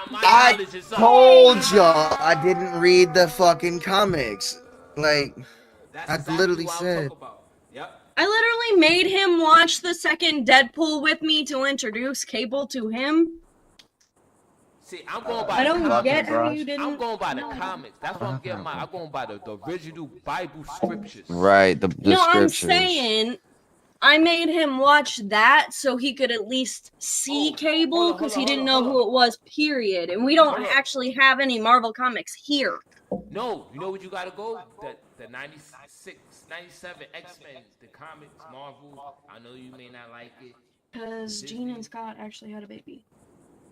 I'm my I knowledge is up. told y'all I didn't read the fucking comics. Like, That's I exactly literally what I'm said. talking about. Yep. I literally made him watch the second Deadpool with me to introduce Cable to him. See, I'm going by I the don't comics. get how brush. you didn't. I'm going by the know. comics. That's what I'm getting my. I'm going by the original Bible scriptures. Right, the No, I'm scriptures. saying I made him watch that so he could at least see Oh, Cable hold on, because hold he on, didn't hold know on. who it was, period. And we don't Hold on. actually have any Marvel comics here. No, you know what you gotta go? The 96, 97 X-Men, the comics, Marvel. I know you may not like it. Because Jean and Scott actually had a baby.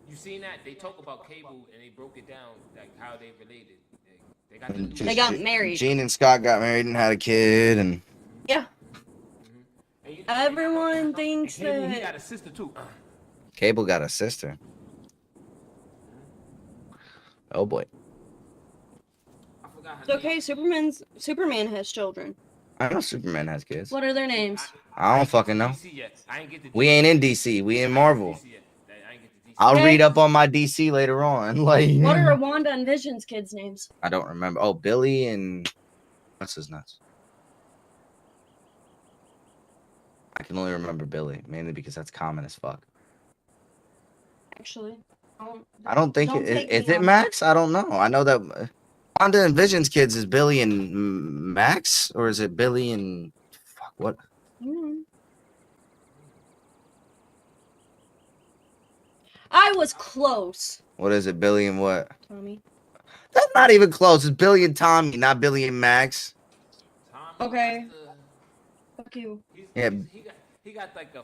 You seen that? They talk about Cable and they broke it down like how they related. They got the And new. They got married. Gene and Scott got married and had a kid, and Yeah. And you- Everyone thinks Cable, he that. got a sister too. Cable got a sister. Oh boy. I forgot her It's name. okay, Superman has children. I know Superman has kids. What are their names? I don't fucking know. DC yet. I ain't get the We ain't in DC. We in Marvel. DC yet. I ain't get the DC. I'll Okay. read up on my DC later on. Like, What are Wanda and Vision's kids' names? I don't remember. Oh, Billy and what's his nuts? I can only remember Billy, mainly because that's common as fuck. Actually, I don't think Don't it take is me it on Max? I don't know. I know that Wanda and Vision's kids is Billy and Max, or is it Billy and fuck what? I was close, What is it? Billy and what? Tommy. That's not even close. It's Billy and Tommy, not Billy and Max. Tommy, Okay. that's the- Fuck you. Yeah. He got like the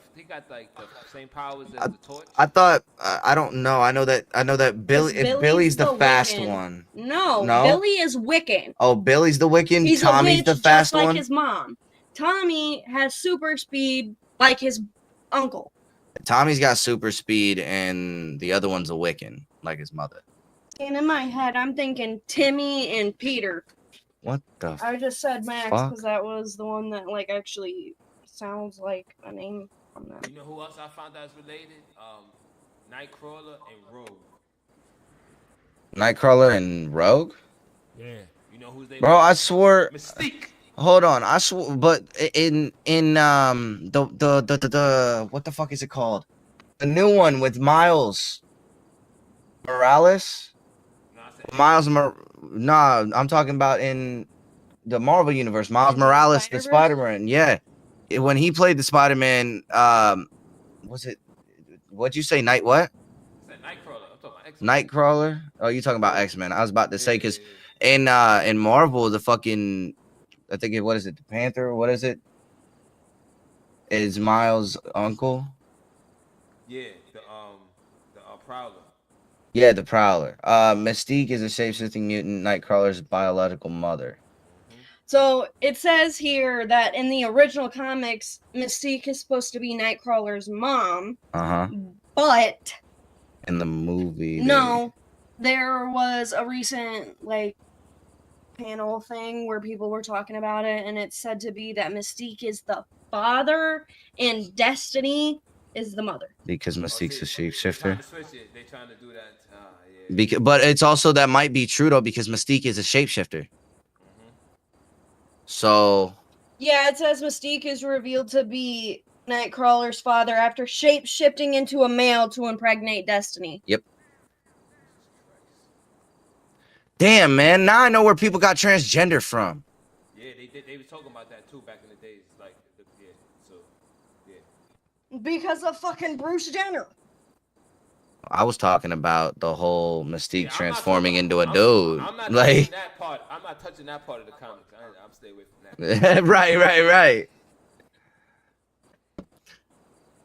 same powers as the Torch. I thought I don't know. I know that Billy. Billy's Billy's the the fast Wiccan. one. No, No? Billy is Wiccan. Oh, Billy's the Wiccan. He's Tommy's a witch, the fast just like one. his mom. Tommy has super speed, like his uncle. Tommy's got super speed, and the other one's a Wiccan, like his mother. And in my head, I'm thinking Timmy and Peter. What the? I just said Max Fuck. because that was the one that like actually sounds like a name from them. You know who else I found out is related? Nightcrawler and Rogue. Nightcrawler and Rogue? Yeah. You know who's they? Bro, I swore. Mystique. Hold on, I swore. But in the what the fuck is it called? The new one with Miles Morales. No, I said Nah, I'm talking about in the Marvel universe. Miles Morales, the Spider-Verse? Spider-Man. Yeah, when he played the Spider-Man, was it? What'd you say? Night what? I said Nightcrawler. I'm talking about X-Men. Nightcrawler? Oh, you talking about X-Men? I was about to say because in Marvel, the fucking I think what is it? The Panther? What is it? Is Miles' uncle? Yeah, the Prowler. Yeah, the Prowler. Mystique is a shape-shifting mutant. Nightcrawler's biological mother. So it says here that in the original comics, Mystique is supposed to be Nightcrawler's mom, but In the movie, no, there was a recent like panel thing where people were talking about it, and it's said to be that Mystique is the father and Destiny is the mother. because Mystique's a They shapeshifter. trying to switch it. They trying to do that. Yeah. Because, but it's also that might be true though because Mystique is a shapeshifter. So Yeah, it says Mystique is revealed to be Nightcrawler's father after shape-shifting into a male to impregnate Destiny. damn, man, now I know where people got transgender from. Yeah, they did. They was talking about that too back in the days. Like, yeah. So, yeah. Because of fucking Bruce Jenner. I was talking about the whole Mystique Yeah, I'm not transforming talking- into a I'm- dude. I'm not Like, touching that part. I'm not touching that part of the comics. I'm stay away from that. right.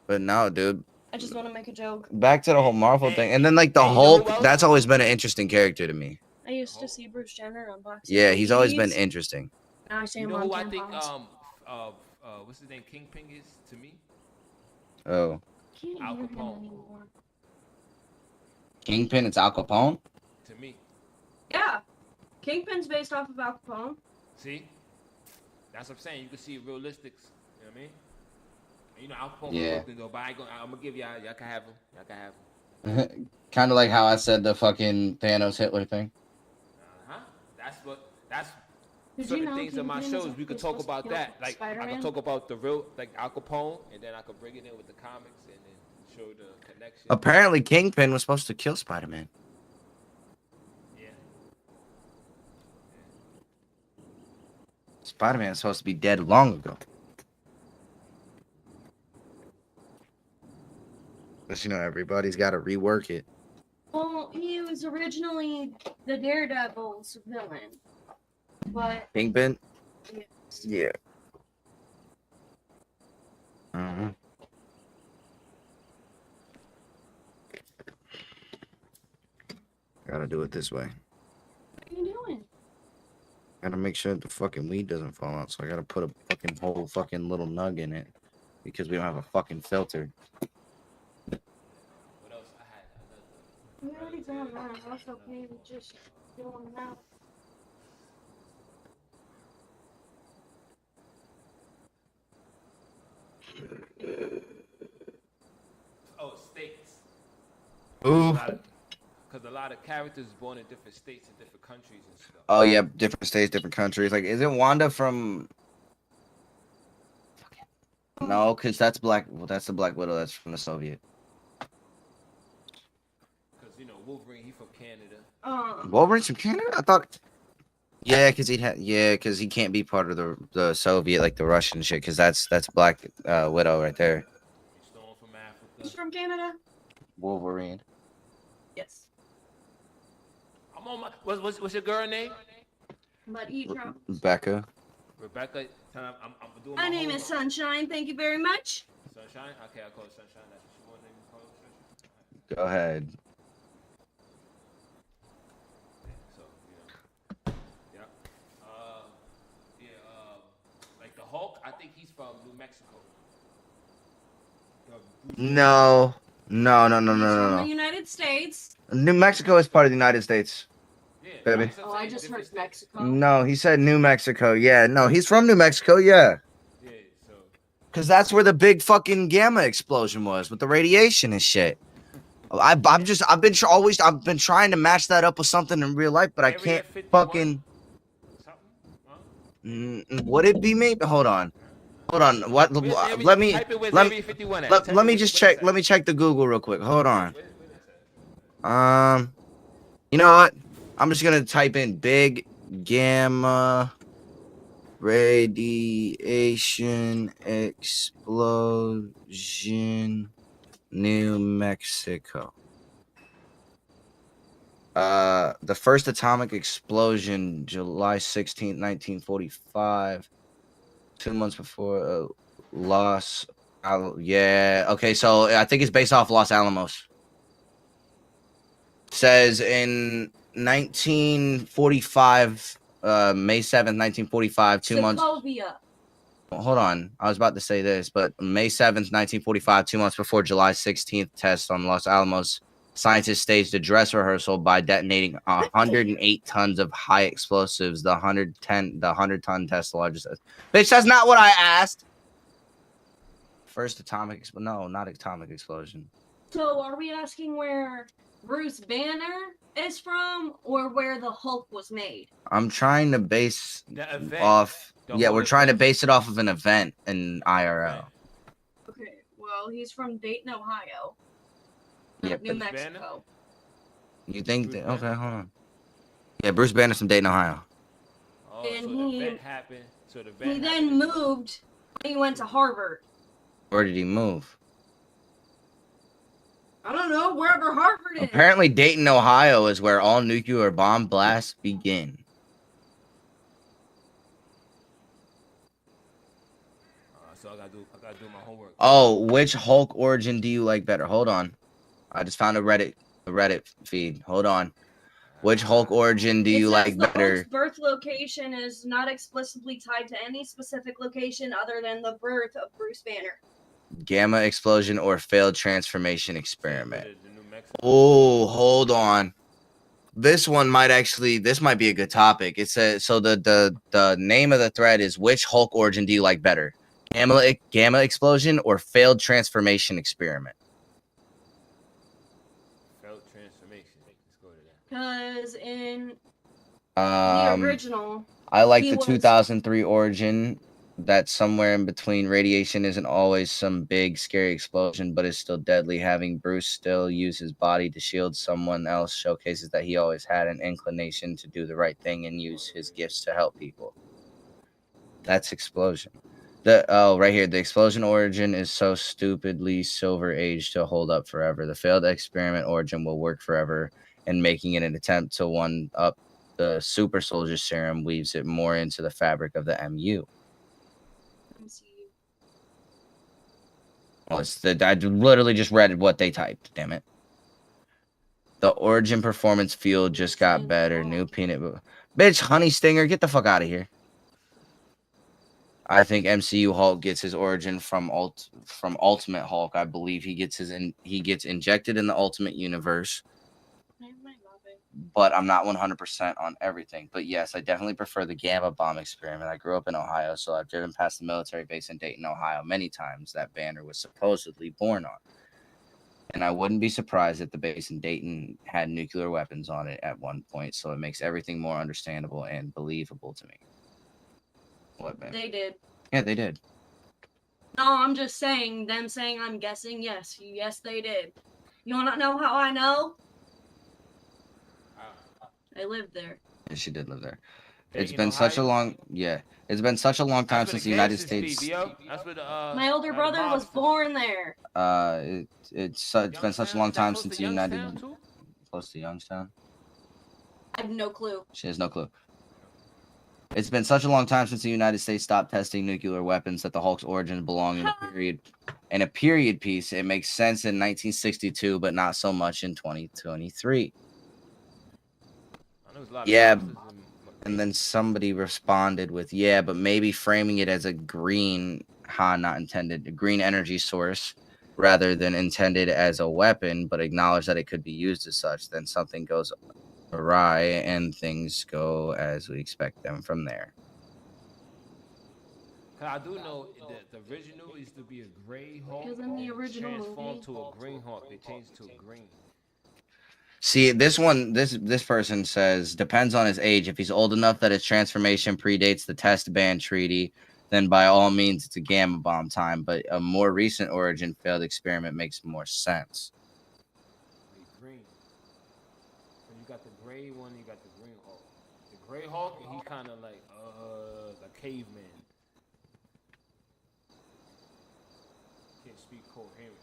But no, dude. I just want to make a joke. Back to the whole Marvel thing, and then like the and you know who Hulk. else? That's always been an interesting character to me. I used to see Bruce Jenner on Box. Yeah, he's always been interesting. Now I see You him know on who I think? tampons. What's his name? Kingpin is to me. Oh, Can't Al hear him Capone. anymore. Kingpin. It's Al Capone. To me. Yeah, Kingpin's based off of Al Capone. See? That's what I'm saying. You can see realistics. You know what I mean? And, you know, Al Capone Yeah. was looking though, but I'm gonna give y'all can have him. Y'all can have him. Kind of like how I said the fucking Thanos Hitler thing. That's Did you certain know things in my Kingpin is shows. We could talk supposed to about kill that. Like I Spider-Man? could talk about the real, like Al Capone, and then I could bring it in with the comics and then show the connection. Apparently, Kingpin was supposed to kill Spider-Man. Yeah. Spider-Man is supposed to be dead long ago. But you know, everybody's got to rework it. Well, he was originally the Daredevil's villain, but Kingpin? yes. Yeah. Mm-hmm. Gotta do it this way. What are you doing? Gotta make sure the fucking weed doesn't fall out. So I gotta put a fucking whole fucking little nug in it because we don't have a fucking filter. What else? I had We already done that. That's okay. We just doing them out. states. Ooh. Because a lot of characters born in different states and different countries and stuff. Oh yeah, different states, different countries. Like, isn't Wanda from? No, because that's Black. Well, that's the Black Widow. That's from the Soviet. Because Wolverine, he from Canada. Wolverine's from Canada. I thought. Yeah, because because he can't be part of the Soviet, like the Russian shit. Because that's Black Widow right there. He's stolen from Africa. He's from Canada? Wolverine. Yes. I'm on my. What's your girl name? But he dropped. Becca. Rebecca. I'm doing My name is Sunshine. Thank you very much. Sunshine. Okay, I'll call it Sunshine. That's what you want to name call it, Sunshine. Go ahead. So yeah. Like the Hulk. I think he's from New Mexico. No. He's from the United States. New Mexico is part of the United States. Yeah, Baby. Oh, I just heard Mexico. No, he said New Mexico. Yeah, no, he's from New Mexico. Yeah. Yeah, so Because that's where the big fucking gamma explosion was with the radiation and shit. I've been trying to match that up with something in real life, but I Area can't 51? fucking. something? Huh? Would it be me? Hold on. What? Where's area- Let me type in where's let, Area 51 at. let, Tell let me me what- just what check. is Let that? me check the Google real quick. Hold on. Where is that? You know what? I'm just gonna type in big gamma radiation explosion, New Mexico. The first atomic explosion, July 16th, 1945. 2 months before yeah. Okay, so I think it's based off Los Alamos. Says in 1945, May 7th, 1945, 2 months. Sokovia. Hold on. I was about to say this, but May 7th, 1945, 2 months before July 16th test on Los Alamos, scientists staged a dress rehearsal by detonating 108 tons of high explosives. The 100-ton test, the largest. Bitch, that's not what I asked. First atomic, no, not atomic explosion. So are we asking where Bruce Banner is from or where the Hulk was made? I'm trying to base The event. off. The Yeah, whole we're trying to event. base it off of an event in IRL. Okay, well, he's from Dayton, Ohio. Yeah, New Bruce Banner? Mexico. You think Bruce that? Banner. Okay, hold on. Yeah, Bruce Banner's from Dayton, Ohio. Oh, And so the event happened. So the event He then happened. moved and he went to Harvard. Where did he move? I don't know, wherever Harvard is. Apparently, Dayton, Ohio is where all nuclear bomb blasts begin. So I gotta do my homework. Oh, which Hulk origin do you like better? Hold on. I just found a Reddit feed. Hold on. Which Hulk origin do It you says like the better? Hulk's birth location is not explicitly tied to any specific location other than the birth of Bruce Banner. Gamma explosion or failed transformation experiment? The New Mexico. Oh, hold on. This might be a good topic. It says, so the name of the thread is, which Hulk origin do you like better? Gamma explosion or failed transformation experiment? Because in the Um, original, I like he the was- 2003 origin. That somewhere in between radiation isn't always some big scary explosion, but is still deadly. Having Bruce still use his body to shield someone else showcases that he always had an inclination to do the right thing and use his gifts to help people. That's explosion. Right here, the explosion origin is so stupidly Silver Age to hold up forever. The failed experiment origin will work forever, and making it an attempt to one up the super soldier serum weaves it more into the fabric of the MU. Well, I literally just read what they typed. Damn it. The origin performance field just got better. New peanut. Bitch, Honey Stinger, get the fuck out of here. I think MCU Hulk gets his origin from Ultimate Hulk. I believe he gets injected in the Ultimate Universe. But I'm not 100% on everything. But yes, I definitely prefer the Gamma Bomb experiment. I grew up in Ohio, so I've driven past the military base in Dayton, Ohio many times that Banner was supposedly born on. And I wouldn't be surprised if the base in Dayton had nuclear weapons on it at one point, so it makes everything more understandable and believable to me. What, man? They did. Yeah, they did. No, I'm just saying, them saying I'm guessing, yes, they did. You wanna know how I know? I lived there. Yeah, she did live there. Hey, It's you been know such a how you- long, it's been such a long time That's where since the the United gangsters States. be, yo. That's where the My older brother was born there. It's been such a long time since the United. Too? Close to Youngstown. I have no clue. She has no clue. It's been such a long time since the United States stopped testing nuclear weapons that the Hulk's origins belong in a period piece. It makes sense in 1962, but not so much in 2023. I know there's a lot of Yeah, boxes and then somebody responded with, "Yeah, but maybe framing it as a green, not intended, a green energy source." Rather than intended as a weapon, but acknowledge that it could be used as such, then something goes awry and things go as we expect them from there. Cause I do know the original used to be a gray Hulk. Because in the and original transformed movie- to a green Hulk. They changed to a green. See, this person says depends on his age. If he's old enough that his transformation predates the test ban treaty, then by all means it's a gamma bomb time. But a more recent origin failed experiment makes more sense. Green. So you got the gray one, you got the green Hulk. The gray Hulk, he kind of like a caveman. Can't speak coherent.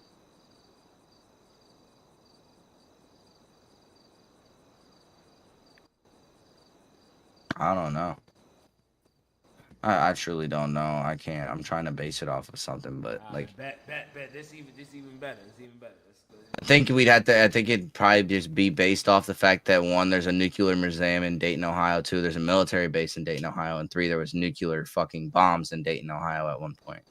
I don't know. I truly don't know. I can't. I'm trying to base it off of something, but like Bet. This even better. This even better. I think it'd probably just be based off the fact that 1, there's a nuclear museum in Dayton, Ohio. 2, there's a military base in Dayton, Ohio. And 3, there was nuclear fucking bombs in Dayton, Ohio at one point.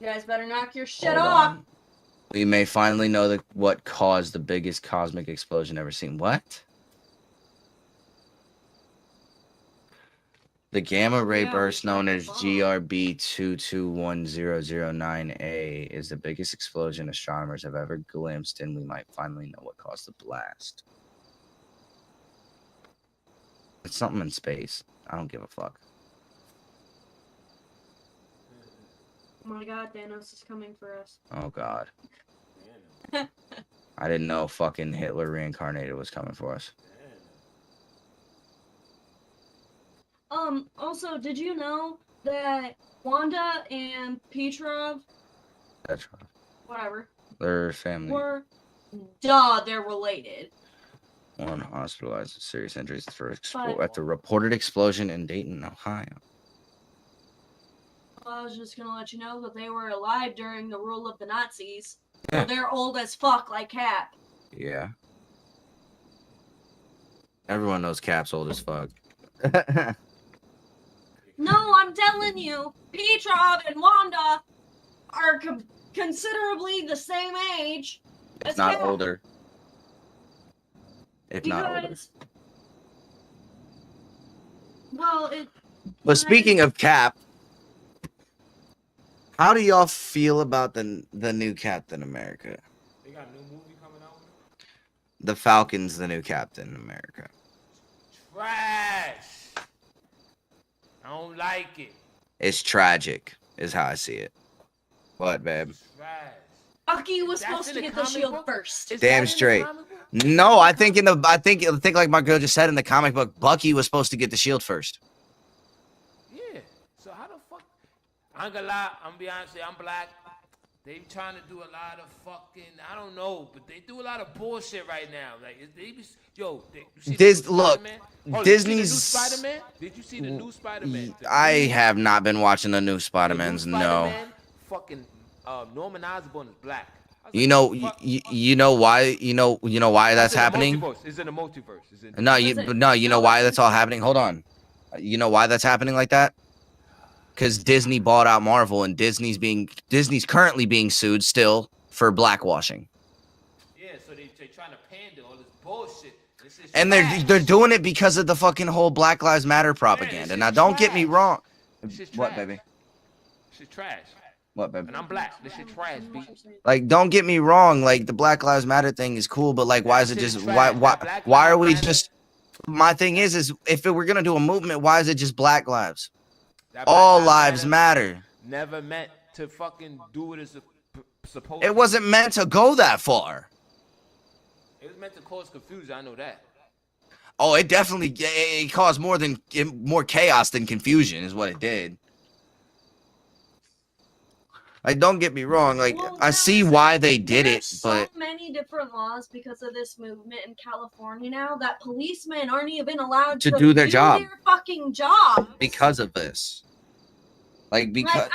You guys better knock your shit Hold off. on. We may finally know what caused the biggest cosmic explosion ever seen. What? The gamma ray Yeah, burst known the as bomb. GRB 221009A is the biggest explosion astronomers have ever glimpsed, and we might finally know what caused the blast. It's something in space. I don't give a fuck. Oh my god, Thanos is coming for us. Oh god. I didn't know fucking Hitler reincarnated was coming for us. Also, did you know that Wanda and Petrov, That's right. whatever, Their family. they're related. One hospitalized with serious injuries But- at the reported explosion in Dayton, Ohio. I was just gonna let you know that they were alive during the rule of the Nazis. Yeah. So they're old as fuck, like Cap. Yeah. Everyone knows Cap's old as fuck. No, I'm telling you, Petrov and Wanda are considerably the same age. If as not Cap. older. If not older. Because- Well, it. But speaking of Cap, how do y'all feel about the new Captain America? They got a new movie coming the Falcon's the new Captain America. Trash. I don't like it. It's tragic, is how I see it. What, babe? Trash. Bucky was That's supposed in to the get the comic shield book? first. Is Damn that in the straight. comic book? No, I think like my girl just said in the comic book, Bucky was supposed to get the shield first. Yeah. So how the fuck? I ain't gonna lie. I'm gonna be honest with you. I'm black. They trying to do a lot of fucking, I don't know, but they do a lot of bullshit right now. Like, they be, yo, you see the new Look, Spider-Man? Hold on, Disney's. You see the new Spider-Man? Did you see the new Spider-Man? I have not been watching the new Spider-Mans. The new No. Spider-Man, fucking Norman Osborn is black. I was You like, know, what the fuck? you know why? You know why that's It's in the happening? multiverse. It's in the multiverse. It's in No, you know why that's all happening. Hold on. You know why that's happening like that? Because Disney bought out Marvel, and Disney's currently being sued still for blackwashing. Yeah, so they trying to pander all this bullshit. This is And trash. they're doing it because of the fucking whole Black Lives Matter propaganda. shit Now, don't get me trash. wrong. This shit What, trash. baby? This shit trash. What, baby? And I'm black. This shit trash, B. Like, don't get me wrong. Like, the Black Lives Matter thing is cool, but like, why is it That shit's just trash. That Black why are Lives we Matter- just? My thing is if we're gonna do a movement, why is it just Black lives? That Black All lives matter. Never meant to fucking do what it's supposed. It wasn't meant to go that far. It was meant to cause confusion. I know that. Oh, it definitely it caused more chaos than confusion is what it did. Like, don't get me wrong. Like, Well, I see why they did it, There's but so many different laws because of this movement in California now that policemen aren't even allowed To do their job. Their fucking job because of this, like, because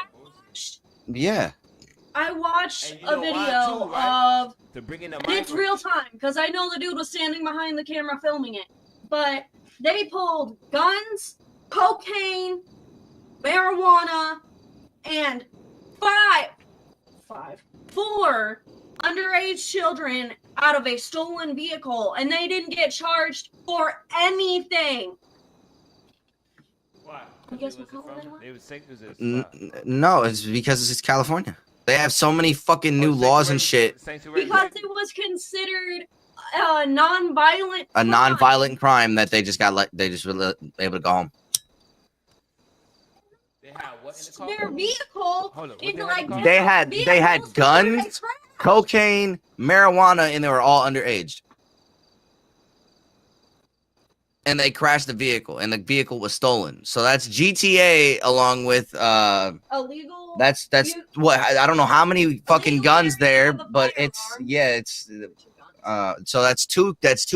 yeah, I watched And you a know why video too, right? of. To bring in the And it's real time because I know the dude was standing behind the camera filming it. But they pulled guns, cocaine, marijuana, and four underage children out of a stolen vehicle, and they didn't get charged for anything. Why? You guess what color they were? They was sick. no, it's because it's California. They have so many fucking new laws and shit. Because it was considered a non-violent A crime. non-violent crime that they just were able to go home. They had what in the car? Their vehicle Hold on, what into they had like in the car? They had vehicles guns, for cocaine, marijuana, and they were all underage. And they crashed the vehicle, and the vehicle was stolen. So that's GTA along with illegal. that's You- what I don't know how many fucking Illegal guns carrying there, of a but firearm. so that's two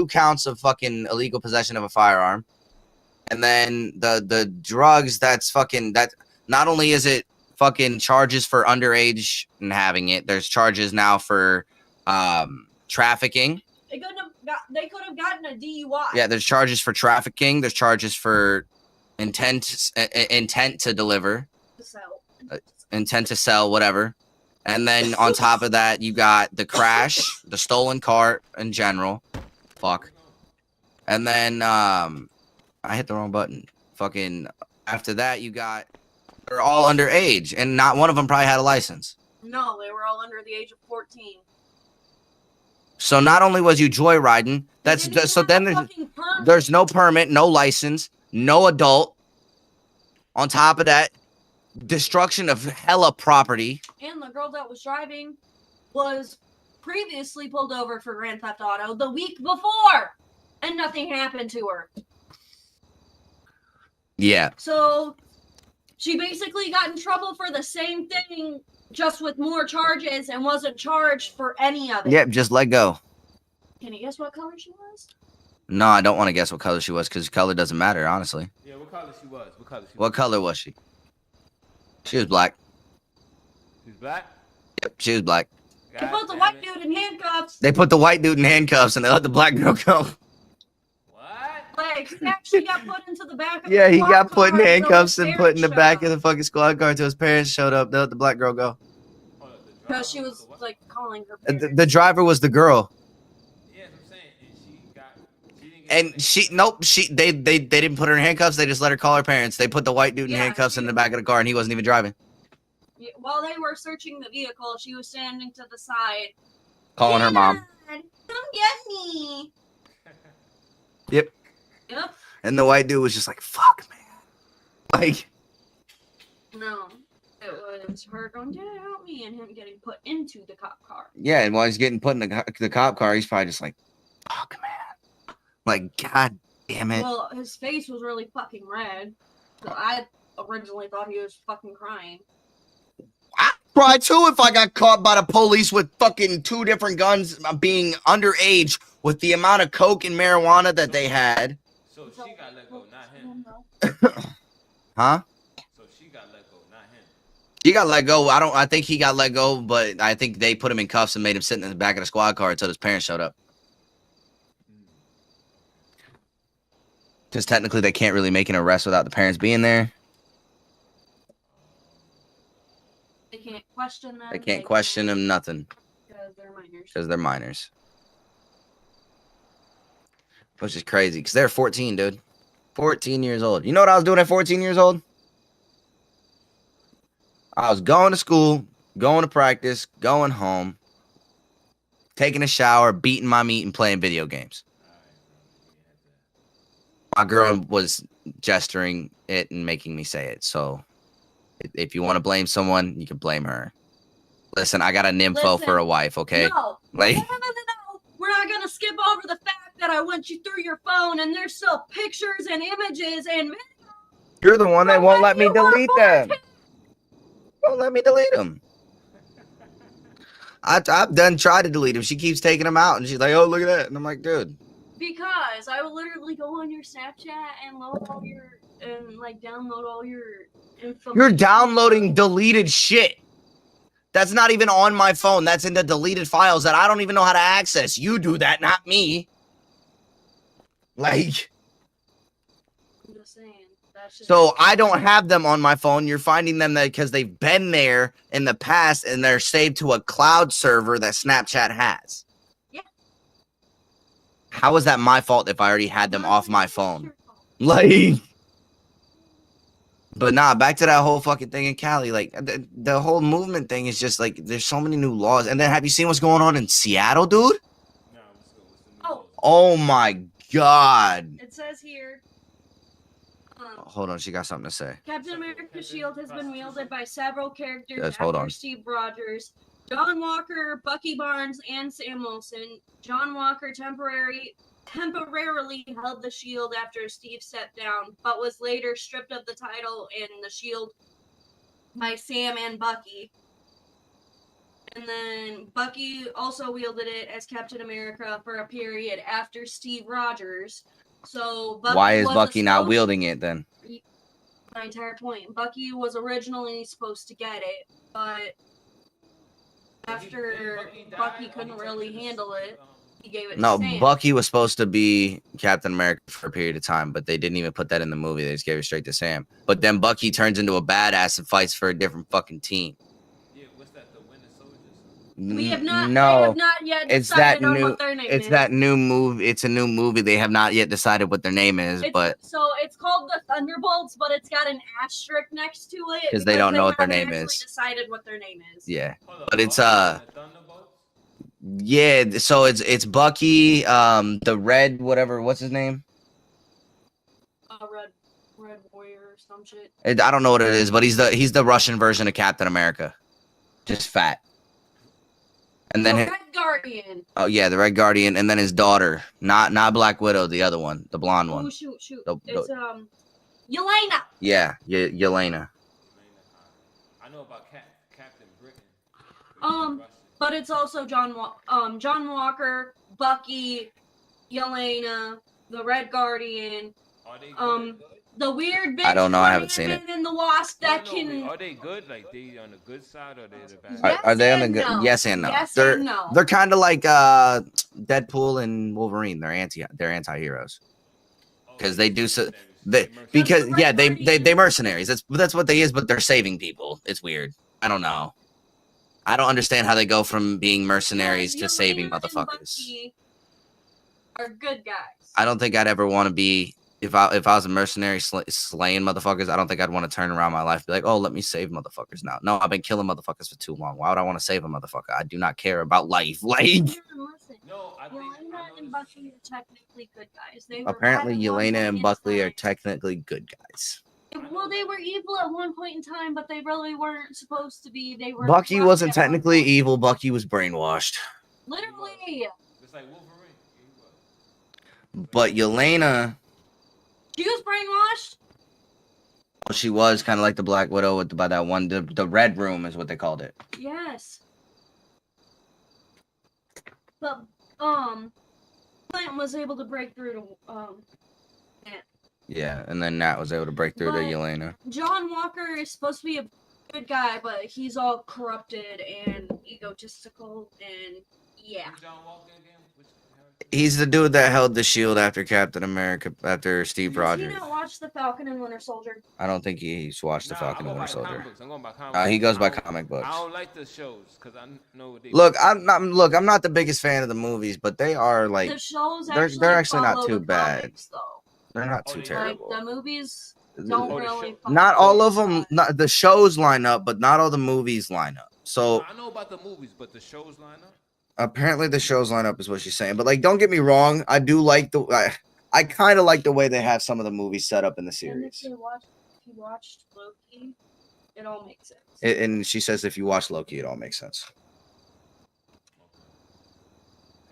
counts of fucking illegal possession of a firearm. And then the drugs, that's fucking, that not only is it fucking charges for underage and having it, there's charges now for trafficking. They could have gotten a DUI. Yeah, there's charges for trafficking, there's charges for intent to deliver, So, intent to sell, whatever. And then on top of that, you got the crash, the stolen car in general. Fuck. And then I hit the wrong button. Fucking after that, they're all underage, and not one of them probably had a license. no, they were all under the age of 14. So not only was you joyriding, They didn't even so have then a fucking permit. there's no permit, no license, no adult. On top of that, destruction of hella property. And the girl that was driving was previously pulled over for Grand Theft Auto the week before, and nothing happened to her. Yeah. So she basically got in trouble for the same thing, just with more charges, and wasn't charged for any of it. Yep, just let go. Can you guess what color she was? No, I don't want to guess what color she was because color doesn't matter, honestly. Yeah, what color she was? What color she was? What color was she? She was black. She's black? Yep, she was black. They God put the damn white it. dude in handcuffs. They put the white dude in handcuffs and they let the black girl go. What? Like, he actually got put into the back of Yeah, the he squad got put in car until handcuffs his and put in the parents back showed of up. the fucking squad car until his parents showed up. They let the black girl go. Hold up, the driver Because she was was, the what? like, calling her And parents. the driver was the girl. Yeah, that's what I'm saying. And she didn't get And they didn't put her in handcuffs. They just let her call her parents. They put the white dude in Yeah, handcuffs in the back of the car and he wasn't even driving. Yeah, while they were searching the vehicle, she was standing to the side. Calling her mom. Dad, come get me. Yep. Yep. And the white dude was just like, fuck, man. Like, No. It was her going, Dad, help me, and him getting put into the cop car. yeah, and while he's getting put in the cop car, he's probably just like, fuck, man. Like, God damn it. Well, his face was really fucking red. So I originally thought he was fucking crying. I'd cry too if I got caught by the police with fucking 2 different guns, being underage with the amount of coke and marijuana that they had. So she got let go, not him. Huh? So she got let go, not him. He got let go. I think he got let go, but I think they put him in cuffs and made him sit in the back of the squad car until his parents showed up. Because technically they can't really make an arrest without the parents being there. They can't question them. They can't question him, nothing. Because they're minors. Because they're minors. Which is crazy, because they're 14, dude. 14 years old. You know what I was doing at 14 years old? I was going to school, going to practice, going home, taking a shower, beating my meat, and playing video games. My girl was gesturing it and making me say it. So if you want to blame someone, you can blame her. Listen, I got a nympho for a wife, okay? No. Like, No. We're not going to skip over the fact that I went you through your phone and there's still pictures and images and videos. you're the one that won't let me You were delete them. Won't let me delete them. I've done tried to delete them. She keeps taking them out, and she's like, "Oh, look at that," and I'm like, "Dude." Because I will literally go on your Snapchat and load all your download all your information. You're downloading deleted shit. That's not even on my phone. That's in the deleted files that I don't even know how to access. You do that, not me. Like, I'm just saying. That's just so I don't have them on my phone. You're finding them because they've been there in the past and they're saved to a cloud server that Snapchat has. Yeah. How is that my fault if I already had them off my phone? Like, but nah, back to that whole fucking thing in Cali. Like, the whole movement thing is just like, there's so many new laws. And then have you seen what's going on in Seattle, dude? No, what's the new Oh. laws? Oh my God. It says here. Hold on, she got something to say. Captain America's shield has been wielded by several characters Yes, hold after on. Steve Rogers, John Walker, Bucky Barnes, and Sam Wilson. John Walker temporarily held the shield after Steve stepped down, but was later stripped of the title and the shield by Sam and Bucky. And then Bucky also wielded it as Captain America for a period after Steve Rogers. So Bucky Why is was Bucky not supposed- wielding it then? My entire point. Bucky was originally supposed to get it, but after Bucky couldn't really handle it, he gave it No, to Sam. Bucky was supposed to be Captain America for a period of time, but they didn't even put that in the movie. They just gave it straight to Sam. But then Bucky turns into a badass and fights for a different fucking team. Yeah, what's that? The Winter Soldiers? We have not. No, they have not yet it's decided that on new. what their name It's is. that new movie. It's a new movie. They have not yet decided what their name is, but So it's called the Thunderbolts, but it's got an asterisk next to it 'Cause they don't know what their haven't name actually is. Decided what their name is. yeah, Hold up, but it's Bucky and the Thunderbolts? yeah. So it's Bucky, the red whatever. What's his name? Red Warrior or some shit. I don't know what it is, but he's the Russian version of Captain America, just fat. And then Red Guardian. oh yeah, the Red Guardian, and then his daughter, not Black Widow, the other one, the blonde Oh one. shoot! The- It's Yelena. Yeah, Yelena. I know about Captain Britain. But it's also John Walker, Bucky, Yelena, the Red Guardian, Are they good? the weird bitch. I don't know, I haven't seen it. And the Wasp that No, can. are they good? Like they on the good side or they the bad? Yes Are they on the and good? no. Yes and no. Yes they're and no. they're kind of like Deadpool and Wolverine. They're anti-heroes because they do so. They because yeah they mercenaries. That's what they is, but they're saving people. It's weird. I don't know. I don't understand how they go from being mercenaries to Yelena saving and motherfuckers. Bucky are good guys. I don't think I'd ever want to be if I was a mercenary slaying motherfuckers, I don't think I'd want to turn around my life and be like, oh, let me save motherfuckers now. No, I've been killing motherfuckers for too long. Why would I want to save a motherfucker? I do not care about life. Like, Listen, No, I think Yelena I know and this Bucky is are technically good guys. They were apparently, bad at one Yelena point and in Buckley are time. technically good guys. Well, they were evil at one point in time, but they really weren't supposed to be. They were. Bucky corrupt wasn't at one technically point. evil. Bucky was brainwashed. Literally, It's like Wolverine. He was. But Yelena, she was brainwashed. well, she was kind of like the Black Widow by that one. The Red Room is what they called it. Yes. But Clint was able to break through to Yeah, and then Nat was able to break through to But- Yelena. John Walker is supposed to be a good guy, but he's all corrupted and egotistical, and yeah. Who's John Walker again? Which character? He's the dude that held the shield after Captain America, after Steve Has Rogers. he not watched The Falcon and Winter Soldier? I don't think he's watched the Nah, Falcon I'm and going Winter by the Soldier. comic books. I'm going by comic He books. goes by I don't- comic books. I don't like the shows because I know what they. Look, I'm not the biggest fan of the movies, but they are like The shows they're actually not follow too the bad. comics, though. they're not Oh, too they- terrible. Like the movies don't Oh, the really. show- follow Not the all of them. comics. Not the shows line up, but not all the movies line up. So I know about the movies, but the shows line up. apparently the shows line up is what she's saying. But like, don't get me wrong, I do like I kind of like the way they have some of the movies set up in the And series. if you watched Loki, it all makes sense. And she says if you watch Loki, it all makes sense.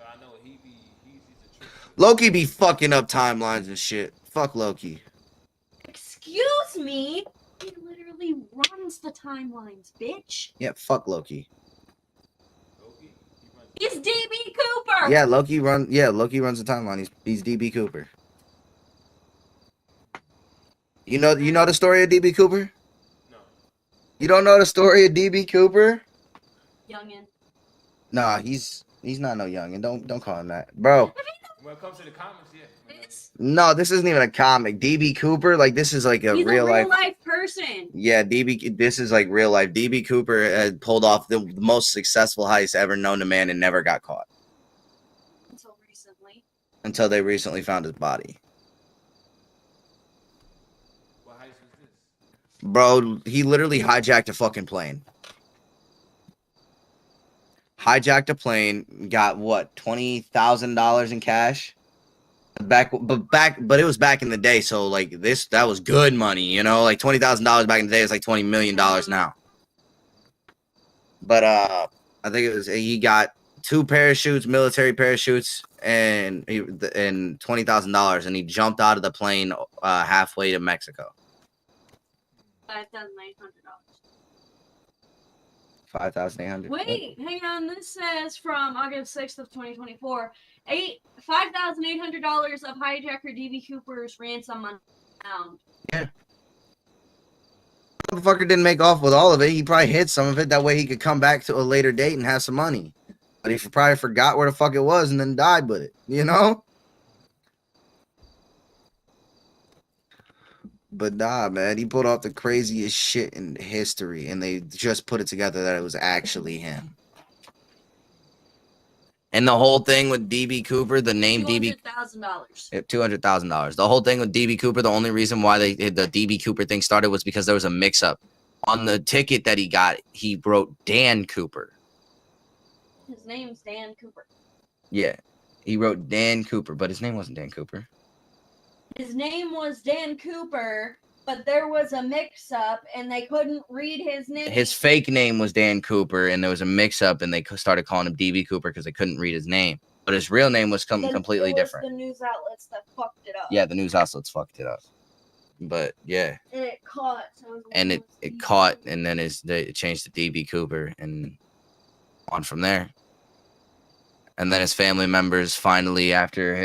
I know he's a trick. Loki be fucking up timelines and shit. Fuck Loki. Excuse me? He literally runs the timelines, bitch. Yeah, fuck Loki. Loki, he runs. He's DB Cooper. Yeah, Loki runs the timeline. He's DB Cooper. You know the story of DB Cooper? No. You don't know the story of DB Cooper? Youngin. Nah, he's not no young, and don't call him that, bro. When it comes to the comics, yeah. It's, No, this isn't even a comic. DB Cooper, like this is like a he's real a real life. life person. Yeah, DB. This is like real life. DB Cooper had pulled off the most successful heist ever known to man and never got caught Until recently. until they recently found his body. What heist was this? Bro, he literally hijacked a fucking plane. Hijacked a plane, got what, $20,000 in cash? But it was back in the day, so like that was good money, you know, like $20,000 back in the day is like $20 million now. But I think it was he got 2 parachutes, military parachutes, and $20,000, and he jumped out of the plane halfway to Mexico. $5,800. $5,800. Wait, hang on. This says from August 6th of 2024, $5,800 of hijacker DB Cooper's ransom money found. Motherfucker didn't make off with all of it. He probably hid some of it. That way he could come back to a later date and have some money. But he probably forgot where the fuck it was and then died with it. You know? But nah, man, he pulled off the craziest shit in history, and they just put it together that it was actually him. And the whole thing with DB Cooper, the name DB $200,000. $200,000. The whole thing with DB Cooper, the only reason why the DB Cooper thing started was because there was a mix-up. On the ticket that he got, he wrote Dan Cooper. His name's Dan Cooper. Yeah, he wrote Dan Cooper, but his name wasn't Dan Cooper. His name was Dan Cooper, but there was a mix-up, and they couldn't read his name. His fake name was Dan Cooper, and there was a mix-up, and they started calling him DB Cooper because they couldn't read his name. But his real name was Then completely it was different. The news outlets that fucked it up. Yeah, the news outlets fucked it up. But yeah, And it caught. So and it caught, and then they changed to DB Cooper, and on from there. And then his family members finally, after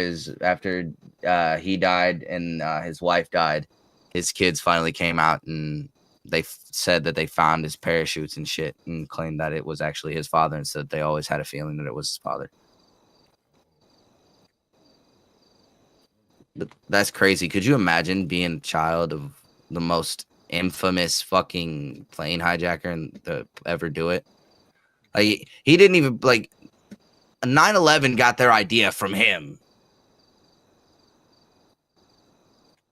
he died and his wife died, his kids finally came out and they said that they found his parachutes and shit and claimed that it was actually his father, and said they always had a feeling that it was his father. But that's crazy. Could you imagine being a child of the most infamous fucking plane hijacker and to ever do it? Like, he didn't even, like, 9/11 got their idea from him.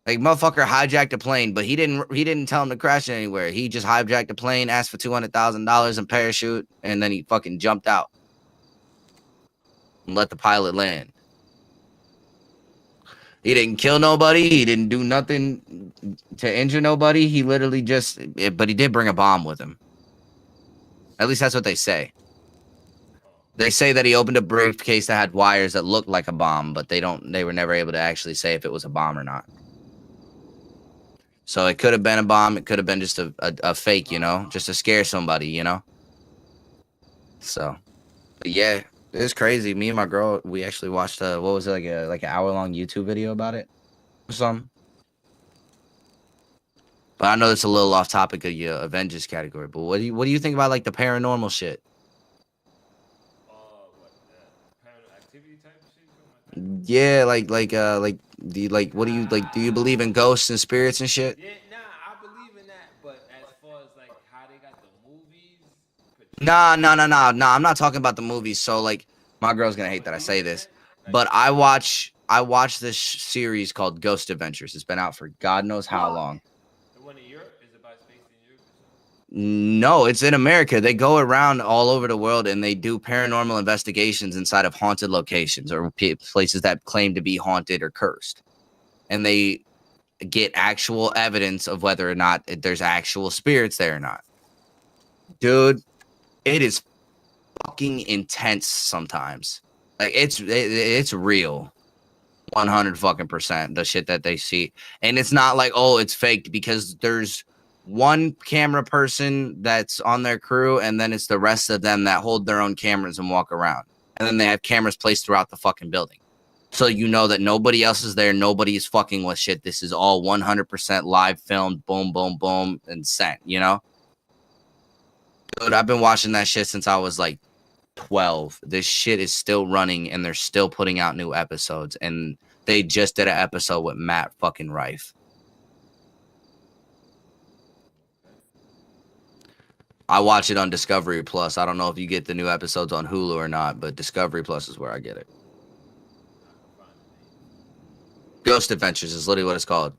Like motherfucker hijacked a plane, but he didn't tell him to crash it anywhere. He just hijacked a plane, asked for $200,000 in parachute, and then he fucking jumped out and let the pilot land. He didn't kill nobody. He didn't do nothing to injure nobody. He literally just, but he did bring a bomb with him. At least that's what they say. They say that he opened a briefcase that had wires that looked like a bomb, but they were never able to actually say if it was a bomb or not. So it could have been a bomb. It could have been just a fake, you know, just to scare somebody, you know. So, but yeah, it's crazy. Me and my girl, we actually watched what was it, like an hour-long YouTube video about it or something. But I know it's a little off topic of your Avengers category. But what do you think about like the paranormal shit? What, paranormal activity type of shit? Something like that? Yeah, what do you like? Do you believe in ghosts and spirits and shit? Yeah, nah, I believe in that, but as far as like how they got the movies Nah. I'm not talking about the movies. So like, my girl's gonna hate that I say this, but I watch this series called Ghost Adventures. It's been out for God knows how long. the one in Europe is about space in Europe or something? No, it's in America. They go around all over the world and they do paranormal investigations inside of haunted locations or places that claim to be haunted or cursed. And they get actual evidence of whether or not there's actual spirits there or not. Dude, it is fucking intense sometimes. Like it's real. 100 fucking percent the shit that they see. And it's not like, oh, it's faked, because there's one camera person that's on their crew, and then it's the rest of them that hold their own cameras and walk around. And then they have cameras placed throughout the fucking building. So you know that nobody else is there, nobody is fucking with shit. This is all 100% live filmed, boom, boom, boom, and sent, you know? Dude, I've been watching that shit since I was like 12. This shit is still running and they're still putting out new episodes, and they just did an episode with Matt fucking Rife. I watch it on Discovery Plus. I don't know if you get the new episodes on Hulu or not, but Discovery Plus is where I get it. Ghost Adventures is literally what it's called.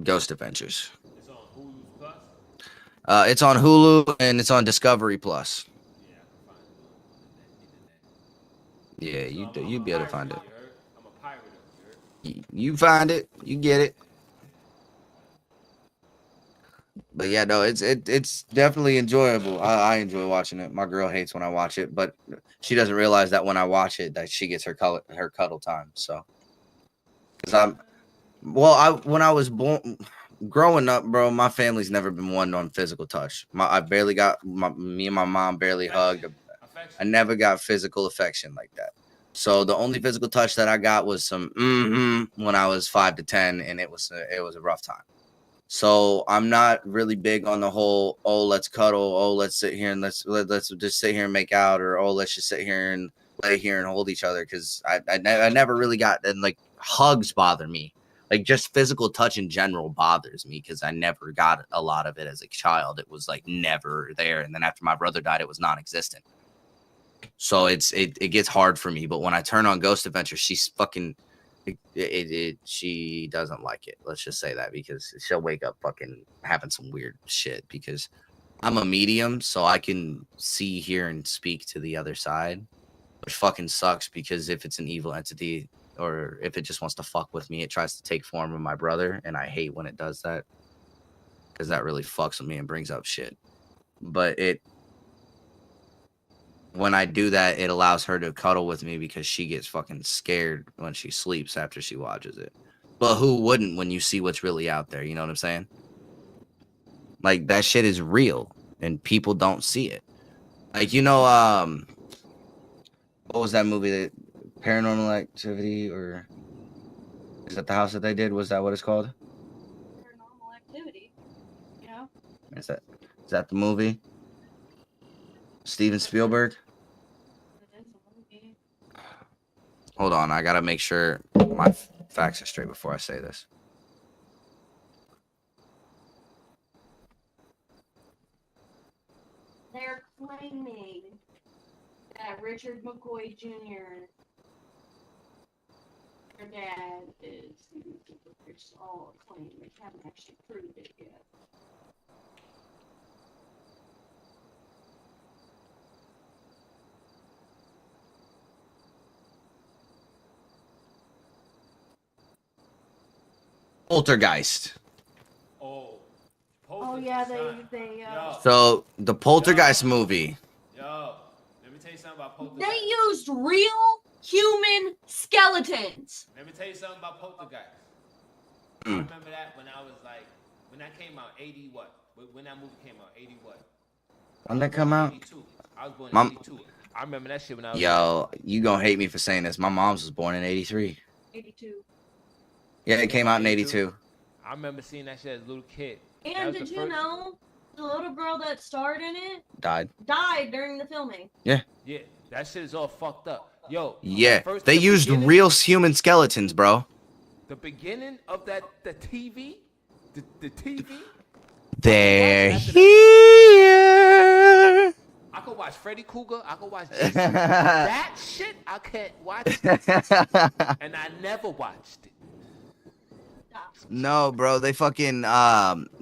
Ghost Adventures. It's on Hulu Plus? It's on Hulu and it's on Discovery Plus. Yeah, I can find it on internet. Yeah, you'd be able to find it. I'm a pirate of it, You find it, you get it. But yeah, no, it's definitely enjoyable. I enjoy watching it. My girl hates when I watch it, but she doesn't realize that when I watch it, that she gets her cuddle time. So, because when I was born, growing up, bro, my family's never been one on physical touch. Me and my mom barely hugged. I never got physical affection like that. So the only physical touch that I got was some when I was 5 to 10, and it was a rough time. So I'm not really big on the whole, oh, let's cuddle, oh, let's sit here and let's just sit here and make out, or oh, let's just sit here and lay here and hold each other, because I never really got, and like hugs bother me. Like just physical touch in general bothers me, because I never got a lot of it as a child. It was like never there, and then after my brother died, it was non-existent. So it gets hard for me. But when I turn on Ghost Adventure, she's fucking she doesn't like it. Let's just say that, because she'll wake up fucking having some weird shit, because I'm a medium, so I can see, hear, and speak to the other side, which fucking sucks, because if it's an evil entity or if it just wants to fuck with me, it tries to take form of my brother, and I hate when it does that, because that really fucks with me and brings up shit. But when I do that, it allows her to cuddle with me, because she gets fucking scared when she sleeps after she watches it. But who wouldn't when you see what's really out there? You know what I'm saying? Like, that shit is real and people don't see it. Like, you know, what was that movie, that Paranormal Activity, or is that the house that they did? Was that what it's called? Paranormal Activity. You know? Is that the movie? Steven Spielberg? Hold on, I gotta make sure my facts are straight before I say this. They're claiming that Richard McCoy Jr. Her dad is there's all claim they haven't actually proved it yet. Poltergeist. Oh. Oh yeah, Son. they Yo. So the Poltergeist movie. Yo. Let me tell you something about Poltergeist. they used real human skeletons. Let me tell you something about Poltergeist. I Mm. remember that when I was like, when that came out, 80 what? When that movie came out, 80 what? When that come out? 82. I was born in Mom- 82. I remember that shit when I was Yo, you gonna hate me for saying this. My mom's was born in 83. 82. Yeah, it came out in 82. 82. I remember seeing that shit as a little kid. That And was did the you first- know the little girl that starred in it Died. died during the filming? Yeah, that shit is all fucked up. Yo. Yeah, the they used beginning- real human skeletons, bro. The beginning of the TV, the TV. They're After here. I could watch Freddy Krueger. I could watch Jason. That shit I can't watch, and I never watched it. No, bro, they fucking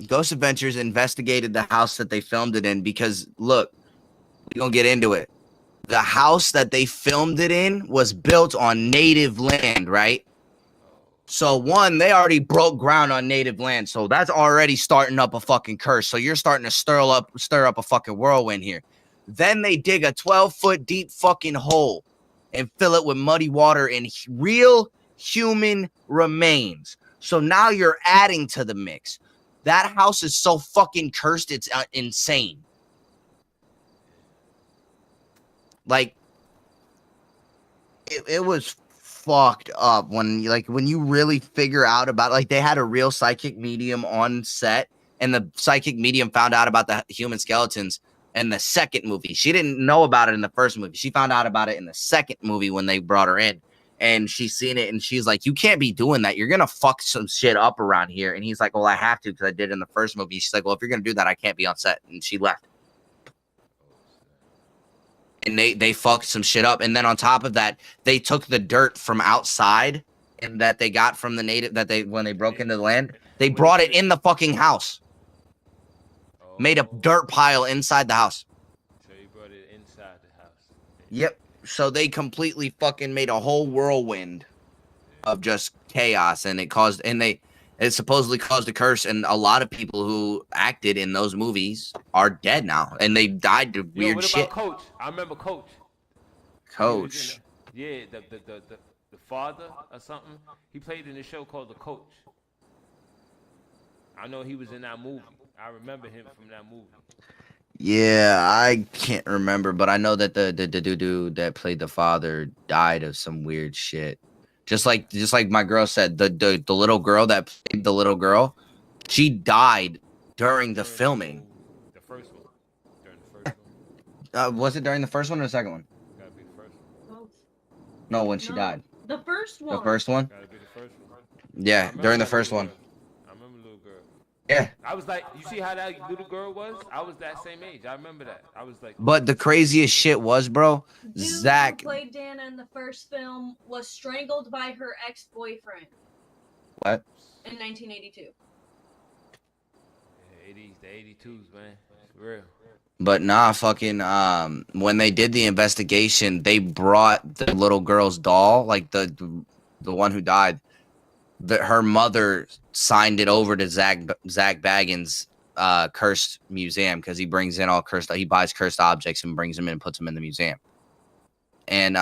Ghost Adventures investigated the house that they filmed it in because look, we gonna get into it. The house that they filmed it in was built on native land, right? So one, they already broke ground on native land, so that's already starting up a fucking curse. So you're starting to stir up a fucking whirlwind here. Then they dig a 12-foot deep fucking hole and fill it with muddy water and real human remains. So now you're adding to the mix. That house is so fucking cursed, it's insane. Like, it was fucked up when you really figure out about, like, they had a real psychic medium on set, and the psychic medium found out about the human skeletons in the second movie. She didn't know about it in the first movie. She found out about it in the second movie when they brought her in. And she's seen it, and she's like, you can't be doing that. You're going to fuck some shit up around here. And he's like, well, I have to because I did in the first movie. She's like, well, if you're going to do that, I can't be on set. And she left. And they fucked some shit up. And then on top of that, they took the dirt from outside and that they got from the native, that they, when they broke into the land, they brought it in the fucking house. Made a dirt pile inside the house. So you brought it inside the house. Yep. So they completely fucking made a whole whirlwind of just chaos, and it supposedly caused a curse, and a lot of people who acted in those movies are dead now, and they died to weird what shit. about Coach? I remember Coach. Coach. Yeah, the father or something. He played in a show called The Coach. I know he was in that movie. I remember him from that movie. Yeah, I can't remember, but I know that the dude that played the father died of some weird shit. Just like my girl said, the little girl that played the little girl, she died during the filming. The first one. During the first one. Was it during the first one or the second one? Gotta be the first one. Both. No, when she No, died. The first one. The first one? Gotta be the first one. Yeah, I remember during the that first little one. girl. I remember little girl. Yeah. I was like, you see how that little girl was? I was that same age. I remember that. I was like, But the craziest shit was, bro, Dude Zach. who played Dana in the first film was strangled by her ex-boyfriend What? in 1982. yeah, 80s, the 82s, man. It's real. But nah, fucking when they did the investigation, they brought the little girl's doll, like the one who died. Her mother signed it over to Zach Baggins' cursed museum because he brings in all cursed. He buys cursed objects and brings them in and puts them in the museum. And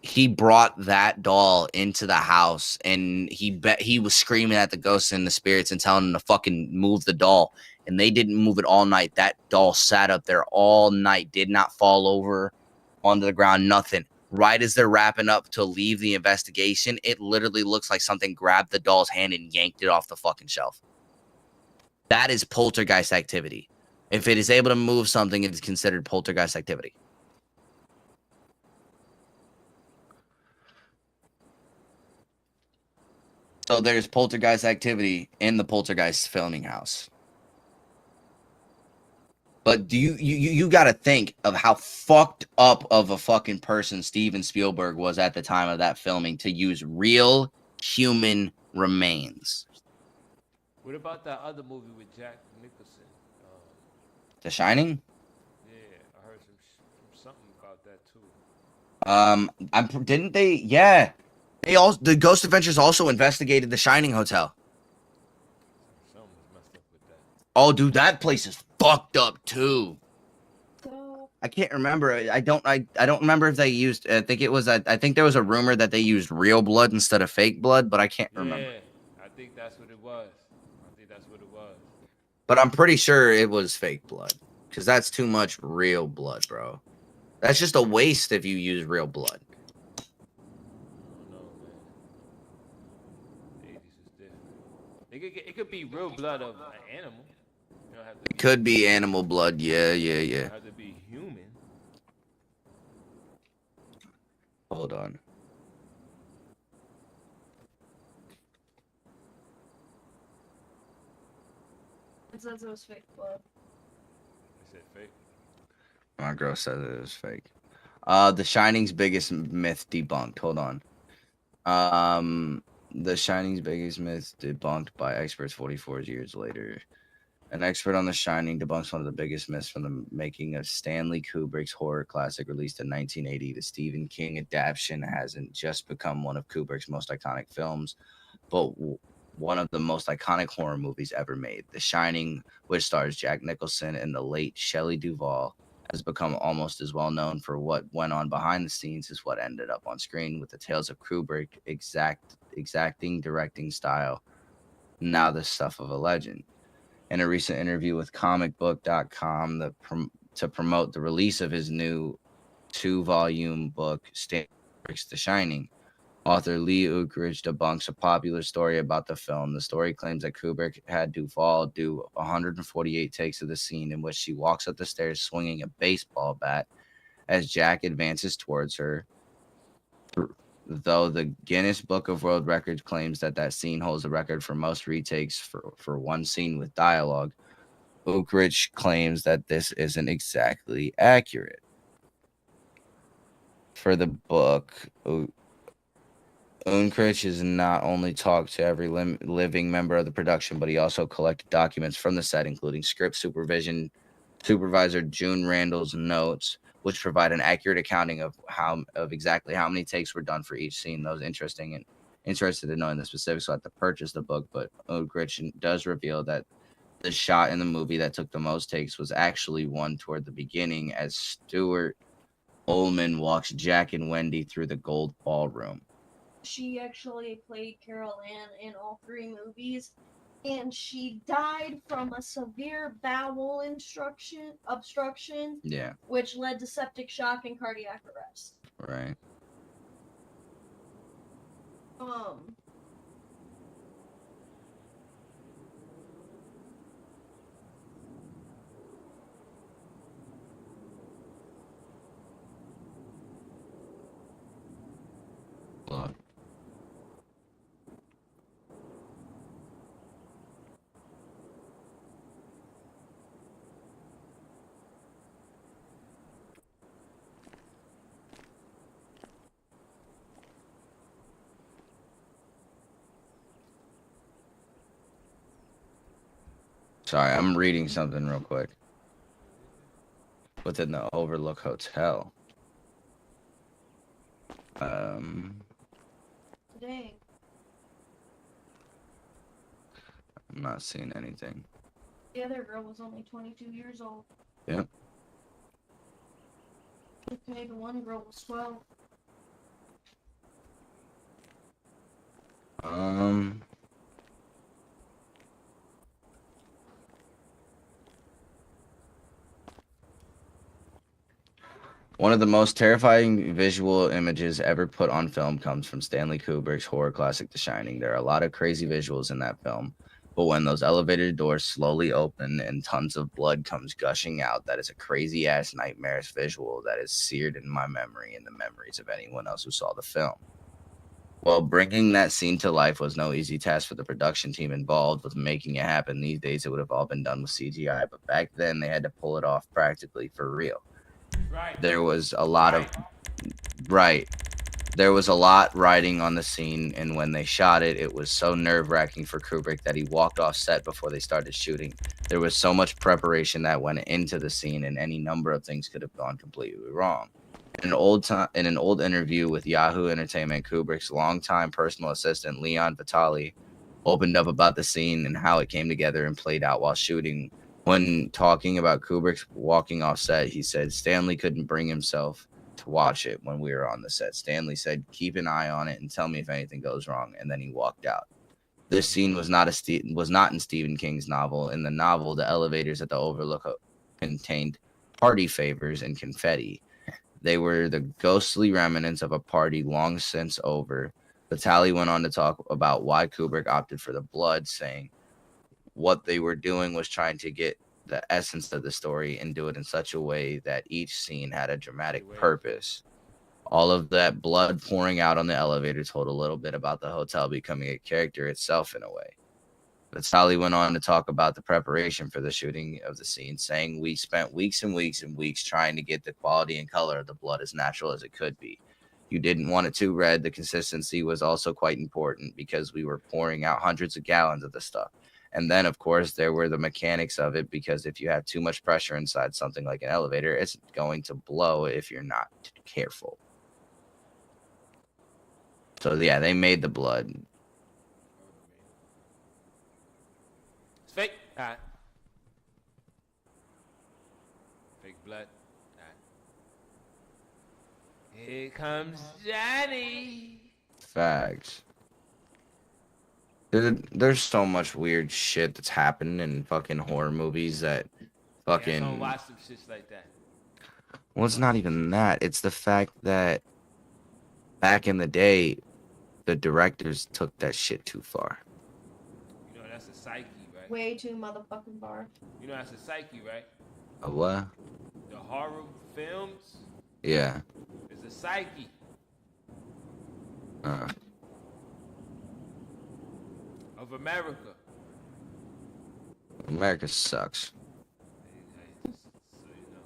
he brought that doll into the house, and he was screaming at the ghosts and the spirits and telling them to fucking move the doll. And they didn't move it all night. That doll sat up there all night, did not fall over onto the ground, nothing. Right as they're wrapping up to leave the investigation, it literally looks like something grabbed the doll's hand and yanked it off the fucking shelf. That is poltergeist activity. If it is able to move something, it's considered poltergeist activity. So there's poltergeist activity in the poltergeist filming house. But do you got to think of how fucked up of a fucking person Steven Spielberg was at the time of that filming to use real human remains. What about that other movie with Jack Nicholson? The Shining? Yeah, I heard something about that too. Didn't they? Yeah, they all the Ghost Adventures also investigated the Shining Hotel. Something was messed up with that. Oh, dude, that place is fucked up too. So, I can't remember. I don't remember if they used. I think it was. I think there was a rumor that they used real blood instead of fake blood, but I can't remember. Yeah, I think that's what it was. But I'm pretty sure it was fake blood because that's too much real blood, bro. That's just a waste if you use real blood. I don't know, man. The 80s is different. It could be real blood of an animal. You don't have to. It could be animal blood. Yeah. You don't have to be human. Hold on. it says it was fake blood. They said fake. My girl says it was fake. The Shining's biggest myth debunked. Hold on. The Shining's biggest myth debunked by experts 44 years later. An expert on The Shining debunks one of the biggest myths from the making of Stanley Kubrick's horror classic released in 1980. The Stephen King adaptation hasn't just become one of Kubrick's most iconic films, but one of the most iconic horror movies ever made. The Shining, which stars Jack Nicholson and the late Shelley Duvall, has become almost as well known for what went on behind the scenes as what ended up on screen, with the tales of Kubrick exacting directing style now the stuff of a legend. In a recent interview with comicbook.com to promote the release of his new 2-volume book, Stanley Kubrick's The Shining, author Lee Ukridge debunks a popular story about the film. The story claims that Kubrick had Duvall do 148 takes of the scene in which she walks up the stairs swinging a baseball bat as Jack advances towards her. Though the Guinness Book of World Records claims that scene holds the record for most retakes for one scene with dialogue, Ukridge claims that this isn't exactly accurate. For the book, Ukridge has not only talked to every living member of the production, but he also collected documents from the set, including script supervisor June Randall's notes, which provide an accurate accounting of exactly how many takes were done for each scene. Those interested in knowing the specifics will have to purchase the book, but Ukridge does reveal that the shot in the movie that took the most takes was actually one toward the beginning as Stuart Ullman walks Jack and Wendy through the gold ballroom. She actually played Carol Ann in all 3 movies, and she died from a severe bowel obstruction, which led to septic shock and cardiac arrest. Right. Look. Sorry, I'm reading something real quick. Within the Overlook Hotel. Dang. I'm not seeing anything. The other girl was only 22 years old. Yep. Okay, the one girl was 12. One of the most terrifying visual images ever put on film comes from Stanley Kubrick's horror classic, The Shining. There are a lot of crazy visuals in that film, but when those elevator doors slowly open and tons of blood comes gushing out, that is a crazy-ass nightmarish visual that is seared in my memory and the memories of anyone else who saw the film. Well, bringing that scene to life was no easy task for the production team involved with making it happen. These days, it would have all been done with CGI, but back then, they had to pull it off practically for real. Right. There was a lot of right. There was a lot riding on the scene, and when they shot it, it was so nerve-wracking for Kubrick that he walked off set before they started shooting. There was so much preparation that went into the scene, and any number of things could have gone completely wrong. In an old interview with Yahoo Entertainment, Kubrick's longtime personal assistant Leon Vitali opened up about the scene and how it came together and played out while shooting. When talking about Kubrick's walking off set, he said Stanley couldn't bring himself to watch it when we were on the set. Stanley said, "Keep an eye on it and tell me if anything goes wrong," and then he walked out. This scene was not in Stephen King's novel. In the novel, the elevators at the Overlook contained party favors and confetti. They were the ghostly remnants of a party long since over. Vitali went on to talk about why Kubrick opted for the blood, saying what they were doing was trying to get the essence of the story and do it in such a way that each scene had a dramatic purpose. All of that blood pouring out on the elevator told a little bit about the hotel becoming a character itself in a way. Vitali went on to talk about the preparation for the shooting of the scene, saying we spent weeks and weeks and weeks trying to get the quality and color of the blood as natural as it could be. You didn't want it too red. The consistency was also quite important because we were pouring out hundreds of gallons of the stuff. And then, of course, there were the mechanics of it, because if you have too much pressure inside something like an elevator, it's going to blow if you're not careful. So, yeah, they made the blood. It's fake. All right. Fake blood. All right. Here comes Johnny. Facts. There's so much weird shit that's happened in fucking horror movies that fucking... Yeah, don't watch some shit like that. Well, it's not even that. It's the fact that back in the day, the directors took that shit too far. You know, that's a psyche, right? Way too motherfucking far. You know, that's a psyche, right? A what? The horror films Yeah. is a psyche. Of America. America sucks. Hey, just so you know.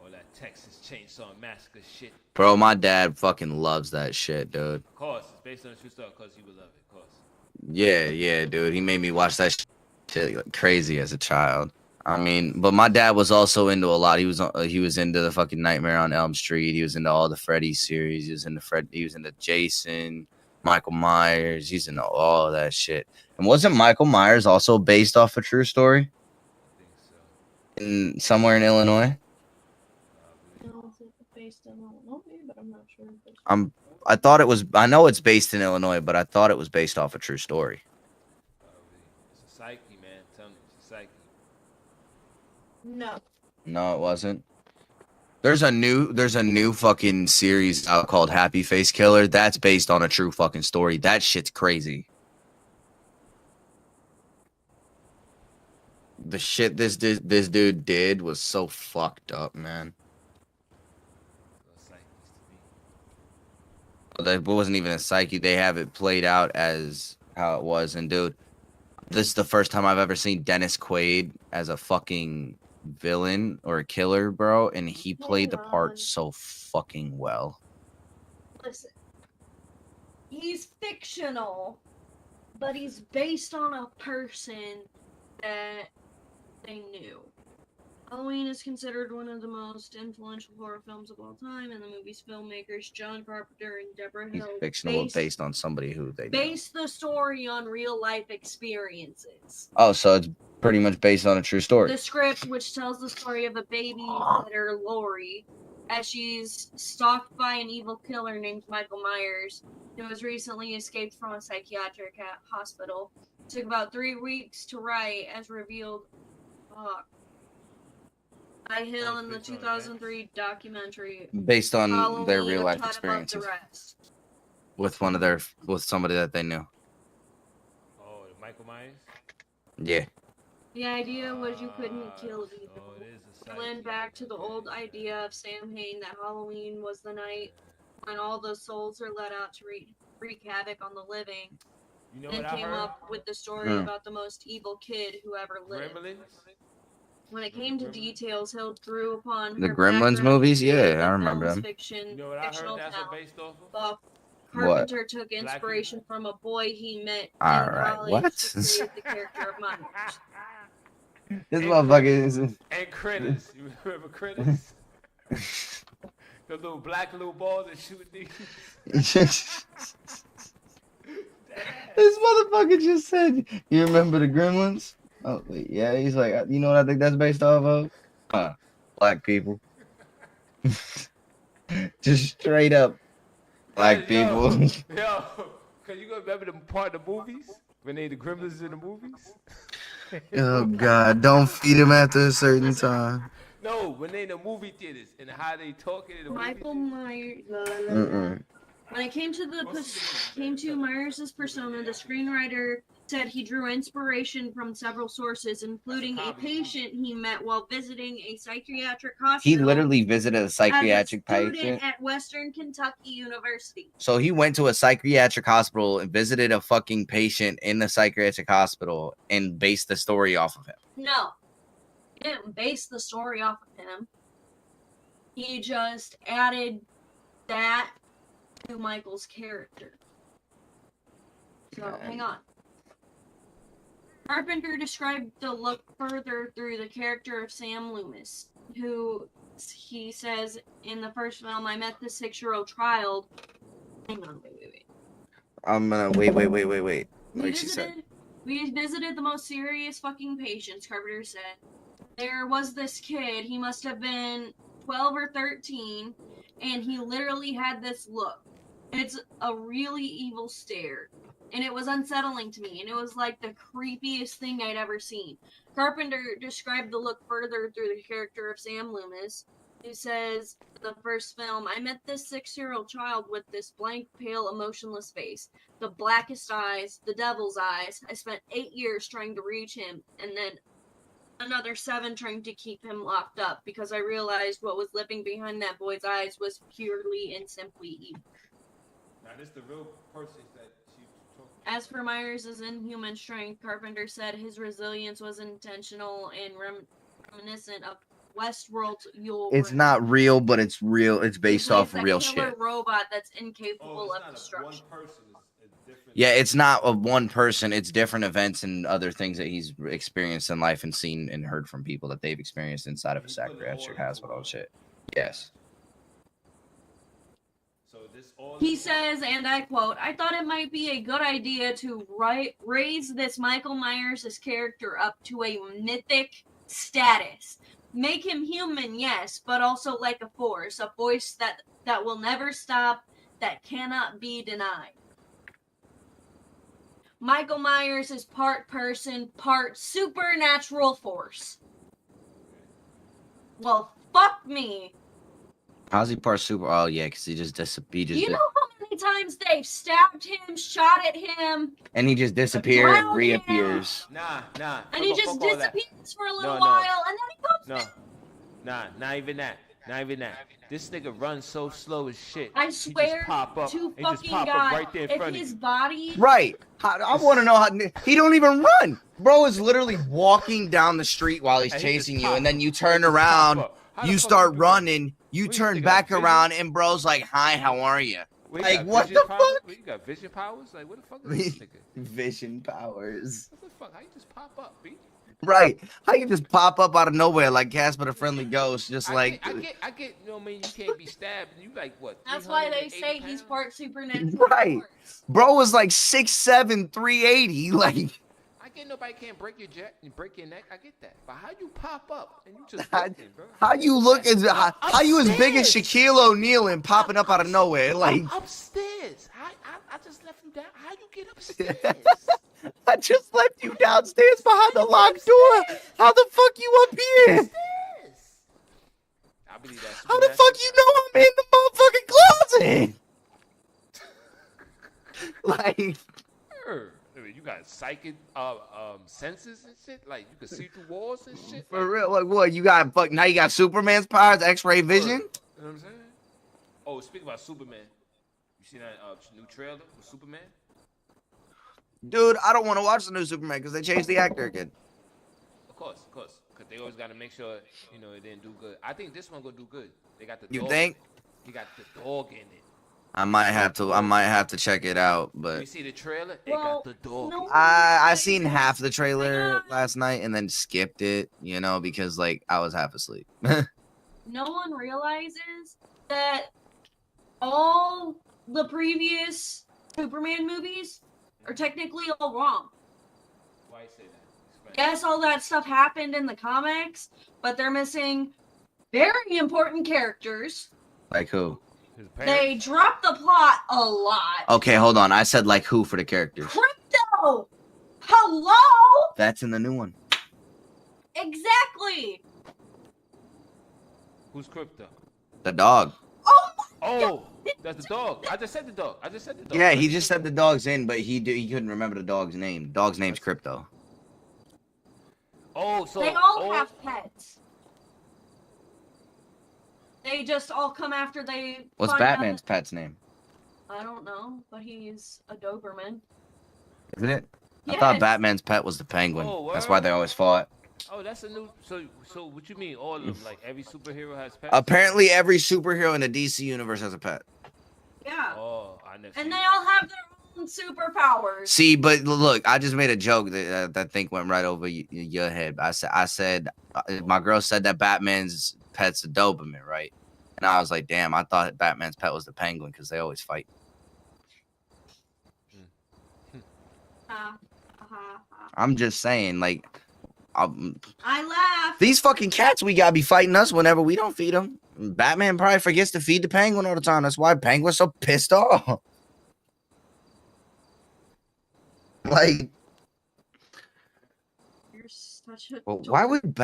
All that Texas Chainsaw Massacre shit. Bro, my dad fucking loves that shit, dude. Of course, it's based on a true story. Of course, you would love it. Of course. Yeah, dude. He made me watch that shit like crazy as a child. I mean, but my dad was also into a lot. He was into the fucking Nightmare on Elm Street. He was into all the Freddy series. He was into Jason, Michael Myers. He's into all of that shit. And wasn't Michael Myers also based off a true story? I think so. In somewhere in Illinois? No, it's based in Illinois, but I'm not sure. I thought it was. I know it's based in Illinois, but I thought it was based off a true story. It's a psyche, man. Tell me, it's a psyche. No, it wasn't. There's a new fucking series out called Happy Face Killer. That's based on a true fucking story. That shit's crazy. The shit this dude did was so fucked up, man. That wasn't even a psyche. They have it played out as how it was. And dude, this is the first time I've ever seen Dennis Quaid as a fucking villain or a killer, bro. And he played the part so fucking well. Listen, he's fictional, but he's based on a person that they knew. Halloween is considered one of the most influential horror films of all time, and the movie's filmmakers John Carpenter and Deborah He's Hill fictional, but based on somebody who they know. based the story on real life experiences. Oh, so it's pretty much based on a true story. The script, which tells the story of a babysitter, Lori, as she's stalked by an evil killer named Michael Myers, who has recently escaped from a psychiatric hospital. It took about 3 weeks to write, as revealed by Hill in the 2003 documentary. Based on Halloween, their real life a Ton Above experiences the Rest. with somebody that they knew. Oh, Michael Myers? Yeah. The idea was you couldn't kill evil. Oh, it is a Went back to the old idea of Sam Hain that Halloween was the night when all the souls are let out to wreak havoc on the living. You know And what I came heard? up with the story about the most evil kid who ever lived. Gremlins? When it came to details, Hill drew upon The her Gremlins background movies? in Yeah, creating I the remember film's them. Fiction, You know what I fictional heard that's town. based off of? Bob What? Carpenter took inspiration from a boy he met All in right, college what? to create the character of Myers. This motherfucker is. And Critters. You remember Critters? The little black little balls that shoot niggas. This motherfucker just said, "You remember the Gremlins?" Oh wait, yeah. He's like, you know what I think that's based off of? Huh? Black people. Just straight up black people. Yo, can you go remember the part of the movies? When they the Gremlins in the movies? Oh God! Don't feed him after a certain time. No, when they in the movie theaters and how they talking in the Michael movie Myers. When it came to Myers' persona, the screenwriter said he drew inspiration from several sources, including a patient he met while visiting a psychiatric hospital. He literally visited a psychiatric as a student patient at Western Kentucky University. So he went to a psychiatric hospital and visited a fucking patient in the psychiatric hospital and based the story off of him. No, he didn't base the story off of him. He just added that to Michael's character. So, hang on. Carpenter described the look further through the character of Sam Loomis, who he says in the first film, I met this 6-year-old child. Hang on, wait. I'm gonna wait. Like she said. We visited the most serious fucking patients, Carpenter said. There was this kid, he must have been 12 or 13, and he literally had this look. It's a really evil stare. And it was unsettling to me, and it was like the creepiest thing I'd ever seen. Carpenter described the look further through the character of Sam Loomis, who says, the first film, I met this 6-year-old child with this blank, pale, emotionless face, the blackest eyes, the devil's eyes. I spent 8 years trying to reach him, and then another 7 trying to keep him locked up, because I realized what was living behind that boy's eyes was purely and simply evil. Now this the real person that she talking. As for Myers' inhuman strength, Carpenter said his resilience was intentional and reminiscent of Westworld's Yule. It's not real, but it's real. It's based off of real He's a killer shit. robot that's incapable of One destruction. person is different. Yeah, it's not of one person. It's different events and other things that he's experienced in life and seen and heard from people that they've experienced inside of a psychiatric hospital and shit. Yes. So this all He says, and I quote, I thought it might be a good idea to raise this Michael Myers' character up to a mythic status. Make him human, yes, but also like a force that will never stop, that cannot be denied. Michael Myers is part person, part supernatural force. Well, fuck me. How's he part super? Oh yeah, because he just disappeared. Do you know how many times they've stabbed him, shot at him, And he just disappears and Drowned reappears. Nah. and he just fuck all that. disappears for a little No. while, and then he comes No. Nah, not even that. This nigga runs so slow as shit. I He just swear pop up. to He just fucking pop up God, right there in if front of his you. body... Right. I want to know how he don't even run. Bro is literally walking down the street while he's And he just chasing you, pop and then up. you He turn just pop around, up. How the you fuck start you do that? running, you What, you turn think back I got around, vision? and bro's like, "Hi, how are you?" Wait, Like, got what vision the powers? fuck? Wait, you got vision powers? Like, what the fuck is this nigga? Vision powers. What the fuck? How you just pop up, B? Right. How you just pop up out of nowhere like Casper the Friendly Ghost, just like. I get. You know what I mean? You can't be stabbed. And you like what? That's why they 380 say he's pounds? part supernatural. Right. Bro was like 6'7", 380. Like, I get nobody can't break your jet and break your neck. I get that. But how you pop up and you just How- walking, bro? how you look as how you as big as Upstairs. Shaquille O'Neal and popping up out of nowhere? Like, I'm upstairs. I just left you down. How you get upstairs? I just left you downstairs behind the locked door. How the fuck you up here? Upstairs. I believe that. How the fuck you know I'm in the motherfucking closet? Like, Let me You got psychic senses and shit. Like you can see through walls and shit. For real, like what? You got now you got Superman's powers, X-ray vision. You know what I'm saying? Oh, speaking about Superman, you seen that new trailer with Superman? Dude, I don't want to watch the new Superman because they changed the actor again. Of course, because they always got to make sure it didn't do good. I think this one gonna do good. They got the You dog. think? He got the dog in it. I might have to check it out, but You see the trailer? It Well, got the dog. no- in it. I seen half the trailer last night and then skipped it, because like I was half asleep. No one realizes that all the previous Superman movies are technically all wrong. Why you say that? Explain. Yes, all that stuff happened in the comics, but they're missing very important characters. Like who? His They parents? dropped the plot a lot. Okay, hold on. I said like who for the characters. Crypto! Hello! That's in the new one. Exactly! Who's Crypto? The dog. Oh my Oh, that's the dog. I just said the dog. Yeah, he just said the dog's in, but he couldn't remember the dog's name. The dog's name's Crypto. Oh, so They all have pets. They just all come after they What's find out Batman's pet's name? that- I don't know, but he's a Doberman. Isn't it? I Yes. thought Batman's pet was the Penguin. Oh, That's why they always fought. Oh, that's a new. So what you mean? All of them? Like every superhero has pets? Apparently, every superhero in the DC universe has a pet. Yeah. Oh, I never. And they all have their own superpowers. See, but look, I just made a joke that I think went right over your head. I said, my girl said that Batman's pet's a Doberman, right? And I was like, damn, I thought Batman's pet was the Penguin because they always fight. I'm just saying, like, I laugh. these fucking cats we gotta be fighting us whenever we don't feed them. Batman probably forgets to feed the Penguin all the time. That's why Penguin's so pissed off. Like, You're such a well, why would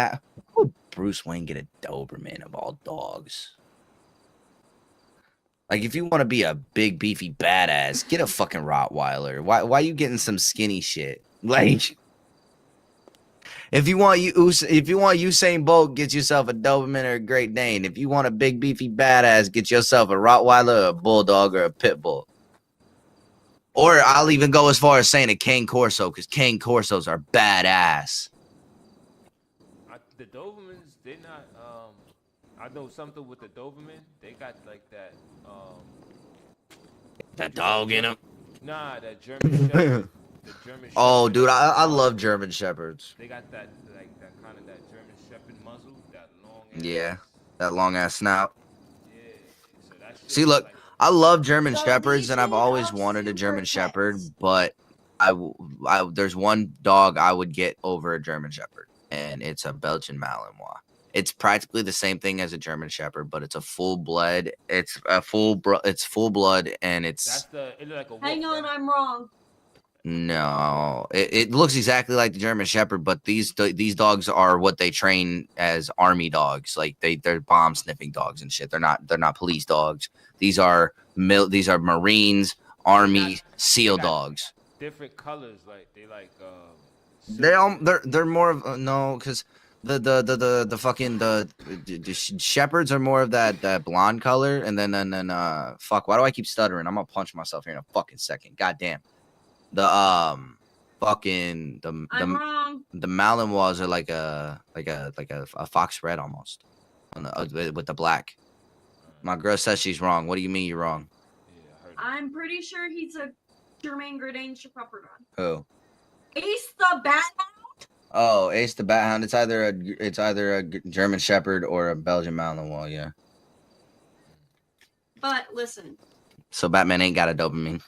Bruce Wayne get a Doberman of all dogs? Like, if you want to be a big beefy badass, get a fucking Rottweiler. Why you getting some skinny shit? Like, if you want Usain Bolt, get yourself a Doberman or a Great Dane. If you want a big beefy badass, get yourself a Rottweiler, a Bulldog, or a Pit Bull. Or I'll even go as far as saying a Cane Corso, because Cane Corsos are badass. The Dobermans, they not. I know something with the Doberman. They got like that. That dog in him. Nah, that German Shepherd. The German Oh, Shepherd. dude, I love German Shepherds. They got that like that kind of that German Shepherd muzzle, that long. Yeah, that long ass snout. Yeah. So that shit See, is look, like, I love German The Shepherds, and I've Legion always of wanted a Super German Shepherd, Pets. but there's one dog I would get over a German Shepherd, and it's a Belgian Malinois. It's practically the same thing as a German Shepherd, but it's a full blood. It's full blood, and that's it look like a wolf. Hang on, right? I'm wrong. no, it looks exactly like the German Shepherd, but these dogs are what they train as army dogs. Like they're bomb sniffing dogs and shit. They're not police dogs. These are Marines, Army, SEAL dogs. Different colors, like they like. They're more of no, because the fucking the shepherds are more of that blonde color, and then fuck, why do I keep stuttering? I'm gonna punch myself here in a fucking second. Goddamn. I'm wrong. The Malinois are like a fox red almost, with the black. My girl says she's wrong. What do you mean you're wrong? Yeah, I heard. I'm pretty sure he's a German Great Dane Shepherd. Who? Ace the Bat. Oh, Ace the Bat Hound. It's either a German Shepherd or a Belgian Malinois. Yeah. But listen, So Batman ain't got a Doberman.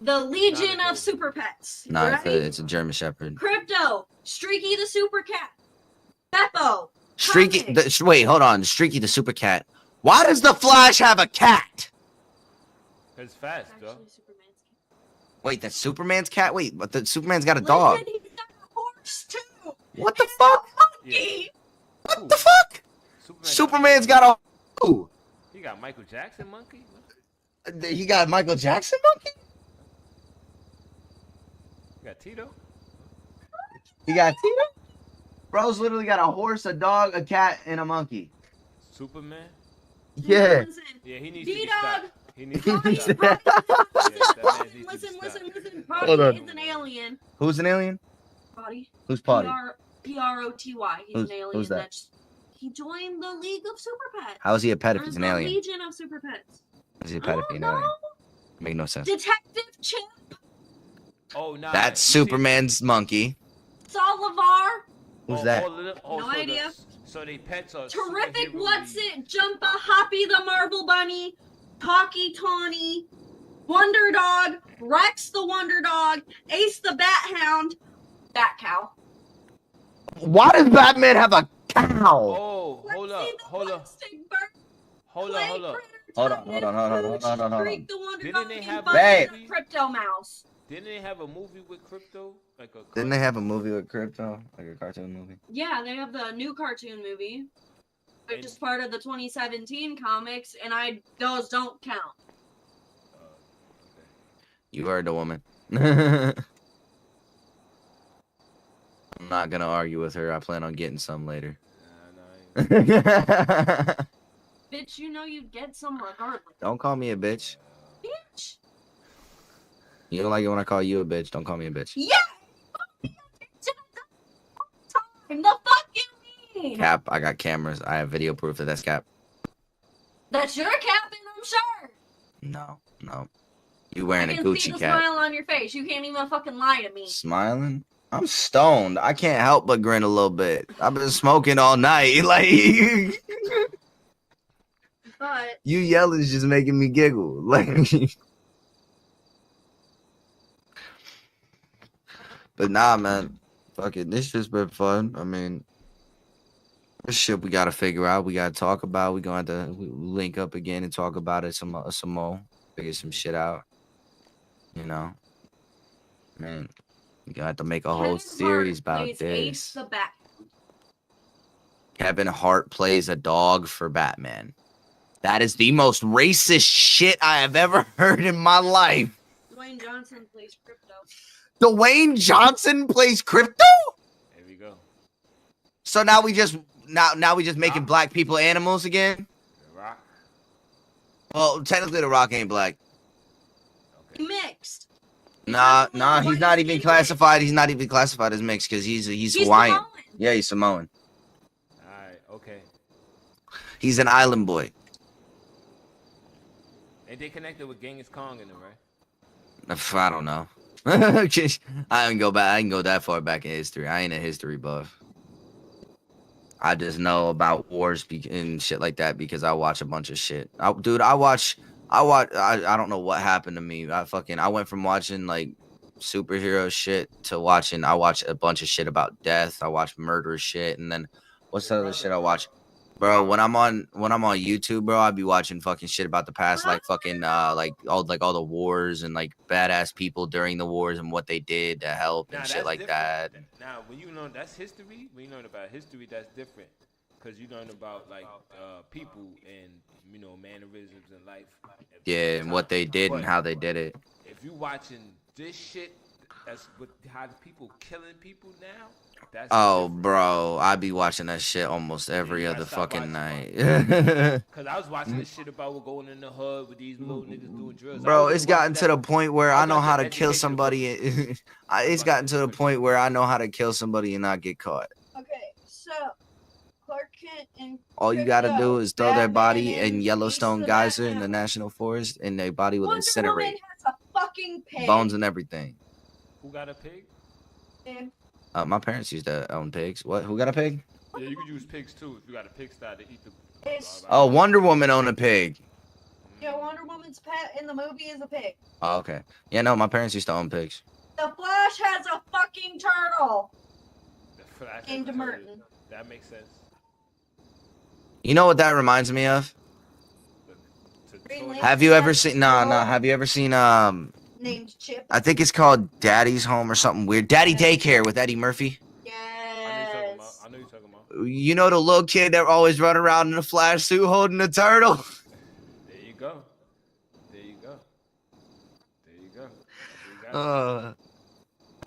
the Legion Not a of Super Pets. No, right? it's a German Shepherd. Crypto, Streaky the Super Cat, Beppo. Streaky. Convict. Wait, hold on. Streaky the Super Cat. Why does the Flash have a cat? It's fast, bro. Actually, Superman's cat. Wait, that's Superman's cat. Wait, but the Superman's got a dog. Listen, he's got a horse too. What the fuck? Monkey. What the fuck? Superman's got a. Ooh. He got Michael Jackson monkey. He got Michael Jackson monkey? got Tito. He got Tito? Bro's literally got a horse, a dog, a cat, and a monkey. Superman. Yeah. Listen, Yeah, he needs to be D-Dog. stopped. He needs to be He stopped. said- Listen, Listen. Hold on. Potty is an alien. Who's an alien? Potty. Who's Potty? P-R-O-T-Y. He's an alien. Who's that? He joined the League of Super Pets. How is he a pet if Or he's an the alien? Legion of Super Pets. Is he a I pet if don't he's an know. alien? Make no sense. Detective Chimp. Oh, nah. That's you see- Superman's monkey. Solivar. Who's that? No so idea. So they pets are Terrific superhero What's league. It? Jumpa Hoppy the Marble Bunny. Talkie Tawny. Wonder Dog. Rex the Wonder Dog. Ace the Bat Hound. Bat Cow. Why does Batman have a cow? Oh, hold up, Lexi the hold up, Plastic Bird. hold Clay up, hold up. Critter, Hold on, Tuck hold on, hold on, Pooch, hold on, hold on. Freak the Wonder Didn't Dog, they and have a Buster movie? the Crypto Mouse. Didn't they have a movie with Crypto? Like a Didn't they have a movie with Crypto? Like a cartoon movie? Yeah, they have the new cartoon movie, which And- is part of the 2017 comics, and those don't count. Okay. You heard the woman. I'm not gonna argue with her. I plan on getting some later. Nah, nah, Bitch, you know you'd get some regardless. Don't call me a bitch. Bitch. You don't like it when I call you a bitch. Don't call me a bitch. Yeah. Time. The fuck you mean? Cap, I got cameras. I have video proof that that's cap. That's your capping, I'm sure. No. You wearing I a can see Gucci the cap. smile on your face. You can't even fucking lie to me. Smiling? I'm stoned. I can't help but grin a little bit. I've been smoking all night. Like But you yelling's just making me giggle. Like But nah, man. Fuck it. This just been fun. I mean, this shit we gotta figure out. We gotta talk about. We gonna have to link up again and talk about it some more. Figure some shit out. You know, man. We gonna have to make a whole Kevin series Hart about plays Ace this. the Bat. Kevin Hart plays a dog for Batman. That is the most racist shit I have ever heard in my life. Dwayne Johnson plays Crypto. Dwayne Johnson plays Crypto? There we go. So now we just making black people animals again? The Rock. Well, technically The Rock ain't black. Okay. Mixed. Nah, he's not even classified. He's not even classified as mixed because he's Hawaiian. Samoan. Yeah, he's Samoan. Alright, okay. He's an island boy. Ain't they connected with Genghis Khan in them, right? I don't know. I didn't go back. I didn't go that far back in history. I ain't a history buff. I just know about wars and shit like that because I watch a bunch of shit. I don't know what happened to me. I went from watching like superhero shit to I watch a bunch of shit about death. I watch murder shit, and then what's the other shit I watch? Bro, when I'm on YouTube, bro, I be watching fucking shit about the past, like fucking like all the wars and like badass people during the wars and what they did to help and Nah, shit that's like different. that. Now, when you learn that's history, when you learn about history, that's different. Because you learn about like people and mannerisms in life. Yeah, and what they did and how they did it. If you watching this shit, that's how the people killing people now. That's Oh, different. bro, I be watching that shit almost every you other gotta stop fucking watching night. Cause I was watching this shit about what going in the hood with these little niggas doing drills. Bro, it's gotten to the point where I know how to kill educational somebody. It's gotten to the point where I know how to kill somebody and not get caught. Okay, so Clark Kent and All you gotta Crypto, do is throw their Batman, body and in Yellowstone Ace the Geyser in the Batman. National Forest, and their body will Wonder incinerate. Woman has a fucking pig. Bones and everything. Who got a pig? And My parents used to own pigs. What? Who got a pig? Yeah, you could use pigs too if you got a pig style to eat the. It's- Oh, Wonder Woman owned a pig. yeah, Wonder Woman's pet in the movie is a pig. Oh, okay. Yeah, no, my parents used to own pigs. The Flash has a fucking turtle. The Flash Named episode. Merton. That makes sense. You know what that reminds me of? Green Toy- Lantern. Have you ever seen? Nah. Have you ever seen? Named Chip. I think it's called Daddy's Home or something weird. Daddy Daycare with Eddie Murphy. Yes. I know you're talking about. You know the little kid that always run around in a flash suit holding a turtle. There you go. There you go. There you go. There you go.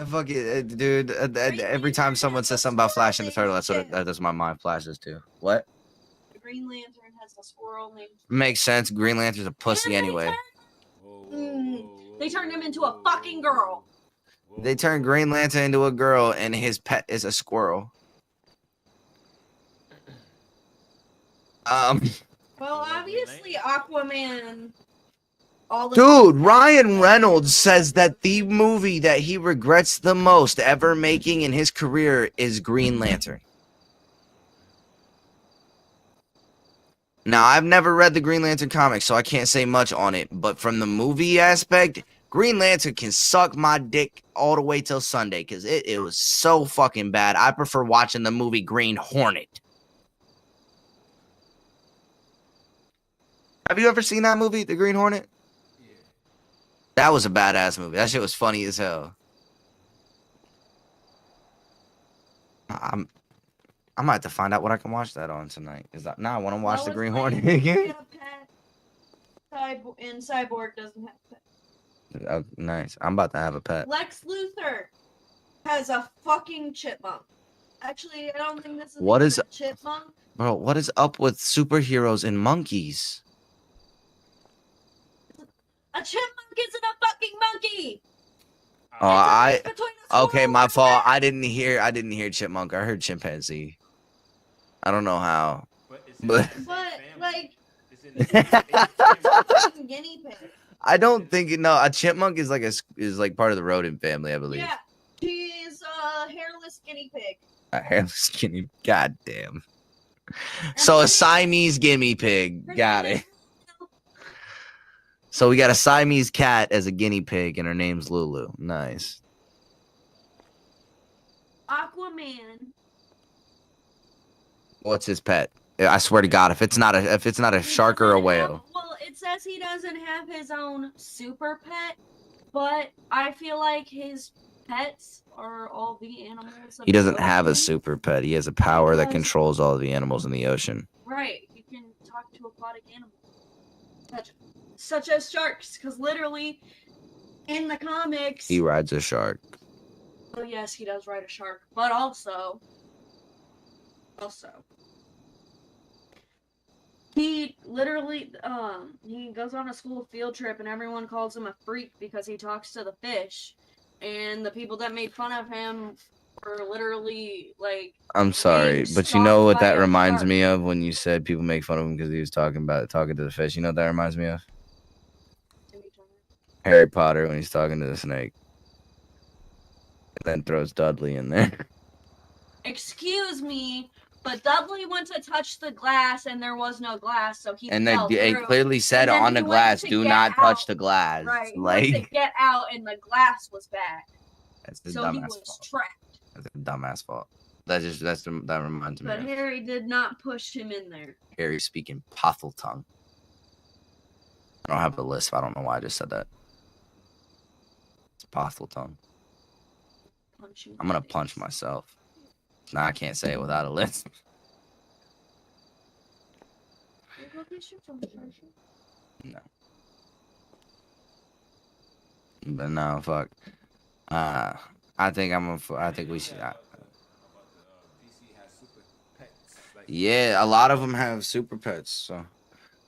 Fuck it, dude. Every time someone says something about Flash and the Turtle, that's my mind flashes to. What? The Green Lantern has a squirrel named. Makes sense. Green Lantern's a pussy anyway. They turned him into a fucking girl. They turned Green Lantern into a girl, and his pet is a squirrel. Well, obviously Aquaman. Dude, Ryan Reynolds says that the movie that he regrets the most ever making in his career is Green Lantern. Now, I've never read the Green Lantern comics, so I can't say much on it. But from the movie aspect, Green Lantern can suck my dick all the way till Sunday, because it was so fucking bad. I prefer watching the movie Green Hornet. Have you ever seen that movie, The Green Hornet? Yeah. That was a badass movie. That shit was funny as hell. I might have to find out what I can watch that on tonight. Now I want to watch The Green Hornet again. And Cyborg doesn't have a pet. Oh, nice. I'm about to have a pet. Lex Luthor has a fucking chipmunk. Actually, I don't think this is What is- a chipmunk. Bro, what is up with superheroes and monkeys? A chipmunk isn't a fucking monkey. Oh, It's a mix between a okay, squirrel my and a fault. rat. I didn't hear chipmunk. I heard chimpanzee. I don't know how. But it's But- in the same But, family. like, It's in the same fucking guinea pig. I don't think a chipmunk is like part of the rodent family, I believe. Yeah, she's a hairless guinea pig. A hairless guinea. God damn. So a Siamese guinea pig. Her Got name it. So we got a Siamese cat as a guinea pig, and her name's Lulu. Nice. Aquaman. What's his pet? I swear to God, if it's not a shark or a whale. Well, it says he doesn't have his own super pet, but I feel like his pets are all the animals. Of He doesn't the have a ocean. super pet. He has a power that Because- controls all of the animals in the ocean. Right, he can talk to aquatic animals, such as sharks. Because literally, in the comics, He rides a shark. well, yes, he does ride a shark, but also, he literally, he goes on a school field trip and everyone calls him a freak because he talks to the fish, and the people that made fun of him were literally like, I'm sorry, being but you know what stalked by that a reminds shark. me of when you said people make fun of him because he was talking to the fish. You know what that reminds me of? Harry Potter when he's talking to the snake. And then throws Dudley in there. excuse me, but Dudley went to touch the glass and there was no glass, so he And fell it through. clearly said And then on the he went glass, to do get not touch out. the glass. Right, he went to Like, get out and the glass was back, that's the so he dumbass was fault. trapped. That's a dumbass fault. That reminds me But of Harry did not push him in there. Harry speaking Pothel tongue. I don't have a lisp. I don't know why I just said that. It's Pothel tongue. Punch him I'm gonna in the punch face. myself. Nah, I can't say it without a lisp. You go get your phone charger. No. But no, fuck. I think we should. DC has super pets. Like, Yeah, a lot of them have super pets. So,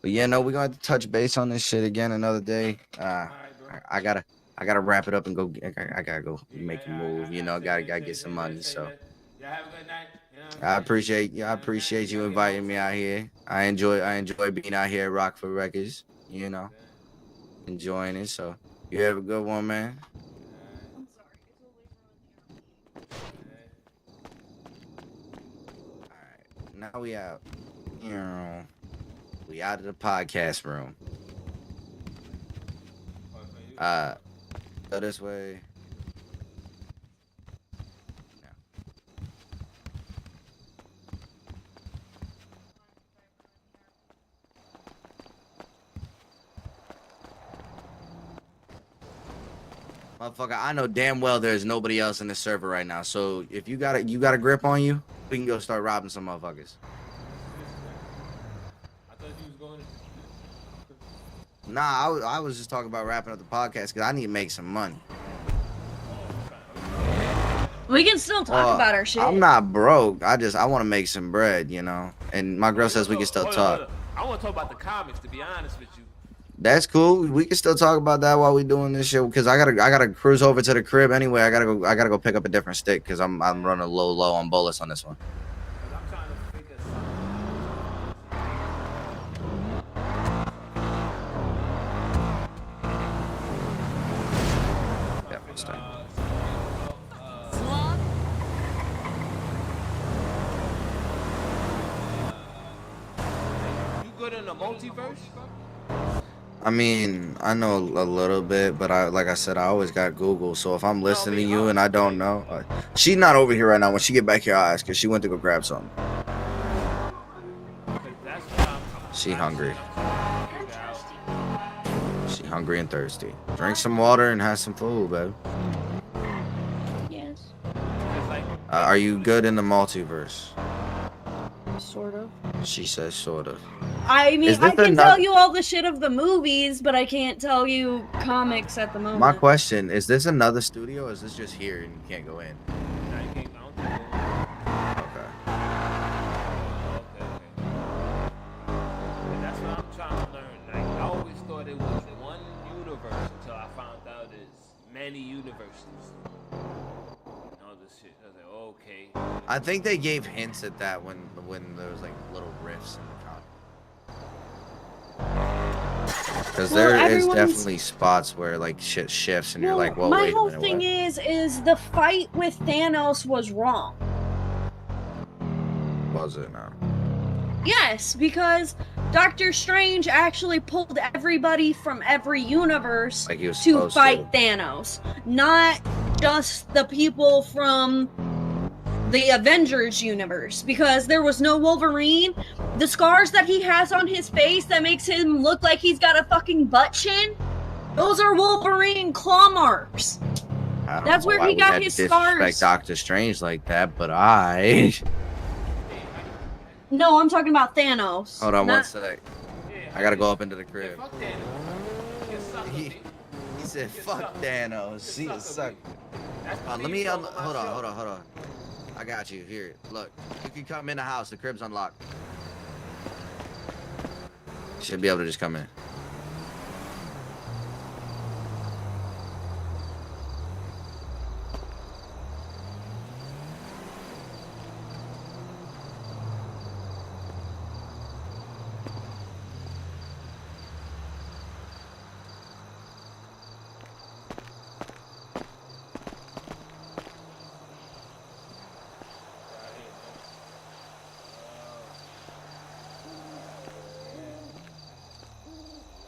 but yeah, no, we're gonna have to touch base on this shit again another day. alright, bro. I gotta wrap it up and go. I gotta go make a move. You know, gotta get some money. So Yeah, have a good night. You know, I appreciate you inviting me out here. I enjoy being out here at Rockford Records. You know, enjoying it. So you have a good one, man. I'm sorry. It's always ruined. All right, now we out. We out of the podcast room. Go this way. Motherfucker, I know damn well there's nobody else in the server right now. So if you got a grip on you, we can go start robbing some motherfuckers. I thought you was going to. Nah, I was just talking about wrapping up the podcast because I need to make some money. We can still talk Well, about our shit. I'm not broke. I want to make some bread, you know. And my girl says we can still Hold on, talk. hold on. I want to talk about the comics. To be honest with you. That's cool. We can still talk about that while we doing this shit. Cause I gotta cruise over to the crib anyway. I gotta go pick up a different stick. Cause I'm running a little low on bullets on this one. 'Cause I'm trying to figure something. Yeah, let's start. Slug? You good in the multiverse? I mean, I know a little bit, but like I said, I always got Google. So if I'm listening to you and I don't know, she's not over here right now. When she get back here, I'll ask her. She went to go grab something. 'Cause that's what She hungry. I'm trying to figure out. She hungry and thirsty. Drink some water and have some food, babe. Yes, It's like, Are you good in the multiverse? sort of. She says sort of. I mean, Is this I can another- tell you all the shit of the movies, but I can't tell you comics at the moment. My question, is this another studio or is this just here and you can't go in? nah, you can't, I don't think so. Okay. Okay. And that's what I'm trying to learn. Like, I always thought it was one universe until I found out it's many universes. And all this shit. I was like, okay. I think they gave hints at that when there was like little riffs in the comic. Because Well, there is everyone's- definitely spots where like shit shifts and you're like, well, my wait a whole minute, thing what? is the fight with Thanos was wrong. Was it now? Yes, because Doctor Strange actually pulled everybody from every universe Like he was to supposed fight to. Thanos, not just the people from the Avengers universe, because there was no Wolverine. The scars that he has on his face that makes him look like he's got a fucking butt chin, those are Wolverine claw marks. I don't That's know where why he we got had his to disrespect scars. Doctor Strange like that, but I. No, I'm talking about Thanos. Hold on one not- sec. Yeah, I gotta go up into the yeah, crib. fuck that. You a sucker, He- B. He said, "Fuck Thanos." He is suck. That's the Let theme me song of my hold on, show. hold on. I got you. Here, look. You can come in the house. The crib's unlocked. Should be able to just come in.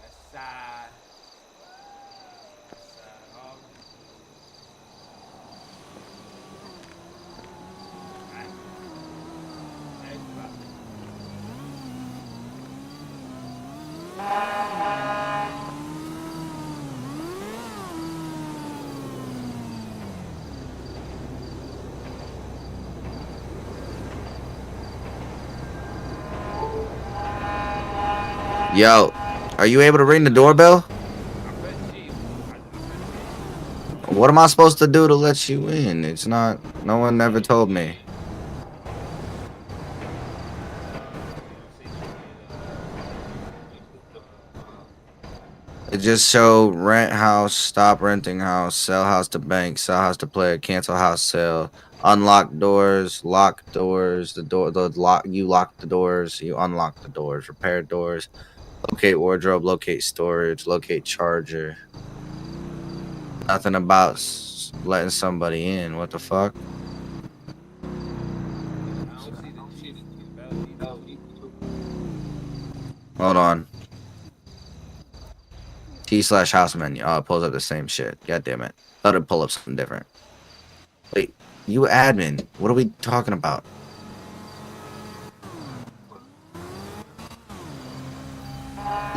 West side. West side, Harlem. Alright. Nice drop. Yo, are you able to ring the doorbell? I press G. What am I supposed to do to let you in? It's not. No one ever told me. It just show rent house, stop renting house, sell house to bank, sell house to player, cancel house sale, unlock doors, lock doors, the lock, you lock the doors, you unlock the doors, repair doors, locate wardrobe, locate storage, locate charger. Nothing about letting somebody in. What the fuck? Hold on. T/house menu. Oh, it pulls up the same shit. God damn it. Thought it'd pull up something different. Wait, you admin. What are we talking about?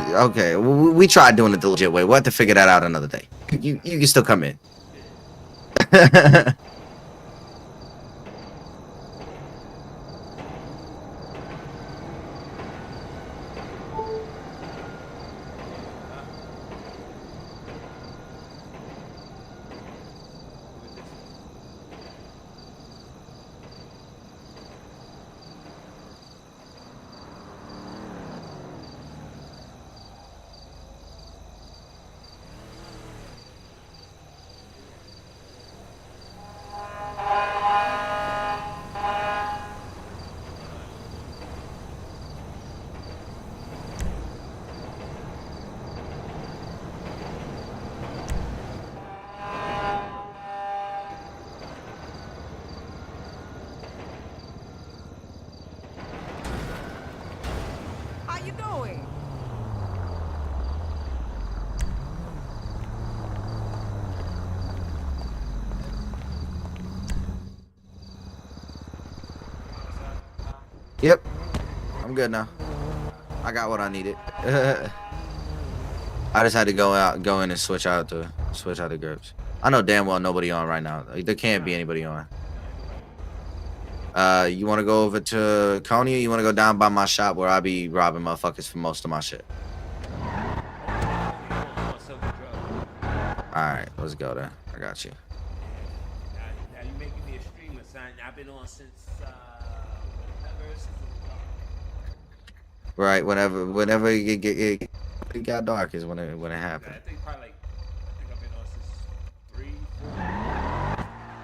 Okay, we tried doing it the legit way. We'll have to figure that out another day. You can still come in. Yep. I'm good now. I got what I needed. I just had to go in and switch out the grips. I know damn well nobody on right now. There can't be anybody on. You want to go over to Coney, or you want to go down by my shop where I be robbing motherfuckers for most of my shit? Alright, let's go there. I got you. Now you making me a streamer, son. I've been on since Right, whenever it got dark is when it happened. I think probably I've been on since 3,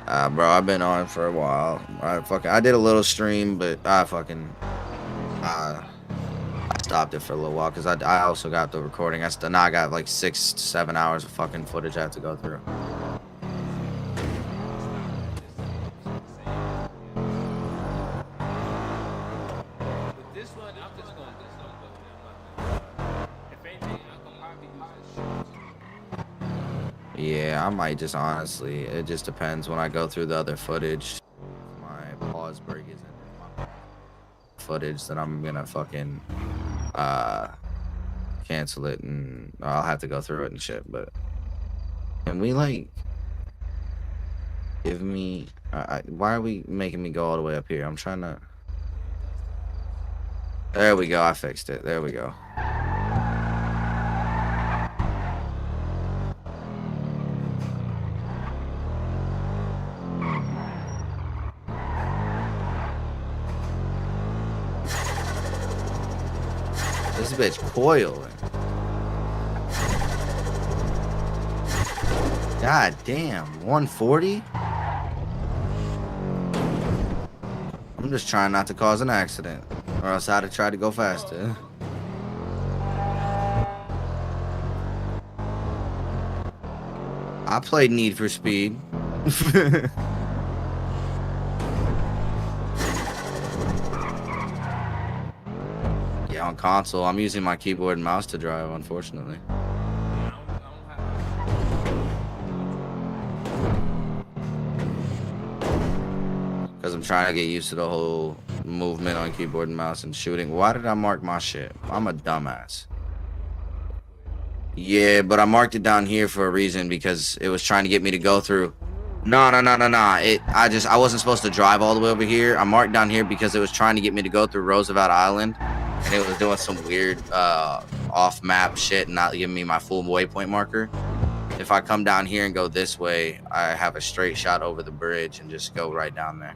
4. Bro, I've been on for a while. I did a little stream, but I stopped it for a little while because I also got the recording. Now I got like 6 to 7 hours of fucking footage I have to go through. But this one, I'm just gonna go. If anything, I can probably use a shoot. Yeah, I might just honestly. It just depends when I go through the other footage. My pause break isn't my footage, then I'm gonna fucking cancel it and I'll have to go through it and shit. But can we like give me? Why are we making me go all the way up here? I'm trying to. There we go. I fixed it. There we go. This bitch coiling. God damn, 140? I'm just trying not to cause an accident, or else I'd have tried to go faster. I played Need for Speed. Yeah, on console, I'm using my keyboard and mouse to drive, unfortunately. Because I'm trying to get used to the whole movement on keyboard and mouse and shooting. Why did I mark my shit? I'm a dumbass. Yeah, but I marked it down here for a reason because it was trying to get me to go through. No. I wasn't supposed to drive all the way over here. I marked down here because it was trying to get me to go through Roosevelt Island. And it was doing some weird off-map shit and not giving me my full waypoint marker. If I come down here and go this way, I have a straight shot over the bridge and just go right down there.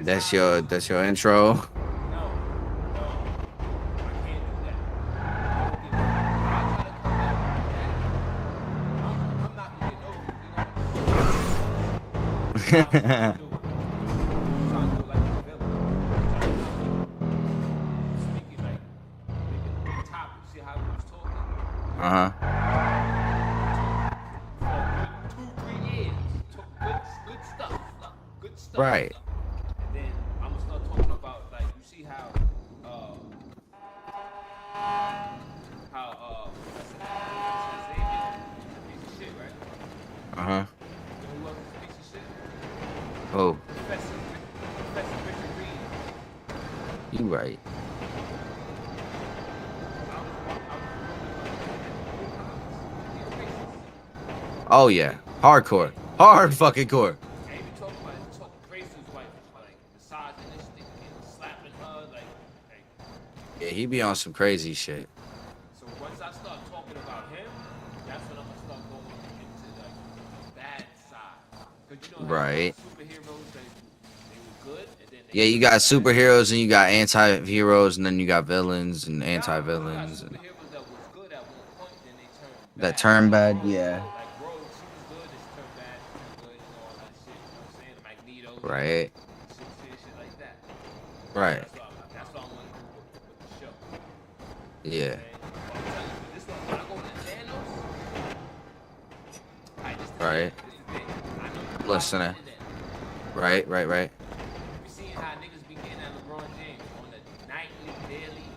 That's your intro. Uh-huh. Right. And then I'm gonna start talking about, like, you see how piece of shit, right? Uh-huh. You know who else is a piece of shit? Oh, Professor Richard Reed. you right. Oh yeah, hardcore, hard fucking core. And he be talking crazy to his wife, like misogynistic and slapping her, like. Yeah, he be on some crazy shit. So once I start talking about him, that's when I'm gonna start going into like the bad side. 'Cause you know how Right. superheroes they were good, and then Yeah, you got superheroes and you got anti-heroes and then you got villains and anti-villains and superheroes that was good at one point, then they turned bad. that turn bad. Yeah. Like Rogue, she was good, and she turned bad, she turned good, and all that shit. You know what I'm saying? Magneto. Right. Shit like that. Right. That's what I want to do with the show. Yeah. Okay? But I'm telling you, this one, when I go to Thanos, alright, this is the Right. thing. This is the thing. Listening. Internet. Right. You seen how niggas be getting at LeBron James on a nightly, daily,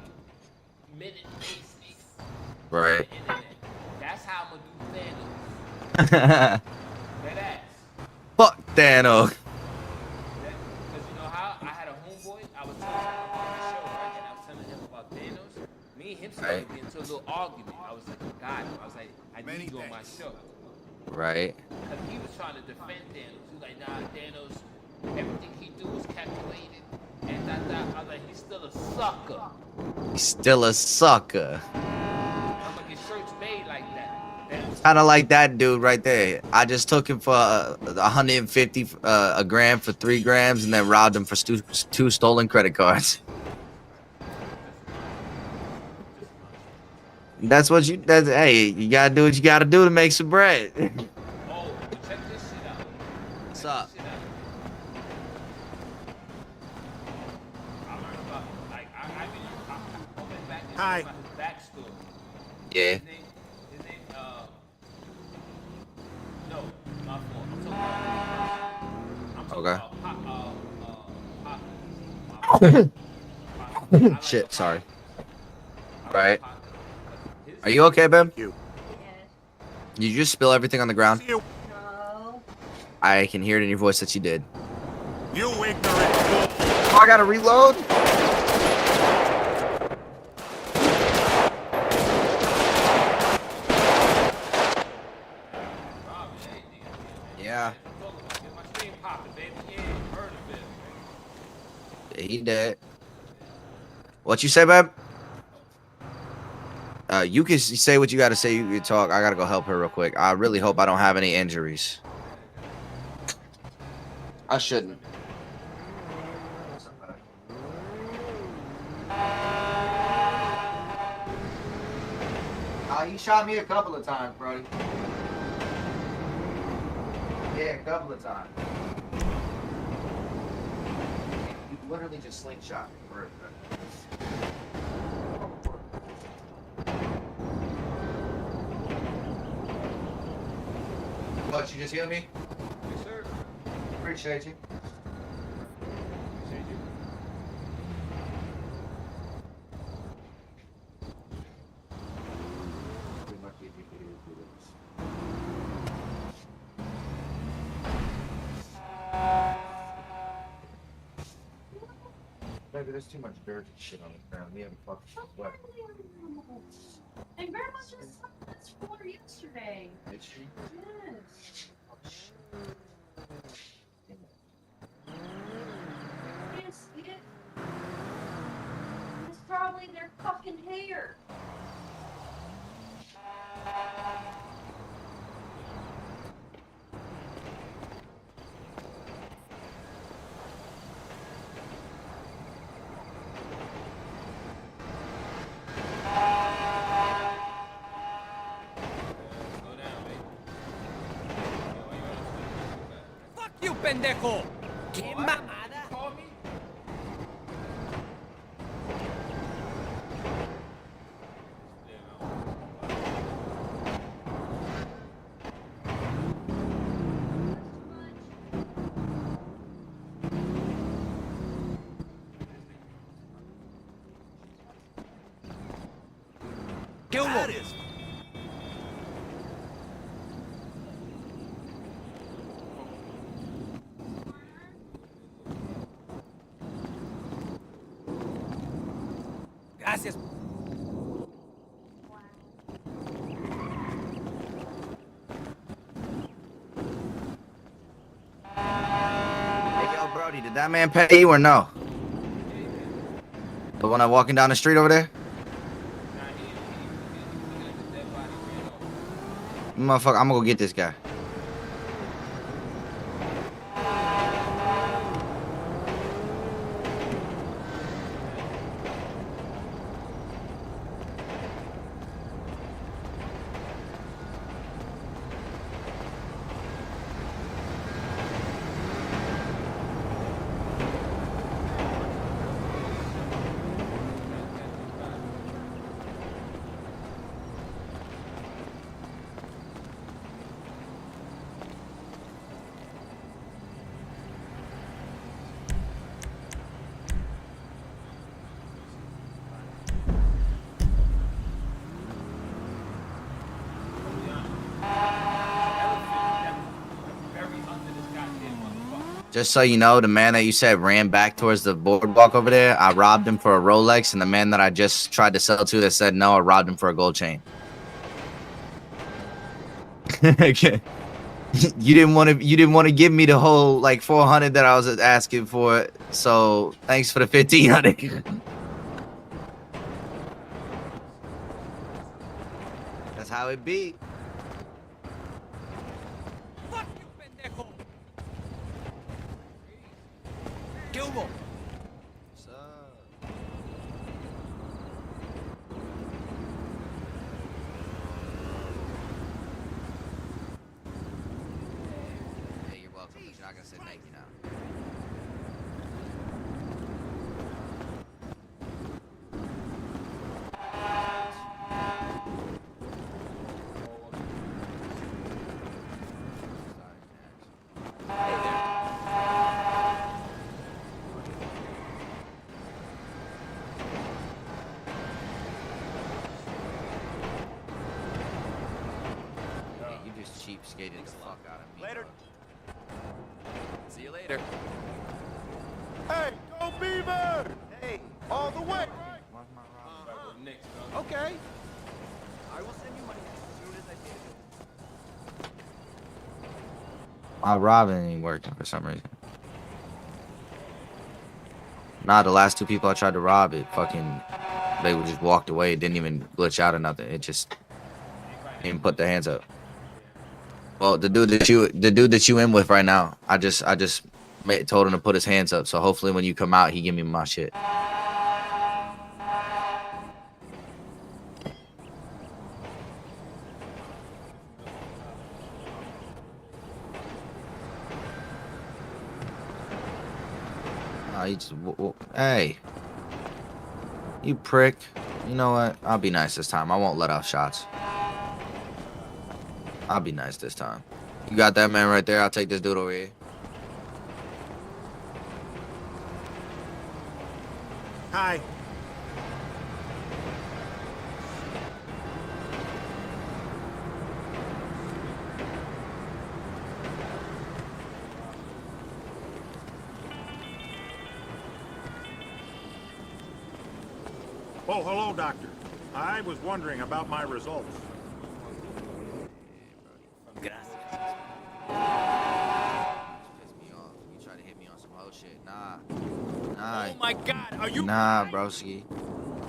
minute basis on Right. the internet. That's how I'm gonna do Thanos. That ass. Fuck Thanos. Because you know how I had a homeboy, I was telling him about the show, right? And I was telling him about Thanos. Me and him started Right. getting into a little argument. I was like, God, I was like, I need you on my show. Right. Because he was trying to defend Thanos. He was like, nah, Thanos, everything he do was calculated. And I was like, he's still a sucker. He's still a sucker. I'm gonna get shirts made like that. Kind of like that dude right there. I just took him for 150 a gram for 3 grams, and then robbed him for 2 stolen credit cards. That's what you. That's hey, you gotta do what you gotta do to make some bread. Oh, but check this shit out. What's up? Check this shit out. I learned about, like, I went back and Hi. about his backstory. Yeah. His name, no, my fault. I'm talking Okay. about Pop. Shit. Sorry. I like Right. Pop. His- Are you okay, Ben? You. Did you just spill everything on the ground? You. No. I can hear it in your voice that you did. You ignorant fool. Oh, I gotta reload. Yeah. Get my stream popping, baby. Yeah, heard of it. He dead. What you say, babe? You can say what you gotta say. You can talk. I gotta go help her real quick. I really hope I don't have any injuries. I shouldn't. He shot me a couple of times, Brody. Yeah, a couple of times. You literally just slingshot me for it. What, you just healed me? Yes, sir. Appreciate you. Appreciate you. Baby, there's too much dirt and shit on the ground. We haven't fucking sweat. And Grandma just saw this floor yesterday. Did she? Yes. Can't see it. It's probably their fucking hair. Fuck you, pendejo! ¡Qué mamada! Call me? ¿Qué hubo? Gracias. Hey, yo, Brody, did that man pay you or no? The one that walking down the street over there? Motherfucker, I'm gonna go get this guy. Just so you know, the man that you said ran back towards the boardwalk over there, I robbed him for a Rolex, and the man that I just tried to sell to that said no, I robbed him for a gold chain. Okay. You didn't want to give me the whole like 400 that I was asking for, so thanks for the 1500. That's how it be. Fuck you, pendejo. ¿Qué hubo? Hey, you're welcome, but you're not gonna say thank you now. Hey, you just cheapskated the fuck out of me. Later. See you later. Hey, go Beaver! Hey, all the way. Next, bro. Okay. I will send you money as soon as I see it. My robbing ain't working for some reason. Nah, the last two people I tried to rob, it fucking, they just walked away. It didn't even glitch out or nothing. It just didn't put their hands up. Well, the dude that you in with right now, I just told him to put his hands up. So hopefully when you come out, he give me my shit. He just, hey, you prick. You know what? I'll be nice this time. I won't let off shots. I'll be nice this time. You got that man right there. I'll take this dude over here. Hi. Oh, hello, Doctor. I was wondering about my results. Pissed me off. You try to hit me on some whole shit. Nah. Oh my God, are you? Nah, broski.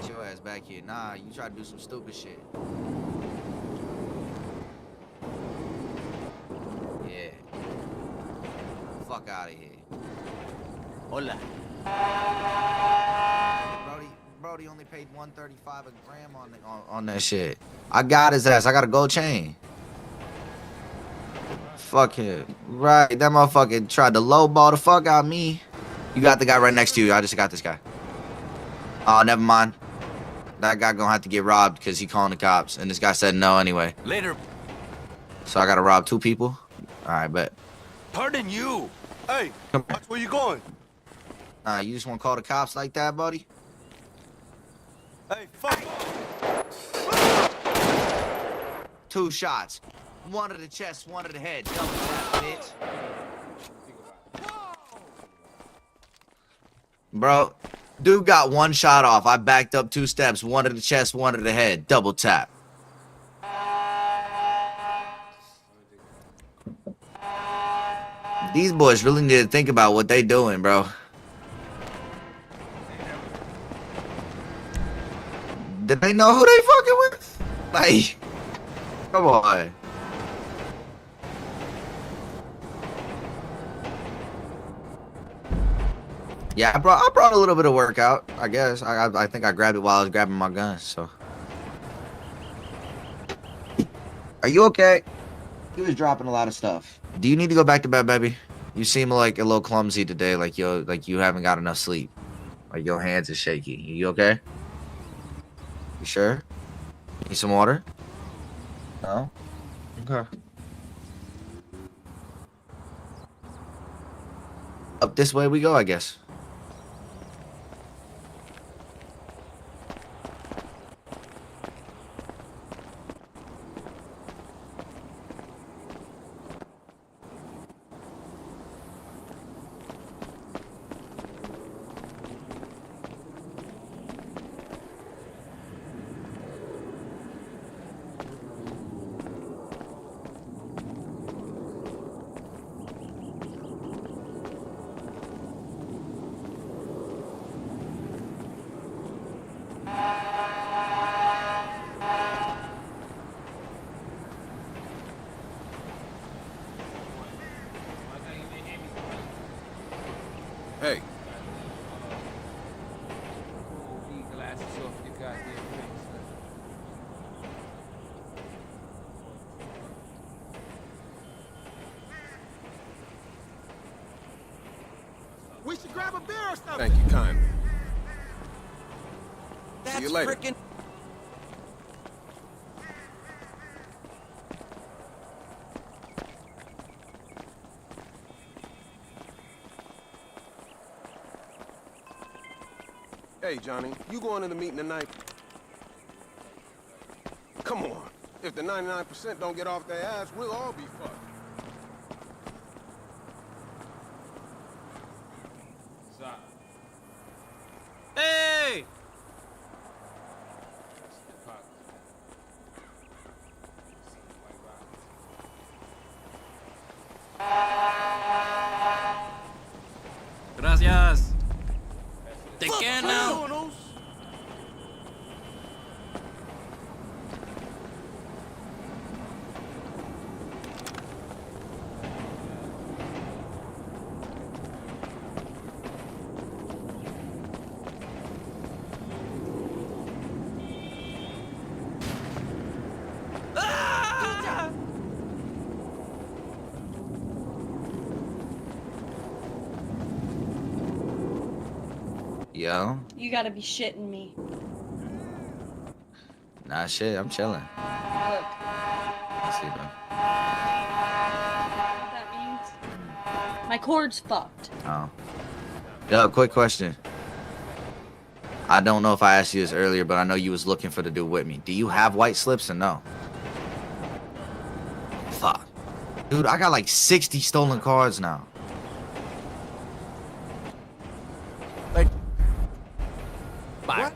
Get your ass back here. Nah, you try to do some stupid shit. Yeah. Fuck out of here. Hola. Brody only paid $135 a gram on that shit. I got his ass. I got a gold chain. Fuck him. Right, that motherfucker tried to lowball the fuck out of me. You got the guy right next to you. I just got this guy. Oh, never mind. That guy gonna have to get robbed because he calling the cops. And this guy said no anyway. Later. So I gotta rob 2 people? Alright, bet. Pardon you. Hey, Come here. watch where you going. You just wanna call the cops like that, buddy? Hey, fuck. 2 shots. 1 to the chest, 1 to the head. Double tap, bitch. Bro, dude got 1 shot off. I backed up 2 steps. 1 to the chest, 1 to the head. Double tap. These boys really need to think about what they doing, bro. Did they know who they fucking with? Like, come on. Yeah, I brought a little bit of workout, I guess. I think I grabbed it while I was grabbing my gun, so. Are you okay? He was dropping a lot of stuff. Do you need to go back to bed, baby? You seem like a little clumsy today, like you haven't got enough sleep. Like your hands are shaky. You okay? You sure? Need some water? No? Okay. Up this way we go, I guess. Hey, These glasses off your goddamn face. We should grab a beer or something. thank you kindly. See you later. Hey, Johnny, you going to the meeting tonight? Come on. If the 99% don't get off their ass, we'll all be fucked. Stop. Hey! Gracias. Te can now. Yo, You gotta be shitting me. nah, shit, I'm chilling. Look, Let's see, bro. what that means? My cord's fucked. Oh. Yo, quick question. I don't know if I asked you this earlier, but I know you was looking for the dude with me. Do you have white slips or no? Fuck. Dude, I got like 60 stolen cards now. Bye.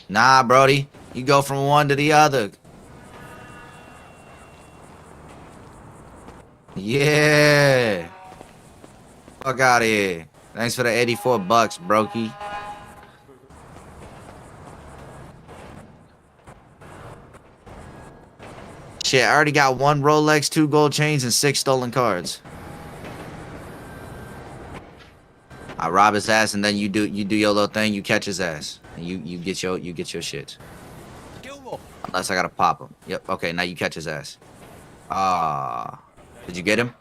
Nah, Brody. You go from one to the other. Yeah. Fuck out of here. Thanks for the 84 bucks, brokey. Shit, I already got 1 Rolex, 2 gold chains, and 6 stolen cards. I rob his ass, and then you do your little thing. You catch his ass, and you get your shit. Unless I gotta pop him. Yep. Okay. Now you catch his ass. Ah. Did you get him?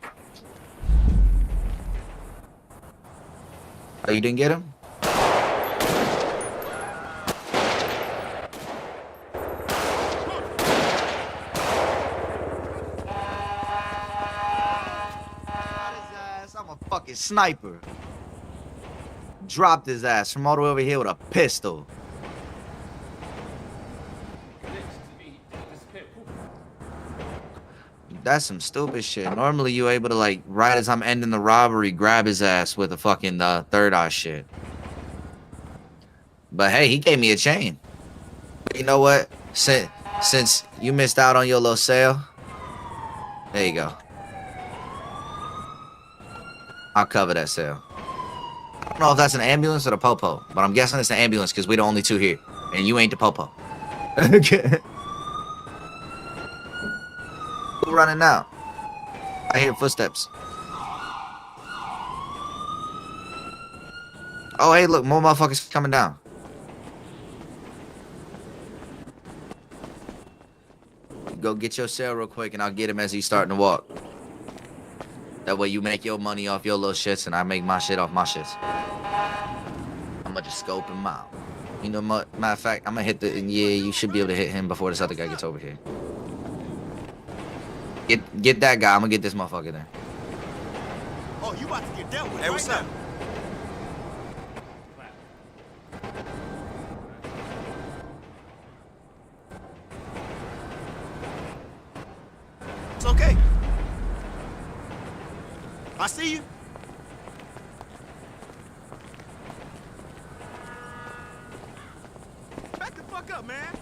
Oh, you didn't get him? I'm a fucking sniper. Dropped his ass from all the way over here with a pistol. That's some stupid shit. Normally you able to, like, right as I'm ending the robbery, grab his ass with a fucking third eye shit. But hey, he gave me a chain. But you know what? Since you missed out on your little sale, there you go. I'll cover that sale. I don't know if that's an ambulance or the popo, but I'm guessing it's an ambulance because we're the only 2 here. And you ain't the popo. Okay. Who running now? I hear footsteps. Oh, hey, look, more motherfuckers coming down. Go get your sale real quick, and I'll get him as he's starting to walk. That way you make your money off your little shits, and I make my shit off my shits. I'm gonna just scope him out. You know, matter of fact, I'm gonna hit the... Yeah, you should be able to hit him before this other guy gets over here. Get that guy. I'm gonna get this motherfucker there. Oh, you about to get dealt with. Hey, what's up? It's okay. I see you. Back the fuck up, man.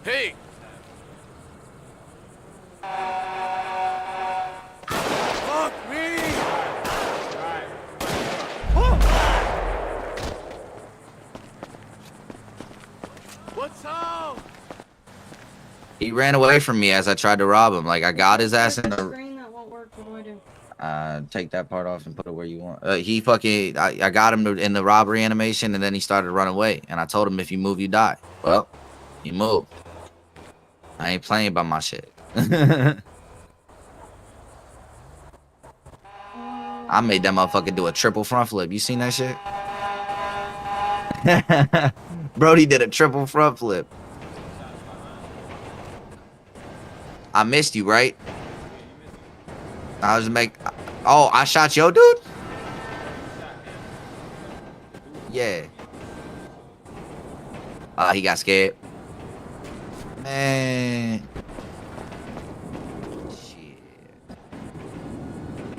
Hey! Fuck me! What's up? He ran away from me as I tried to rob him. Like I got his ass in the. Screen that won't work. What do I do? Take that part off and put it where you want. He fucking. I got him in the robbery animation, and then he started to run away. And I told him, if you move, you die. Well, he moved. I ain't playing by my shit. I made that motherfucker do a triple front flip. You seen that shit? Brody did a triple front flip. I missed you, right? I was Oh, I shot your dude? Yeah. He got scared. Man. Shit.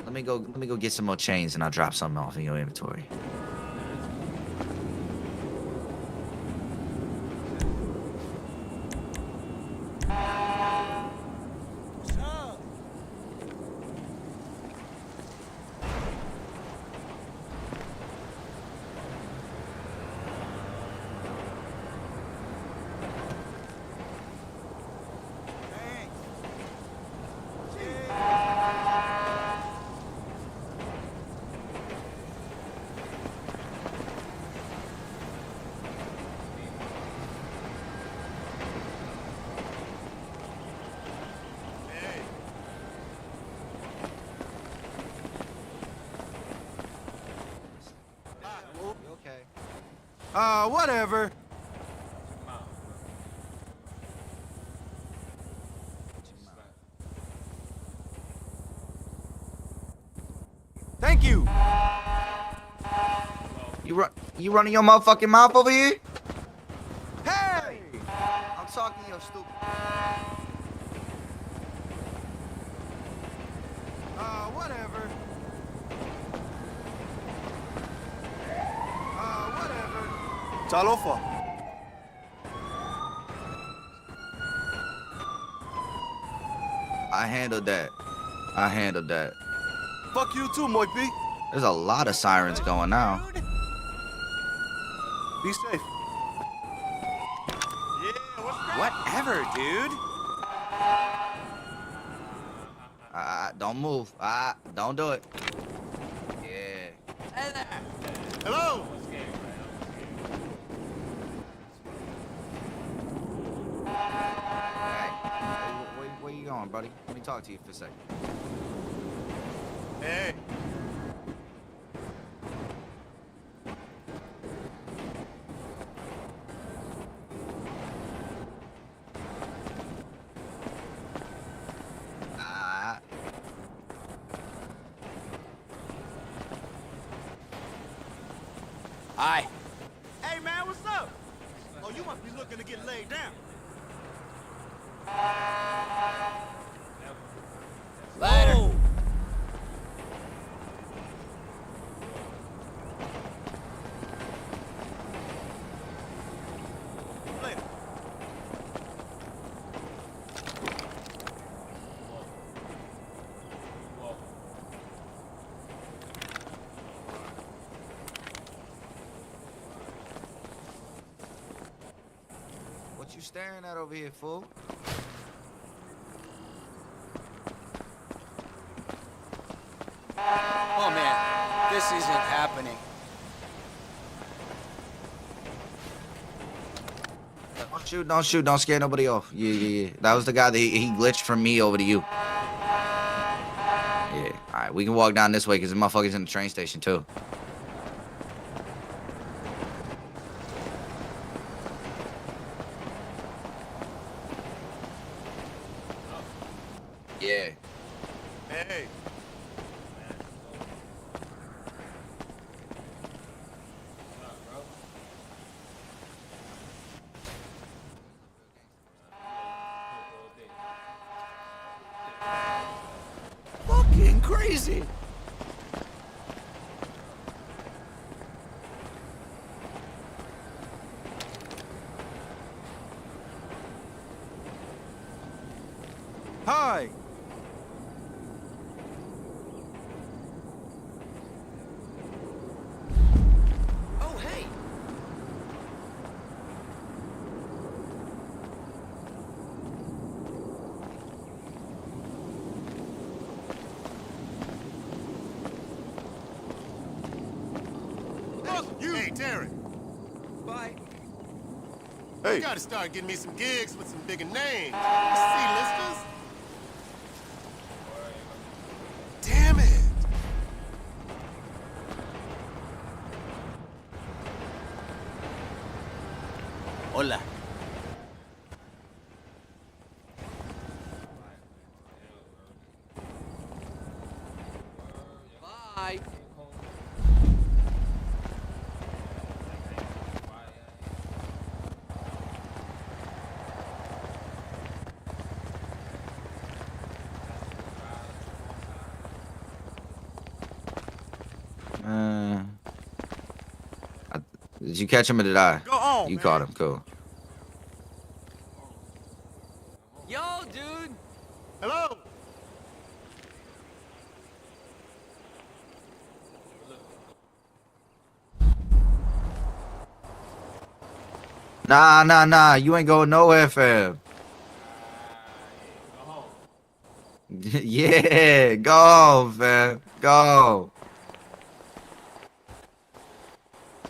Let me go get some more chains and I'll drop something off in your inventory. Whatever. Thank you. You running your motherfucking mouth over here? Hey! I'm talking to your stupid. Whatever. Whatever. Chalofa. I handled that. I handled that. Fuck you too, Moipy. There's a lot of sirens going now. Be safe. Whatever, dude. Don't move. Don't do it. Yeah. Hey there. Hello. Hey, where you going, buddy? Let me talk to you for a second. Hey. Hi. Hey, man, what's up? Oh, you must be looking to get laid down. Later. Oh. Later. What you staring at over here, fool? Oh man, this isn't happening. Don't shoot, don't shoot, don't scare nobody off. Yeah. That was the guy that he glitched from me over to you. Yeah, alright, we can walk down this way because the motherfucker's in the train station too. Yeah. Hey. Fucking crazy. Hi. Oh, hey. Fuck you. Hey, Terry. Bye. Hey. You gotta start getting me some gigs with some bigger names. C-listers. Damn it. Hola. Bye. Did you catch him or did I? Go on, You man. caught him. Cool. Yo, dude. Hello. Nah. You ain't going nowhere, fam. Yeah, go, fam. Go.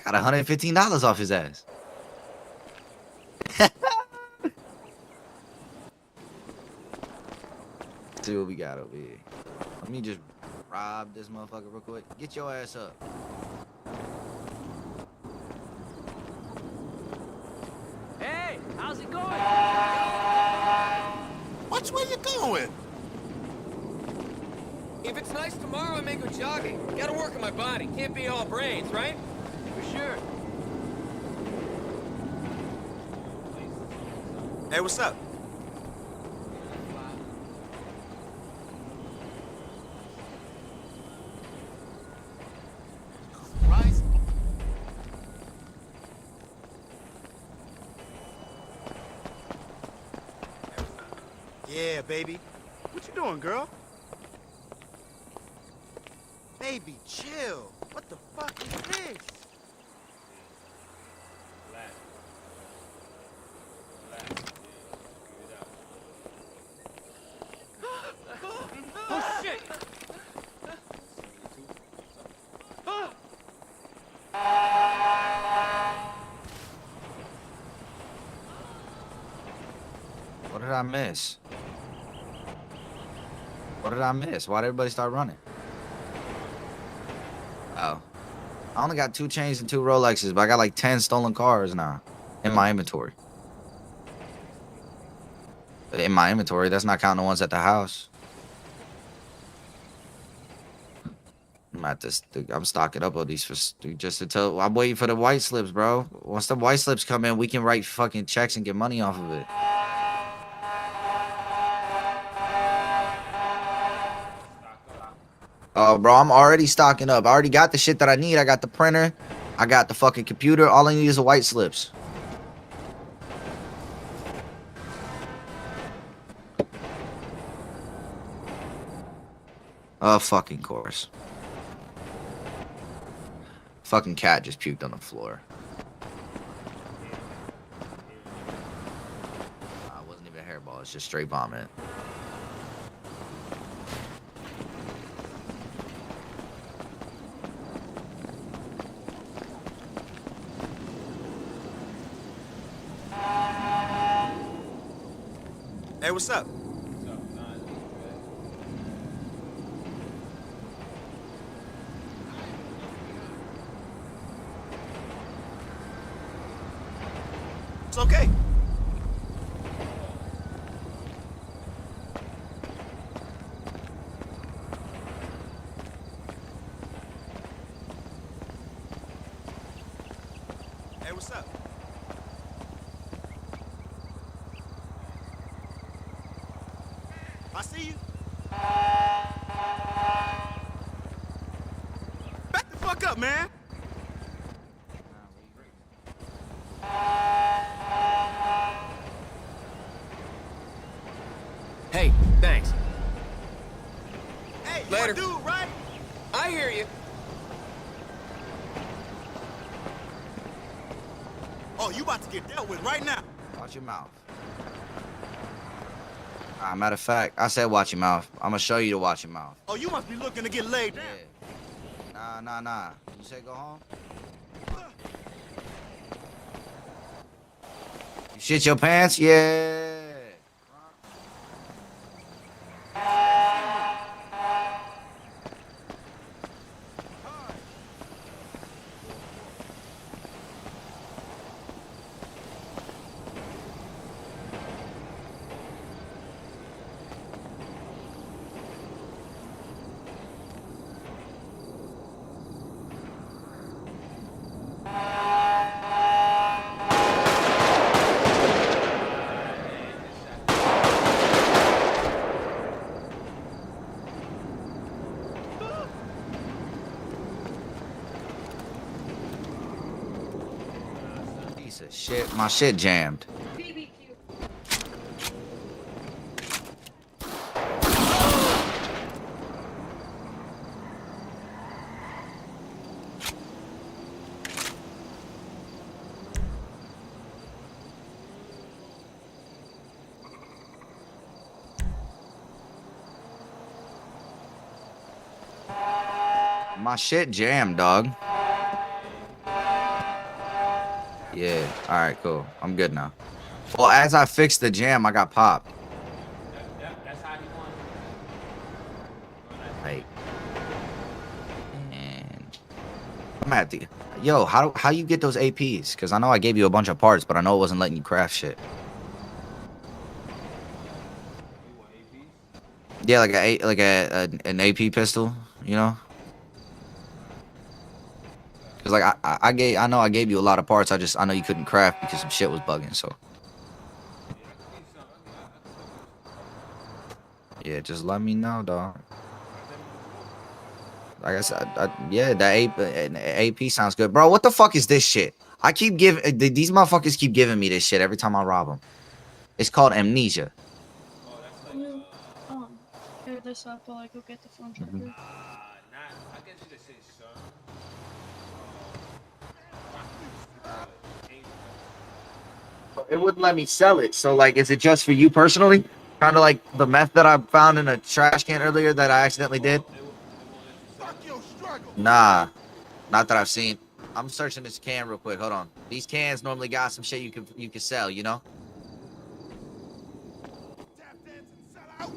Got $115 off his ass. See what we got over here. Let me just rob this motherfucker real quick. Get your ass up. Hey, how's it going? Which way you going? If it's nice tomorrow, I may go jogging. Gotta work on my body. Can't be all brains, right? For sure. Hey, what's up? Right? Yeah, baby. What you doing, girl? Baby, chill. What the fuck is this? Oh, shit! What did I miss? What did I miss? Why did everybody start running? Oh. I only got 2 chains and 2 Rolexes, but I got like 10 stolen cars now in my inventory. In my inventory, that's not counting the ones at the house. I'm stocking up on these for just until I'm waiting for the white slips, bro. Once the white slips come in, we can write fucking checks and get money off of it. Oh, bro, I'm already stocking up. I already got the shit that I need. I got the printer. I got the fucking computer. All I need is the white slips. Oh, fucking course. Fucking cat just puked on the floor. It wasn't even a hairball. It's just straight vomit. Hey, what's up? It's okay. Hey, what's up? I see you. Back the fuck up, man. Hey, Hey, thanks. Hey, Later. you a dude, right? I hear you. Oh, you about to get dealt with right now. Watch your mouth. Matter of fact, I said watch your mouth. I'm gonna show you to watch your mouth. Oh, you must be looking to get laid down. Yeah. Nah. You said go home? You shit your pants? Yeah. Piece of shit. My shit jammed. BBQ. My shit jammed, dog. Yeah. All right, cool. I'm good now. Well, as I fixed the jam, I got popped. That's how he won. Like, and I'm at the yo. How you get those APs? Because I know I gave you a bunch of parts, but I know it wasn't letting you craft shit. Yeah, like an AP pistol, you know. Cause like I know I gave you a lot of parts. I know you couldn't craft because some shit was bugging. So yeah, just let me know, dog. Like I said, yeah, that AP sounds good, bro. What the fuck is this shit? I keep giving these motherfuckers keep giving me this shit every time I rob them. It's called amnesia. You, pair this up while I go get the phone charger. Not, I guess you could say son. It wouldn't let me sell it. So like, is it just for you personally? Kind of like the meth that I found in a trash can earlier that I accidentally did. Fuck your struggle. Nah, not that I've seen. I'm searching this can real quick. Hold on. These cans normally got some shit you can sell, you know? Tap dance and sell out.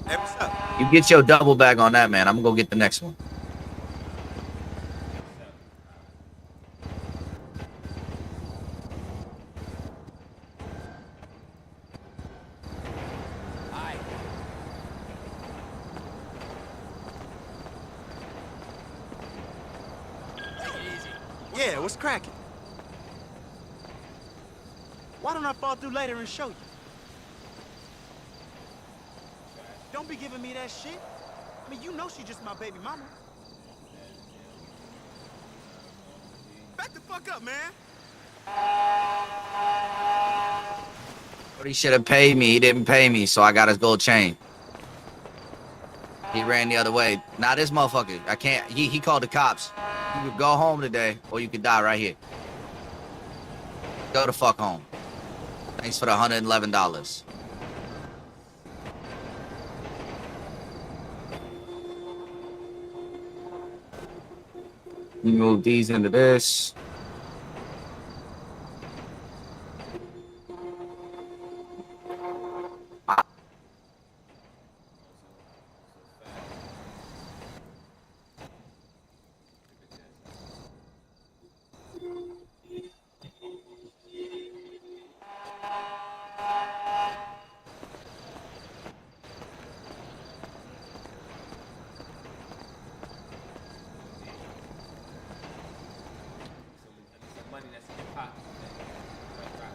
Hey, what's up? You get your double bag on that, man. I'm gonna go get the next one. Hi. Take it easy. Yeah, what's cracking? Why don't I fall through later and show you? Don't be giving me that shit. I mean, you know she just my baby mama. Back the fuck up, man. He should have paid me. He didn't pay me, so I got his gold chain. He ran the other way. Now this motherfucker, I can't. He called the cops. You could go home today, or you could die right here. Go the fuck home. Thanks for the $111. You move these into this.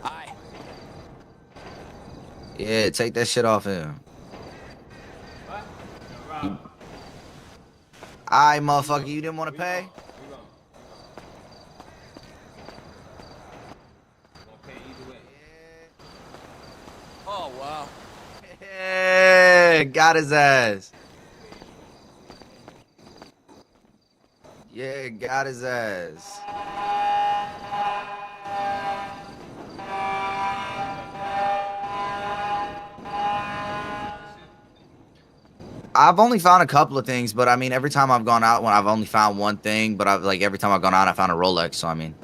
Hi. Yeah, take that shit off him. What? Alright, motherfucker, you didn't want to pay? Oh, wow. Yeah, got his ass. Yeah, got his ass. I've only found a couple of things, but I mean, every time I've gone out, when I've only found one thing, but I've like every time I've gone out, I found a Rolex. So I mean,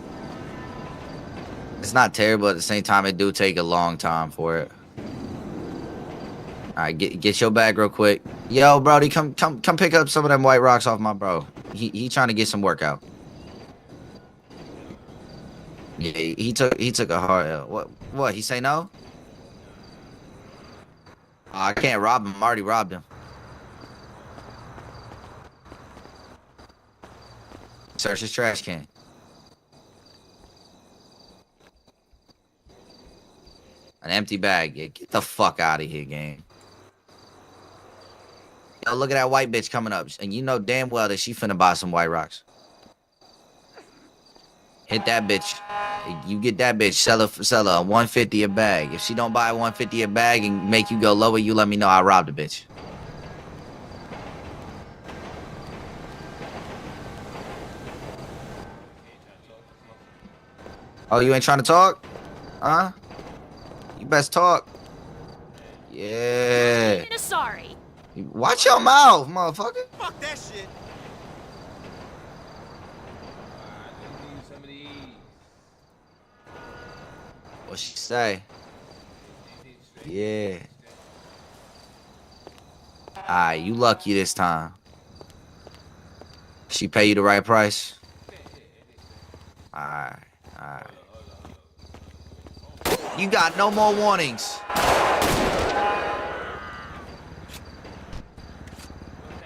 it's not terrible. At the same time, it do take a long time for it. All right, get your bag real quick. Yo, Brody, come pick up some of them white rocks off my bro. He trying to get some workout. Yeah, he took a hard L. What? He say no? I can't rob him. I already robbed him. Search his trash can. An empty bag. Yeah, get the fuck out of here, gang. Yo, look at that white bitch coming up. And you know damn well that she finna buy some white rocks. Hit that bitch. You get that bitch. Sell her a 150 a bag. If she don't buy 150 a bag and make you go lower, you let me know I robbed the bitch. Oh, you ain't trying to talk? Huh? You best talk. Yeah. Sorry. Watch your mouth, motherfucker. Fuck that shit. What she say? Yeah. Alright, you lucky this time. She pay you the right price? Alright. You got no more warnings.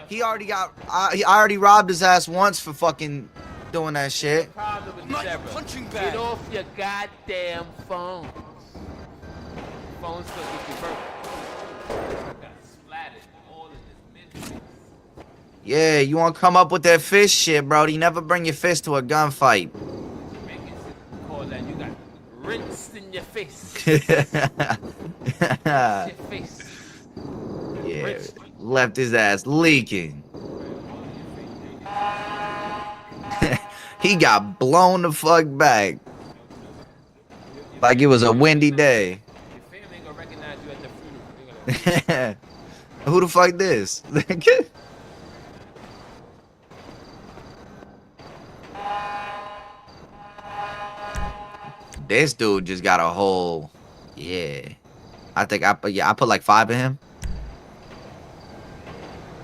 He already got. I already robbed his ass once for fucking doing that shit. Punching bag. Get off your goddamn phone. Phone's still get you burnt. Got splattered all in this midface. Yeah, you want to come up with that fist shit, bro? You never bring your fist to a gunfight. Call that you got rinsed in your face. Yeah, Your face. left his ass leaking. He got blown the fuck back. Like it was a windy day. Your family ain't gonna recognize you at the funeral. Who the fuck this? This dude just got a whole, yeah. I think I put like 5 in him.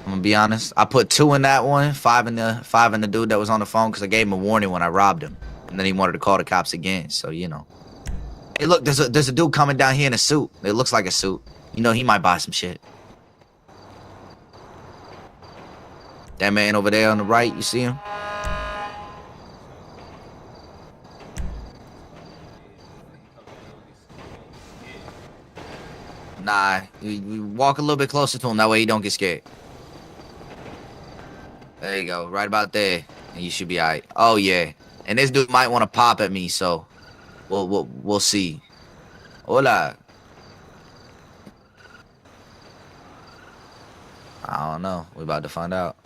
I'm gonna be honest. I put 2 in that one, 5 in the dude that was on the phone because I gave him a warning when I robbed him, and then he wanted to call the cops again. So you know. Hey, look, there's a dude coming down here in a suit. It looks like a suit. You know, he might buy some shit. That man over there on the right, you see him? Nah, you walk a little bit closer to him. That way he don't get scared. There you go, right about there, and you should be alright. Oh yeah, and this dude might want to pop at me, so we'll see. Hola. I don't know. We about to find out.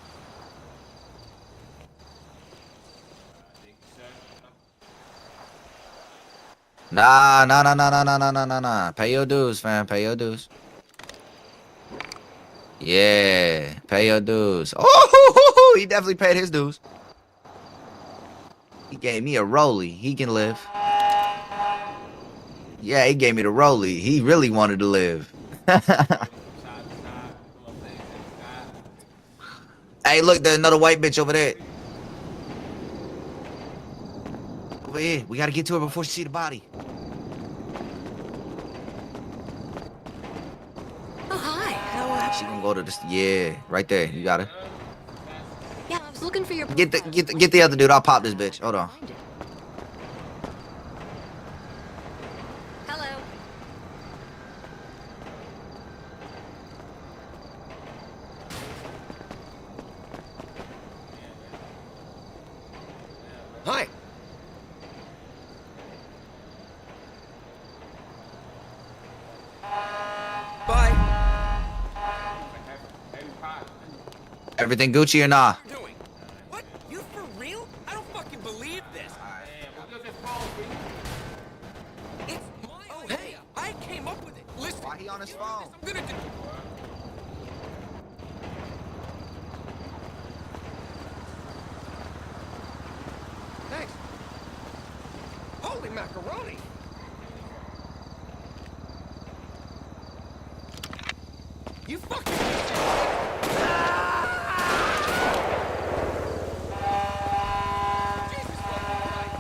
Nah. Pay your dues, fam. Pay your dues. Yeah, pay your dues. Oh, he definitely paid his dues. He gave me a rollie. He can live. Yeah, he gave me the rollie. He really wanted to live. Hey, look, there's another white bitch over there. Over here. We gotta get to her before she see the body. Oh, hi. She gonna go to this. Yeah, right there. You got her. Yeah, I was looking for your. Get the other dude. I'll pop this bitch. Hold on. Hello. Everything Gucci or nah? Doing? What? You for real? I don't fucking believe this. Damn, we'll give this phone, B. It's my idea. I came up with it. Listen. Why he on his you know phone? this, I'm gonna do. Thanks. Holy macaroni! You fucking. Jesus fucking Christ.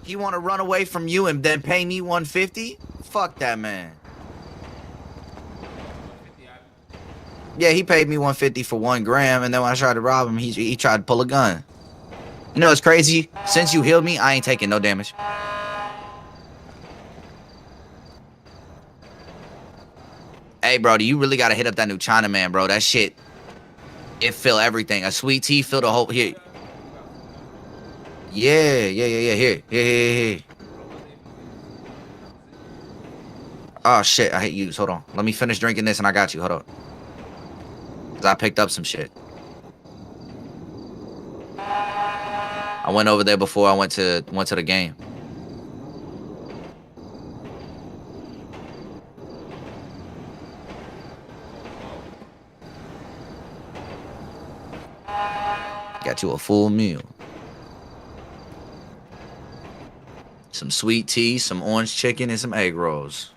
He want to run away from you and then pay me 150? Fuck that man. Yeah, he paid me 150 for 1 gram, and then when I tried to rob him, he tried to pull a gun. You know what's crazy? Since you healed me, I ain't taking no damage. Hey, bro, you really gotta hit up that new Chinaman, bro. That shit, it fill everything. A sweet tea fill the whole here. Yeah. Here. Oh shit, I hate you. Hold on. Let me finish drinking this and I got you. Hold on. Cause I picked up some shit. I went over there before I went to the game. Got you a full meal. Some sweet tea, some orange chicken, and some egg rolls.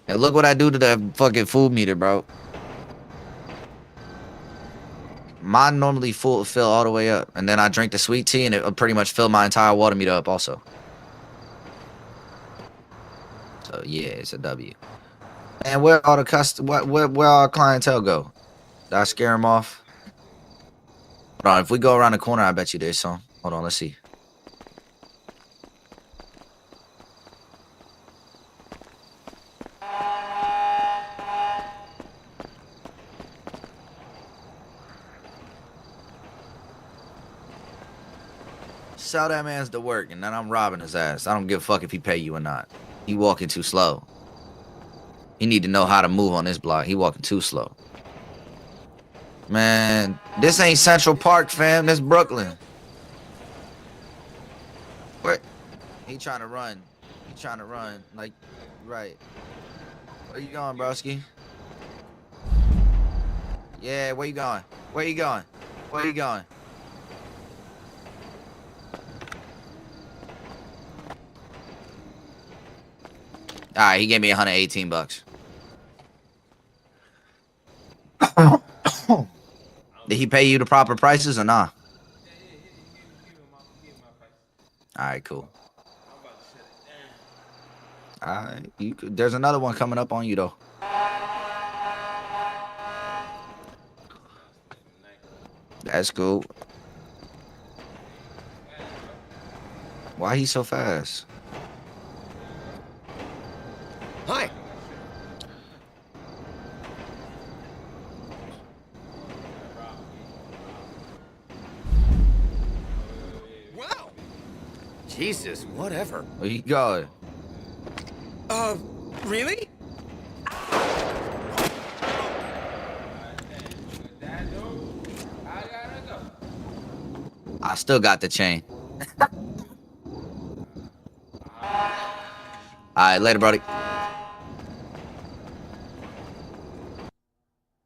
And look what I do to that fucking food meter, bro. Mine normally fill all the way up. And then I drink the sweet tea and it'll pretty much fill my entire water meter up also. So yeah, it's a W. And where all the where our clientele go? Did I scare him off? Hold on, if we go around the corner, I bet you there's some. Hold on, let's see. Sell that man's to work, and then I'm robbing his ass. I don't give a fuck if he pay you or not. He walking too slow. He need to know how to move on this block. He walking too slow. Man, this ain't Central Park, fam. This Brooklyn. What? He trying to run. He trying to run. Like, right. Where you going, broski? Yeah, where you going? Where you going? Where you going? Alright, he gave me 118 bucks. Did he pay you the proper prices or not? Alright, cool. Alright, there's another one coming up on you though. That's cool. Why he so fast? Hi. Wow. Jesus, whatever. Where you going? Really? I still got the chain. Alright, later, brody.